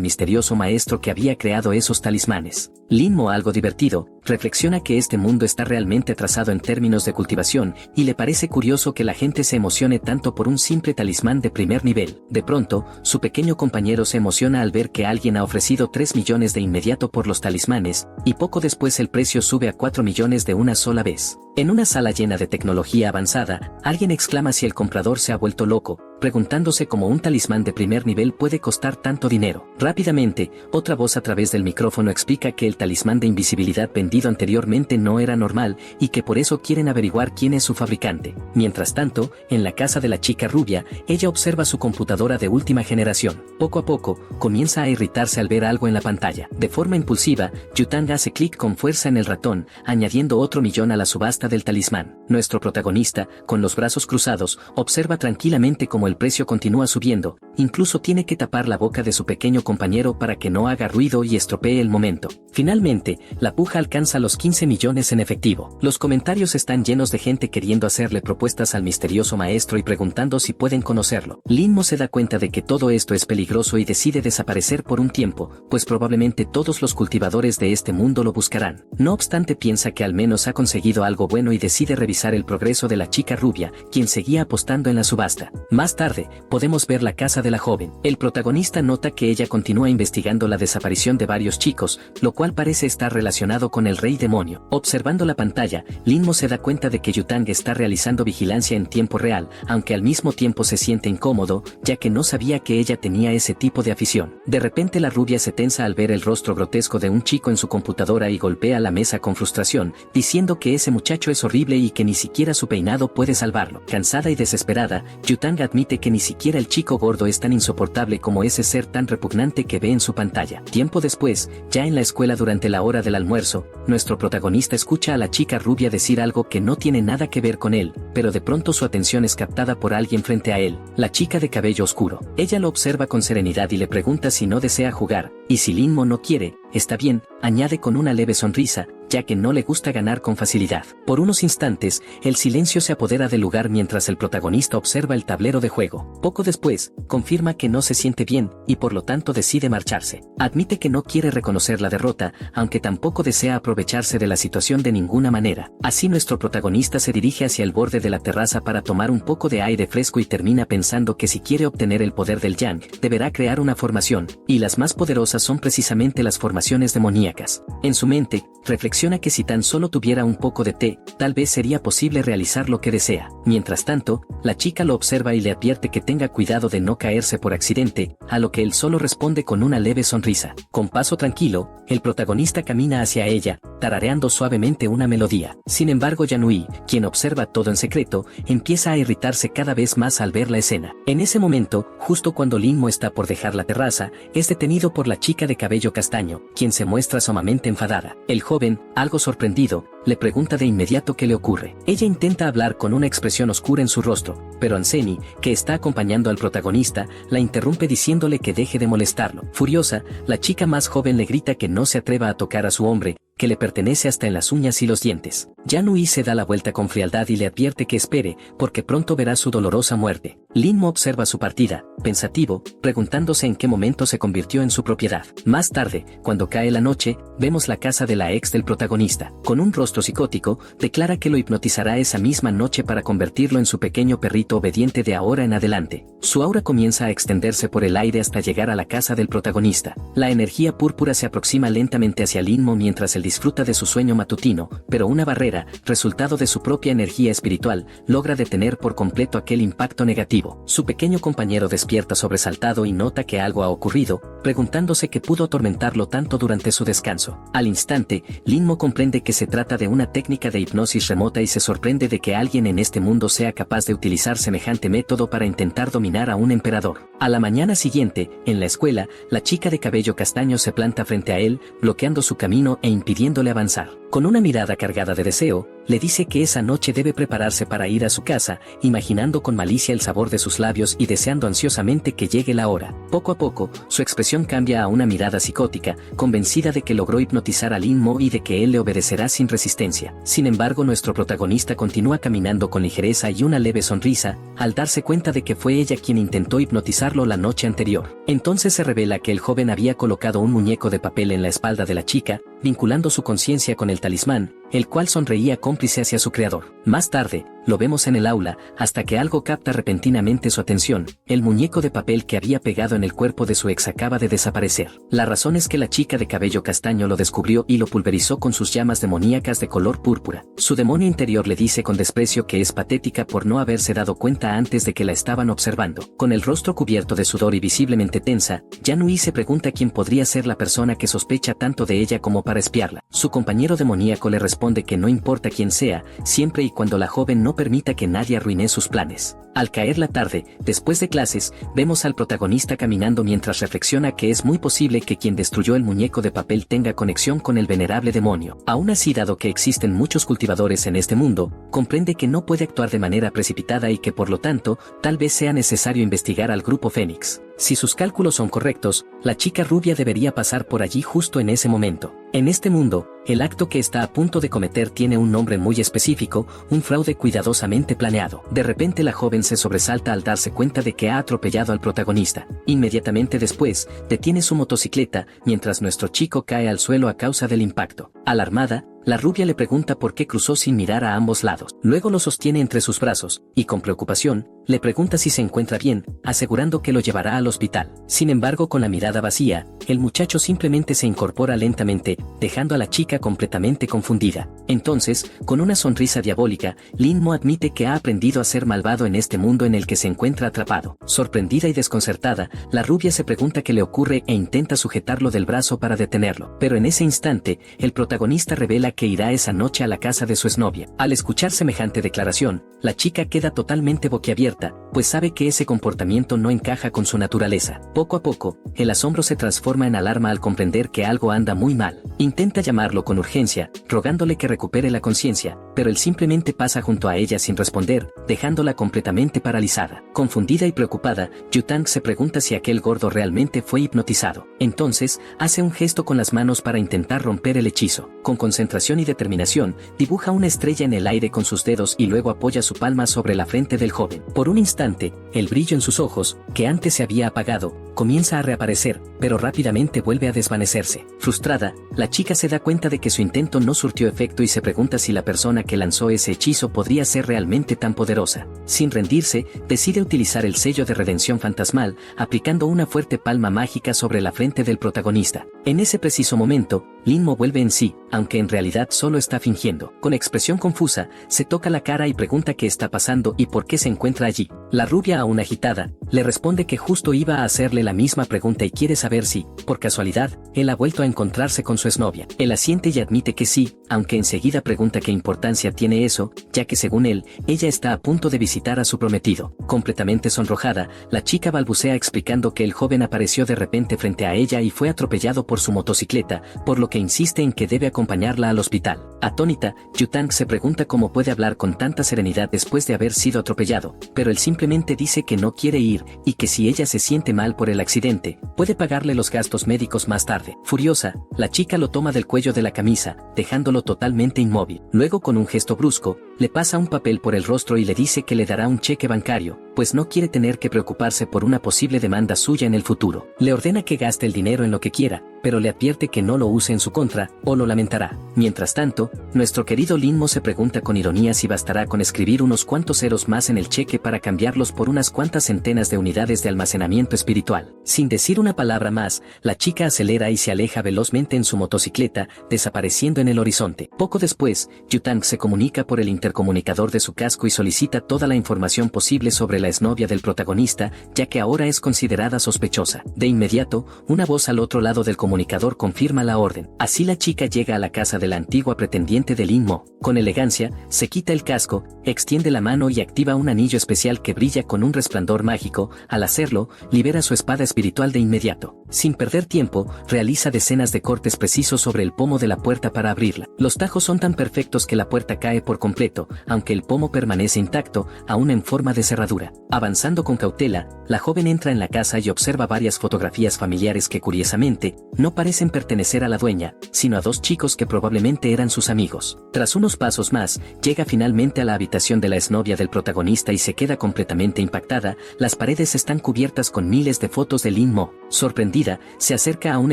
misterioso maestro que había creado esos talismanes. Lin Mo, algo divertido, reflexiona que este mundo está realmente atrasado en términos de cultivación, y le parece curioso que la gente se emocione tanto por un simple talismán de primer nivel. De pronto, su pequeño compañero se emociona al ver que alguien ha ofrecido 3 millones de inmediato por los talismanes, y poco después el precio sube a 4 millones de una sola vez. En una sala llena de tecnología avanzada, alguien exclama si el comprador se ha vuelto loco, preguntándose cómo un talismán de primer nivel puede costar tanto dinero. Rápidamente, otra voz a través del micrófono explica que el talismán de invisibilidad vendido anteriormente no era normal, y que por eso quieren averiguar quién es su fabricante. Mientras tanto, en la casa de la chica rubia, ella observa su computadora de última generación. Poco a poco, comienza a irritarse al ver algo en la pantalla. De forma impulsiva, Yutang hace clic con fuerza en el ratón, añadiendo otro millón a la subasta del talismán. Nuestro protagonista, con los brazos cruzados, observa tranquilamente cómo el precio continúa subiendo, incluso tiene que tapar la boca de su pequeño compañero para que no haga ruido y estropee el momento. Finalmente, la puja alcanza los 15 millones en efectivo. Los comentarios están llenos de gente queriendo hacerle propuestas al misterioso maestro y preguntando si pueden conocerlo. Lin Mo se da cuenta de que todo esto es peligroso y decide desaparecer por un tiempo, pues probablemente todos los cultivadores de este mundo lo buscarán. No obstante, piensa que al menos ha conseguido algo bueno y decide revisar el progreso de la chica rubia, quien seguía apostando en la subasta. Más tarde, podemos ver la casa de la joven. El protagonista nota que ella continúa investigando la desaparición de varios chicos, lo cual parece estar relacionado con el rey demonio. Observando la pantalla, Lin Mo se da cuenta de que Yutang está realizando vigilancia en tiempo real, aunque al mismo tiempo se siente incómodo, ya que no sabía que ella tenía ese tipo de afición. De repente la rubia se tensa al ver el rostro grotesco de un chico en su computadora y golpea la mesa con frustración, diciendo que ese muchacho es horrible y que ni siquiera su peinado puede salvarlo. Cansada y desesperada, Yutang admite que ni siquiera el chico gordo es tan insoportable como ese ser tan repugnante que ve en su pantalla. Tiempo después, ya en la escuela durante la hora del almuerzo, nuestro protagonista escucha a la chica rubia decir algo que no tiene nada que ver con él, pero de pronto su atención es captada por alguien frente a él, la chica de cabello oscuro. Ella lo observa con serenidad y le pregunta si no desea jugar, y si Lin Mo no quiere, está bien, añade con una leve sonrisa, ya que no le gusta ganar con facilidad. Por unos instantes, el silencio se apodera del lugar mientras el protagonista observa el tablero de juego. Poco después, confirma que no se siente bien, y por lo tanto decide marcharse. Admite que no quiere reconocer la derrota, aunque tampoco desea aprovecharse de la situación de ninguna manera. Así nuestro protagonista se dirige hacia el borde de la terraza para tomar un poco de aire fresco y termina pensando que si quiere obtener el poder del Yang, deberá crear una formación, y las más poderosas son precisamente las formaciones demoníacas. En su mente, reflexiona que si tan solo tuviera un poco de té, tal vez sería posible realizar lo que desea. Mientras tanto, la chica lo observa y le advierte que tenga cuidado de no caerse por accidente, a lo que él solo responde con una leve sonrisa. Con paso tranquilo, el protagonista camina hacia ella, tarareando suavemente una melodía. Sin embargo, Yanui, quien observa todo en secreto, empieza a irritarse cada vez más al ver la escena. En ese momento, justo cuando Lin Mo está por dejar la terraza, es detenido por la chica de cabello castaño, quien se muestra sumamente enfadada. El joven, algo sorprendido, le pregunta de inmediato qué le ocurre. Ella intenta hablar con una expresión oscura en su rostro, pero Anseni, que está acompañando al protagonista, la interrumpe diciéndole que deje de molestarlo. Furiosa, la chica más joven le grita que no se atreva a tocar a su hombre, que le pertenece hasta en las uñas y los dientes. Yanui se da la vuelta con frialdad y le advierte que espere, porque pronto verá su dolorosa muerte. Lin Mo observa su partida, pensativo, preguntándose en qué momento se convirtió en su propiedad. Más tarde, cuando cae la noche, vemos la casa de la ex del protagonista. Con un rostro psicótico, declara que lo hipnotizará esa misma noche para convertirlo en su pequeño perrito obediente de ahora en adelante. Su aura comienza a extenderse por el aire hasta llegar a la casa del protagonista. La energía púrpura se aproxima lentamente hacia Lin Mo mientras él disfruta de su sueño matutino, pero una barrera, resultado de su propia energía espiritual, logra detener por completo aquel impacto negativo. Su pequeño compañero despierta sobresaltado y nota que algo ha ocurrido, preguntándose qué pudo atormentarlo tanto durante su descanso. Al instante, Lin Mo comprende que se trata de una técnica de hipnosis remota y se sorprende de que alguien en este mundo sea capaz de utilizar semejante método para intentar dominar a un emperador. A la mañana siguiente, en la escuela, la chica de cabello castaño se planta frente a él, bloqueando su camino e impidiéndole avanzar. Con una mirada cargada de deseo, le dice que esa noche debe prepararse para ir a su casa, imaginando con malicia el sabor de sus labios y deseando ansiosamente que llegue la hora. Poco a poco, su expresión cambia a una mirada psicótica, convencida de que logró hipnotizar a Lin Mo y de que él le obedecerá sin resistencia. Sin embargo, nuestro protagonista continúa caminando con ligereza y una leve sonrisa, al darse cuenta de que fue ella quien intentó hipnotizarlo la noche anterior. Entonces se revela que el joven había colocado un muñeco de papel en la espalda de la chica, vinculando su conciencia con el talismán, el cual sonreía cómplice hacia su creador. Más tarde, lo vemos en el aula, hasta que algo capta repentinamente su atención. El muñeco de papel que había pegado en el cuerpo de su ex acaba de desaparecer. La razón es que la chica de cabello castaño lo descubrió y lo pulverizó con sus llamas demoníacas de color púrpura. Su demonio interior le dice con desprecio que es patética por no haberse dado cuenta antes de que la estaban observando. Con el rostro cubierto de sudor y visiblemente tensa, Yanui se pregunta quién podría ser la persona que sospecha tanto de ella como para espiarla. Su compañero demoníaco le responde que no importa quién sea, siempre y cuando la joven no permita que nadie arruine sus planes. Al caer la tarde, después de clases, vemos al protagonista caminando mientras reflexiona que es muy posible que quien destruyó el muñeco de papel tenga conexión con el venerable demonio. Aún así, dado que existen muchos cultivadores en este mundo, comprende que no puede actuar de manera precipitada y que por lo tanto, tal vez sea necesario investigar al grupo Fénix. Si sus cálculos son correctos, la chica rubia debería pasar por allí justo en ese momento. En este mundo, el acto que está a punto de cometer tiene un nombre muy específico, un fraude cuidadosamente planeado. De repente la joven se sobresalta al darse cuenta de que ha atropellado al protagonista. Inmediatamente después, detiene su motocicleta, mientras nuestro chico cae al suelo a causa del impacto. Alarmada, la rubia le pregunta por qué cruzó sin mirar a ambos lados. Luego lo sostiene entre sus brazos, y con preocupación, le pregunta si se encuentra bien, asegurando que lo llevará al hospital. Sin embargo, con la mirada vacía, el muchacho simplemente se incorpora lentamente, dejando a la chica completamente confundida. Entonces, con una sonrisa diabólica, Lin Mo admite que ha aprendido a ser malvado en este mundo en el que se encuentra atrapado. Sorprendida y desconcertada, la rubia se pregunta qué le ocurre e intenta sujetarlo del brazo para detenerlo. Pero en ese instante, el protagonista revela que irá esa noche a la casa de su exnovia. Al escuchar semejante declaración, la chica queda totalmente boquiabierta, pues sabe que ese comportamiento no encaja con su naturaleza. Poco a poco, el asombro se transforma en alarma al comprender que algo anda muy mal. Intenta llamarlo con urgencia, rogándole que recupere la conciencia, pero él simplemente pasa junto a ella sin responder, dejándola completamente paralizada. Confundida y preocupada, Yutang se pregunta si aquel gordo realmente fue hipnotizado. Entonces, hace un gesto con las manos para intentar romper el hechizo. Con concentración y determinación, dibuja una estrella en el aire con sus dedos y luego apoya su palma sobre la frente del joven. Por un instante, el brillo en sus ojos, que antes se había apagado, comienza a reaparecer, pero rápidamente vuelve a desvanecerse. Frustrada, la chica se da cuenta de que su intento no surtió efecto y se pregunta si la persona que lanzó ese hechizo podría ser realmente tan poderosa. Sin rendirse, decide utilizar el sello de redención fantasmal, aplicando una fuerte palma mágica sobre la frente del protagonista. En ese preciso momento, Lin Mo vuelve en sí, aunque en realidad solo está fingiendo. Con expresión confusa, se toca la cara y pregunta qué está pasando y por qué se encuentra allí. La rubia, aún agitada, le responde que justo iba a hacerle la misma pregunta y quiere saber si, por casualidad, él ha vuelto a encontrarse con su exnovia. Él asiente y admite que sí, aunque enseguida pregunta qué importancia tiene eso, ya que según él, ella está a punto de visitar a su prometido. Completamente sonrojada, la chica balbucea explicando que el joven apareció de repente frente a ella y fue atropellado por su motocicleta, por lo que insiste en que debe acompañarla al hospital. Atónita, Yutang se pregunta cómo puede hablar con tanta serenidad después de haber sido atropellado, pero él simplemente dice que no quiere ir y que si ella se siente mal por el accidente, puede pagarle los gastos médicos más tarde. Furiosa, la chica lo toma del cuello de la camisa, dejándolo totalmente inmóvil. Luego, con un gesto brusco, le pasa un papel por el rostro y le dice que le dará un cheque bancario, pues no quiere tener que preocuparse por una posible demanda suya en el futuro. Le ordena que gaste el dinero en lo que quiera, pero le advierte que no lo use en su contra, o lo lamentará. Mientras tanto, nuestro querido Lin Mo se pregunta con ironía si bastará con escribir unos cuantos ceros más en el cheque para cambiarlos por unas cuantas centenas de unidades de almacenamiento espiritual. Sin decir una palabra más, la chica acelera y se aleja velozmente en su motocicleta, desapareciendo en el horizonte. Poco después, Yutang se comunica por el intercomunicador de su casco y solicita toda la información posible sobre la exnovia del protagonista, ya que ahora es considerada sospechosa. De inmediato, una voz al otro lado del comunicador confirma la orden. Así la chica llega a la casa de la antigua pretendiente de Lin Mo. Con elegancia, se quita el casco, extiende la mano y activa un anillo especial que brilla con un resplandor mágico. Al hacerlo, libera su espada espiritual de inmediato. Sin perder tiempo, realiza decenas de cortes precisos sobre el pomo de la puerta para abrirla. Los tajos son tan perfectos que la puerta cae por completo, aunque el pomo permanece intacto, aún en forma de cerradura. Avanzando con cautela, la joven entra en la casa y observa varias fotografías familiares que curiosamente, no parecen pertenecer a la dueña, sino a dos chicos que probablemente eran sus amigos. Tras unos pasos más, llega finalmente a la habitación de la exnovia del protagonista y se queda completamente impactada. Las paredes están cubiertas con miles de fotos de Lin Mo. Sorprendida, se acerca a un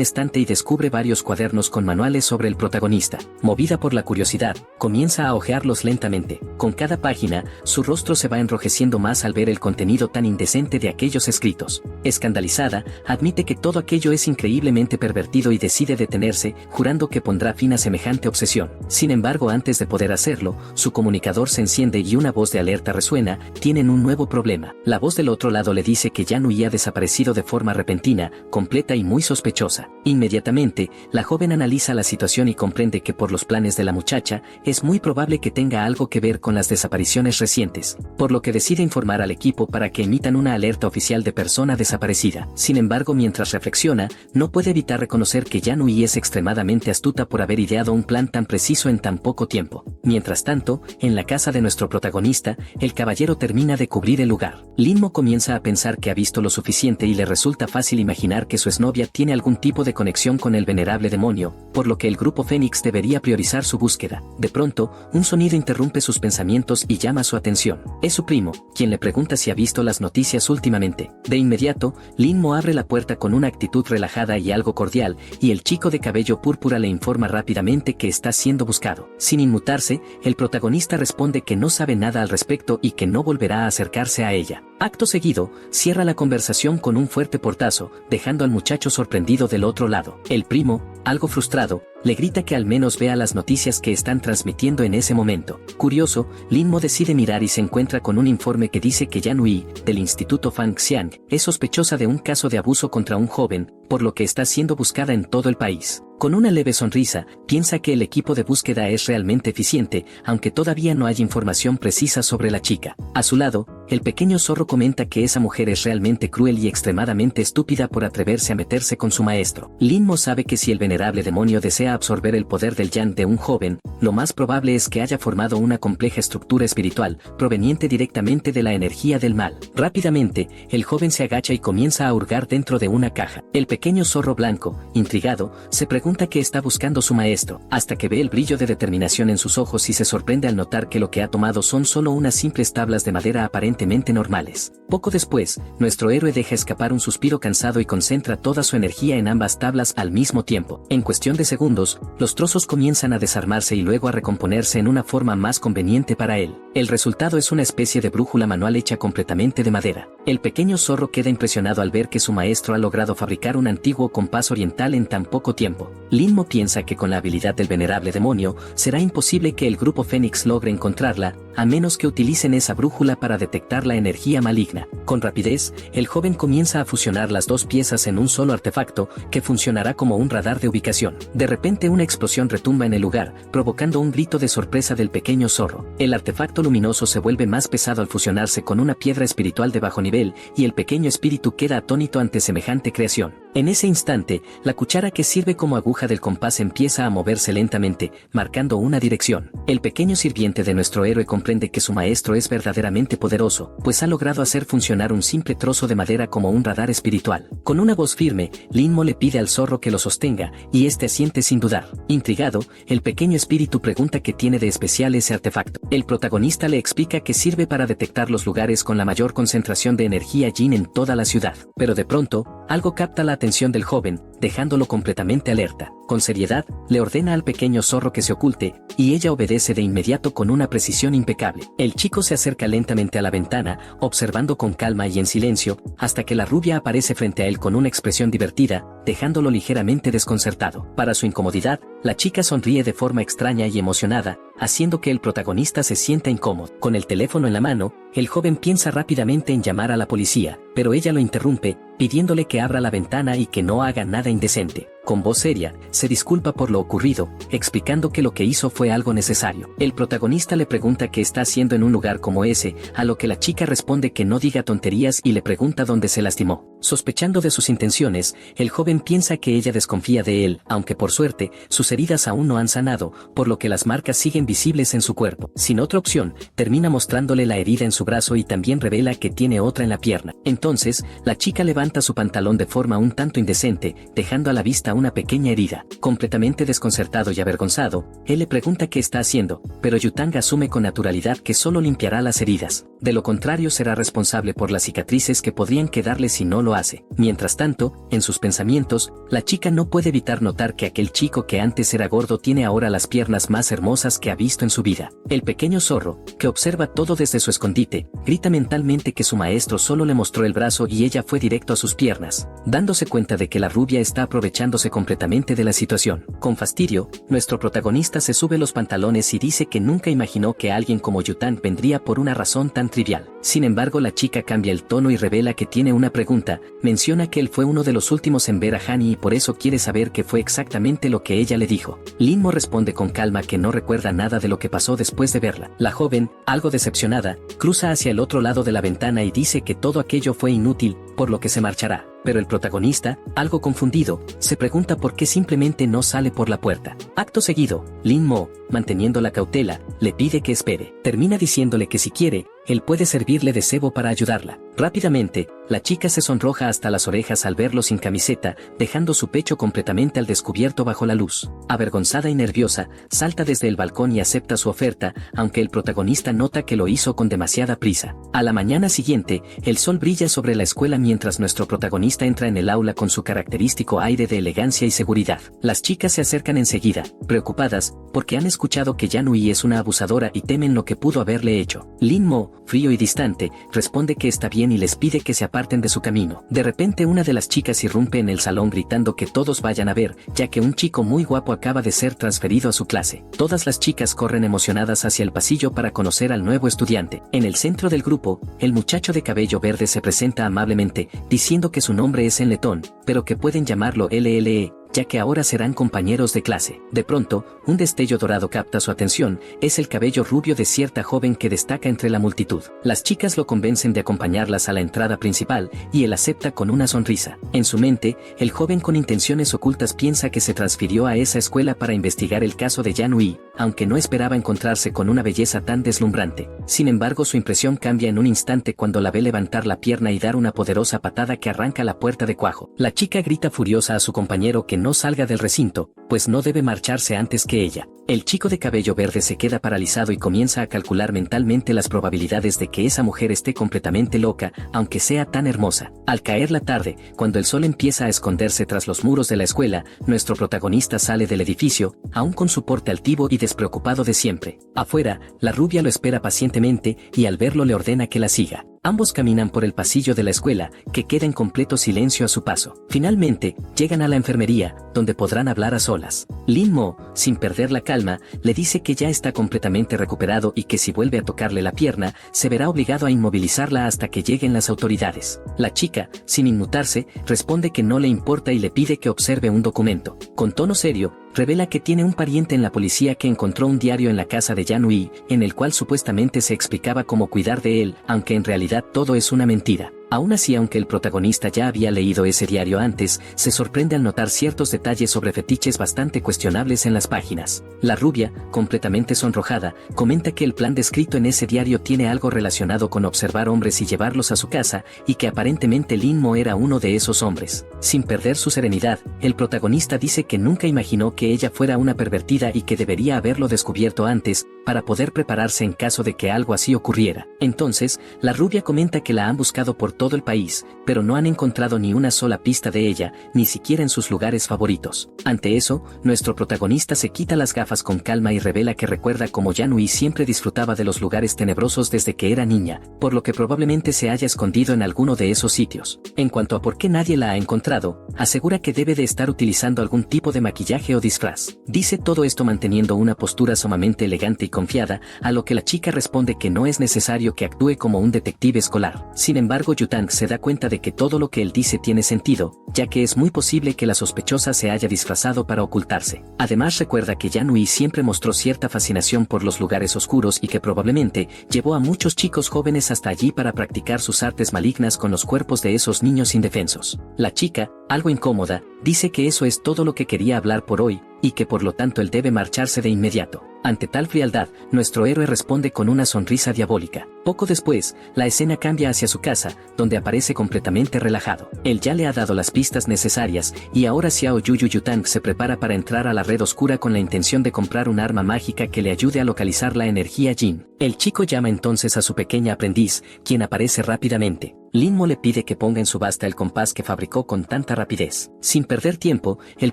estante y descubre varios cuadernos con manuales sobre el protagonista. Movida por la curiosidad, comienza a hojearlos lentamente. Con cada página, su rostro se va enrojeciendo más al ver el contenido tan indecente de aquellos escritos. Escandalizada, admite que todo aquello es increíblemente pervertido y decide detenerse, jurando que pondrá fin a semejante obsesión. Sin embargo, antes de poder hacerlo, su comunicador se enciende y una voz de alerta resuena. Tienen un nuevo problema. La voz del otro lado le dice que Yan Hui ha desaparecido de forma repentina, completa y muy sospechosa. Inmediatamente, la joven analiza la situación y comprende que por los planes de la muchacha, es muy probable que tenga algo algo que ver con las desapariciones recientes, por lo que decide informar al equipo para que emitan una alerta oficial de persona desaparecida. Sin embargo, mientras reflexiona, no puede evitar reconocer que Yan Hui es extremadamente astuta por haber ideado un plan tan preciso en tan poco tiempo. Mientras tanto, en la casa de nuestro protagonista, el caballero termina de cubrir el lugar. Lin Mo comienza a pensar que ha visto lo suficiente y le resulta fácil imaginar que su exnovia tiene algún tipo de conexión con el venerable demonio, por lo que el grupo Fénix debería priorizar su búsqueda. De pronto, un sonido interrumpe sus pensamientos y llama su atención. Es su primo, quien le pregunta si ha visto las noticias últimamente. De inmediato, Lin Mo abre la puerta con una actitud relajada y algo cordial, y el chico de cabello púrpura le informa rápidamente que está siendo buscado. Sin inmutarse, el protagonista responde que no sabe nada al respecto y que no volverá a acercarse a ella. Acto seguido, cierra la conversación con un fuerte portazo, dejando al muchacho sorprendido del otro lado. El primo, algo frustrado, le grita que al menos vea las noticias que están transmitiendo en ese momento. Curioso, Lin Mo decide mirar y se encuentra con un informe que dice que Yan Hui, del Instituto Fang Xiang, es sospechosa de un caso de abuso contra un joven, por lo que está siendo buscada en todo el país. Con una leve sonrisa, piensa que el equipo de búsqueda es realmente eficiente, aunque todavía no hay información precisa sobre la chica. A su lado, el pequeño zorro comenta que esa mujer es realmente cruel y extremadamente estúpida por atreverse a meterse con su maestro. Lin Mo sabe que si el venerable demonio desea absorber el poder del Yan de un joven, lo más probable es que haya formado una compleja estructura espiritual, proveniente directamente de la energía del mal. Rápidamente, el joven se agacha y comienza a hurgar dentro de una caja. El pequeño zorro blanco, intrigado, se pregunta qué está buscando su maestro, hasta que ve el brillo de determinación en sus ojos y se sorprende al notar que lo que ha tomado son solo unas simples tablas de madera aparentemente normales. Poco después, nuestro héroe deja escapar un suspiro cansado y concentra toda su energía en ambas tablas al mismo tiempo. En cuestión de segundos, los trozos comienzan a desarmarse y luego a recomponerse en una forma más conveniente para él. El resultado es una especie de brújula manual hecha completamente de madera. El pequeño zorro queda impresionado al ver que su maestro ha logrado fabricar un antiguo compás oriental en tan poco tiempo. Lin Mo piensa que con la habilidad del venerable demonio, será imposible que el grupo Fénix logre encontrarla, a menos que utilicen esa brújula para detectar la energía maligna. Con rapidez, el joven comienza a fusionar las dos piezas en un solo artefacto, que funcionará como un radar de ubicación. De repente una explosión retumba en el lugar, provocando un grito de sorpresa del pequeño zorro. El artefacto luminoso se vuelve más pesado al fusionarse con una piedra espiritual de bajo nivel, y el pequeño espíritu queda atónito ante semejante creación. En ese instante, la cuchara que sirve como aguja del compás empieza a moverse lentamente, marcando una dirección. El pequeño sirviente de nuestro héroe comprende que su maestro es verdaderamente poderoso, pues ha logrado hacer funcionar un simple trozo de madera como un radar espiritual. Con una voz firme, Lin Mo le pide al zorro que lo sostenga, y este asiente sin dudar. Intrigado, el pequeño espíritu pregunta qué tiene de especial ese artefacto. El protagonista le explica que sirve para detectar los lugares con la mayor concentración de energía yin en toda la ciudad. Pero de pronto, algo capta la atención del joven, dejándolo completamente alerta. Con seriedad, le ordena al pequeño zorro que se oculte, y ella obedece de inmediato con una precisión impecable. El chico se acerca lentamente a la ventana, observando con calma y en silencio, hasta que la rubia aparece frente a él con una expresión divertida, dejándolo ligeramente desconcertado. Para su incomodidad, la chica sonríe de forma extraña y emocionada, haciendo que el protagonista se sienta incómodo. Con el teléfono en la mano, el joven piensa rápidamente en llamar a la policía, pero ella lo interrumpe, pidiéndole que abra la ventana y que no haga nada indecente. Con voz seria, se disculpa por lo ocurrido, explicando que lo que hizo fue algo necesario. El protagonista le pregunta qué está haciendo en un lugar como ese, a lo que la chica responde que no diga tonterías y le pregunta dónde se lastimó. Sospechando de sus intenciones, el joven piensa que ella desconfía de él, aunque por suerte, sus heridas aún no han sanado, por lo que las marcas siguen visibles en su cuerpo. Sin otra opción, termina mostrándole la herida en su brazo y también revela que tiene otra en la pierna. Entonces, la chica levanta su pantalón de forma un tanto indecente, dejando a la vista una pequeña herida. Completamente desconcertado y avergonzado, él le pregunta qué está haciendo, pero Yutang asume con naturalidad que solo limpiará las heridas. De lo contrario será responsable por las cicatrices que podrían quedarle si no lo hace. Mientras tanto, en sus pensamientos, la chica no puede evitar notar que aquel chico que antes era gordo tiene ahora las piernas más hermosas que ha visto en su vida. El pequeño zorro, que observa todo desde su escondite, grita mentalmente que su maestro solo le mostró el brazo y ella fue directo a sus piernas, dándose cuenta de que la rubia está aprovechándose completamente de la situación. Con fastidio, nuestro protagonista se sube los pantalones y dice que nunca imaginó que alguien como Yutang vendría por una razón tan trivial. Sin embargo, la chica cambia el tono y revela que tiene una pregunta, menciona que él fue uno de los últimos en ver a Hani y por eso quiere saber qué fue exactamente lo que ella le dijo. Lin-mo responde con calma que no recuerda nada de lo que pasó después de verla. La joven, algo decepcionada, cruza hacia el otro lado de la ventana y dice que todo aquello fue inútil, por lo que se marchará. Pero el protagonista, algo confundido, se pregunta por qué simplemente no sale por la puerta. Acto seguido, Lin-mo, manteniendo la cautela, le pide que espere. Termina diciéndole que si quiere, él puede servirle de cebo para ayudarla. Rápidamente, la chica se sonroja hasta las orejas al verlo sin camiseta, dejando su pecho completamente al descubierto bajo la luz. Avergonzada y nerviosa, salta desde el balcón y acepta su oferta, aunque el protagonista nota que lo hizo con demasiada prisa. A la mañana siguiente, el sol brilla sobre la escuela mientras nuestro protagonista entra en el aula con su característico aire de elegancia y seguridad. Las chicas se acercan enseguida, preocupadas, porque han escuchado que Yanui es una abusadora y temen lo que pudo haberle hecho. Lin-mo, frío y distante, responde que está bien y les pide que se aparten de su camino. De repente una de las chicas irrumpe en el salón gritando que todos vayan a ver, ya que un chico muy guapo acaba de ser transferido a su clase. Todas las chicas corren emocionadas hacia el pasillo para conocer al nuevo estudiante. En el centro del grupo, el muchacho de cabello verde se presenta amablemente, diciendo que su nombre es en letón, pero que pueden llamarlo LLE, ya que ahora serán compañeros de clase. De pronto, un destello dorado capta su atención, es el cabello rubio de cierta joven que destaca entre la multitud. Las chicas lo convencen de acompañarlas a la entrada principal, y él acepta con una sonrisa. En su mente, el joven con intenciones ocultas piensa que se transfirió a esa escuela para investigar el caso de Yanui, aunque no esperaba encontrarse con una belleza tan deslumbrante. Sin embargo, su impresión cambia en un instante cuando la ve levantar la pierna y dar una poderosa patada que arranca la puerta de cuajo. La chica grita furiosa a su compañero que no salga del recinto, pues no debe marcharse antes que ella. El chico de cabello verde se queda paralizado y comienza a calcular mentalmente las probabilidades de que esa mujer esté completamente loca, aunque sea tan hermosa. Al caer la tarde, cuando el sol empieza a esconderse tras los muros de la escuela, nuestro protagonista sale del edificio, aún con su porte altivo y despreocupado de siempre. Afuera, la rubia lo espera pacientemente y al verlo le ordena que la siga. Ambos caminan por el pasillo de la escuela, que queda en completo silencio a su paso. Finalmente, llegan a la enfermería, donde podrán hablar a solas. Lin-mo, sin perder la calma, le dice que ya está completamente recuperado y que si vuelve a tocarle la pierna, se verá obligado a inmovilizarla hasta que lleguen las autoridades. La chica, sin inmutarse, responde que no le importa y le pide que observe un documento. Con tono serio, revela que tiene un pariente en la policía que encontró un diario en la casa de Yanui, en el cual supuestamente se explicaba cómo cuidar de él, aunque en realidad todo es una mentira. Aún así, aunque el protagonista ya había leído ese diario antes, se sorprende al notar ciertos detalles sobre fetiches bastante cuestionables en las páginas. La rubia, completamente sonrojada, comenta que el plan descrito en ese diario tiene algo relacionado con observar hombres y llevarlos a su casa, y que aparentemente Lin-mo era uno de esos hombres. Sin perder su serenidad, el protagonista dice que nunca imaginó que ella fuera una pervertida y que debería haberlo descubierto antes, para poder prepararse en caso de que algo así ocurriera. Entonces, la rubia comenta que la han buscado por todo el país, pero no han encontrado ni una sola pista de ella, ni siquiera en sus lugares favoritos. Ante eso, nuestro protagonista se quita las gafas con calma y revela que recuerda cómo Yanui siempre disfrutaba de los lugares tenebrosos desde que era niña, por lo que probablemente se haya escondido en alguno de esos sitios. En cuanto a por qué nadie la ha encontrado, asegura que debe de estar utilizando algún tipo de maquillaje o disfraz. Dice todo esto manteniendo una postura sumamente elegante y confiada, a lo que la chica responde que no es necesario que actúe como un detective escolar. Sin embargo, Yutang se da cuenta de que todo lo que él dice tiene sentido, ya que es muy posible que la sospechosa se haya disfrazado para ocultarse. Además, recuerda que Yanui siempre mostró cierta fascinación por los lugares oscuros y que probablemente llevó a muchos chicos jóvenes hasta allí para practicar sus artes malignas con los cuerpos de esos niños indefensos. La chica, algo incómoda, dice que eso es todo lo que quería hablar por hoy, y que por lo tanto él debe marcharse de inmediato. Ante tal frialdad, nuestro héroe responde con una sonrisa diabólica. Poco después, la escena cambia hacia su casa, donde aparece completamente relajado. Él ya le ha dado las pistas necesarias, y ahora Xiao Yuyu Yutang se prepara para entrar a la red oscura con la intención de comprar un arma mágica que le ayude a localizar la energía Jin. El chico llama entonces a su pequeña aprendiz, quien aparece rápidamente. Lin-mo le pide que ponga en subasta el compás que fabricó con tanta rapidez. Sin perder tiempo, el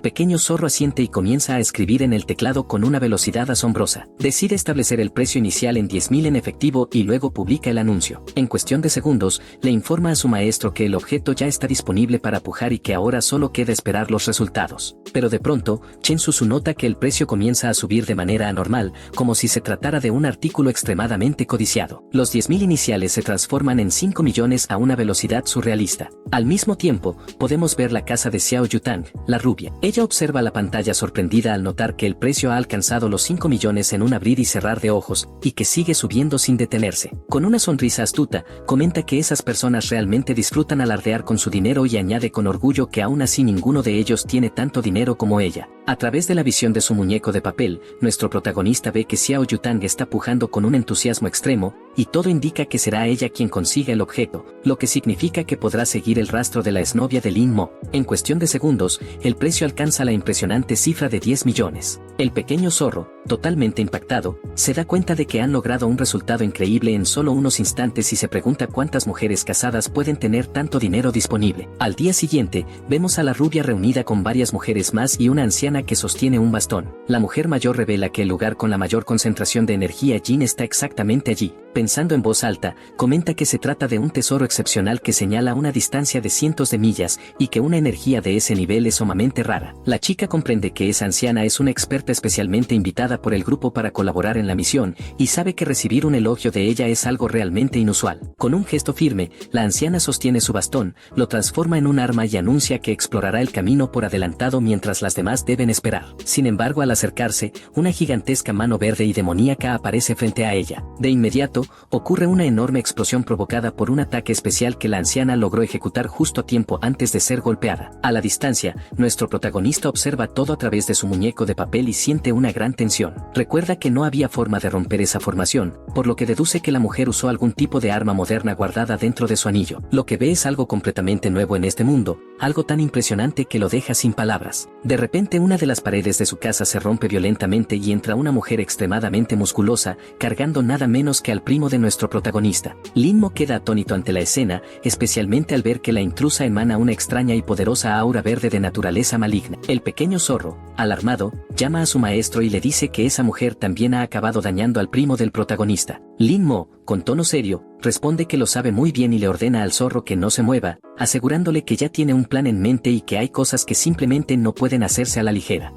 pequeño zorro asiente y comienza a escribir en el teclado con una velocidad asombrosa. Decide establecer el precio inicial en 10.000 en efectivo y luego publica publica el anuncio. En cuestión de segundos, le informa a su maestro que el objeto ya está disponible para pujar y que ahora solo queda esperar los resultados. Pero de pronto, Chen Susu nota que el precio comienza a subir de manera anormal, como si se tratara de un artículo extremadamente codiciado. Los 10.000 iniciales se transforman en 5 millones a una velocidad surrealista. Al mismo tiempo, podemos ver la casa de Xiao Yutang, la rubia. Ella observa la pantalla sorprendida al notar que el precio ha alcanzado los 5 millones en un abrir y cerrar de ojos, y que sigue subiendo sin detenerse. Con una sonrisa astuta, comenta que esas personas realmente disfrutan alardear con su dinero y añade con orgullo que aún así ninguno de ellos tiene tanto dinero como ella. A través de la visión de su muñeco de papel, nuestro protagonista ve que Xiao Yutang está pujando con un entusiasmo extremo, y todo indica que será ella quien consiga el objeto, lo que significa que podrá seguir el rastro de la exnovia de Lin Mo. En cuestión de segundos, el precio alcanza la impresionante cifra de 10 millones. El pequeño zorro, totalmente impactado, se da cuenta de que han logrado un resultado increíble en solo unos instantes y se pregunta cuántas mujeres casadas pueden tener tanto dinero disponible. Al día siguiente, vemos a la rubia reunida con varias mujeres más y una anciana que sostiene un bastón. La mujer mayor revela que el lugar con la mayor concentración de energía Yin está exactamente allí. Pensando en voz alta, comenta que se trata de un tesoro excepcional que señala una distancia de cientos de millas y que una energía de ese nivel es sumamente rara. La chica comprende que esa anciana es una experta especialmente invitada por el grupo para colaborar en la misión y sabe que recibir un elogio de ella es algo realmente inusual. Con un gesto firme, la anciana sostiene su bastón, lo transforma en un arma y anuncia que explorará el camino por adelantado mientras las demás deben esperar. Sin embargo, al acercarse, una gigantesca mano verde y demoníaca aparece frente a ella. De inmediato, ocurre una enorme explosión provocada por un ataque especial que la anciana logró ejecutar justo a tiempo antes de ser golpeada. A la distancia, nuestro protagonista observa todo a través de su muñeco de papel y siente una gran tensión. Recuerda que no había forma de romper esa formación, por lo que deduce que la mujer usó algún tipo de arma moderna guardada dentro de su anillo. Lo que ve es algo completamente nuevo en este mundo, algo tan impresionante que lo deja sin palabras. De repente una de las paredes de su casa se rompe violentamente y entra una mujer extremadamente musculosa, cargando nada menos que al primo de nuestro protagonista. Lin Mo queda atónito ante la escena, especialmente al ver que la intrusa emana una extraña y poderosa aura verde de naturaleza maligna. El pequeño zorro, alarmado, llama a su maestro y le dice que esa mujer también ha acabado dañando al primo del protagonista. Lin Mo, con tono serio, responde que lo sabe muy bien y le ordena al zorro que no se mueva, asegurándole que ya tiene un plan en mente y que hay cosas que simplemente no pueden hacerse a la ligera.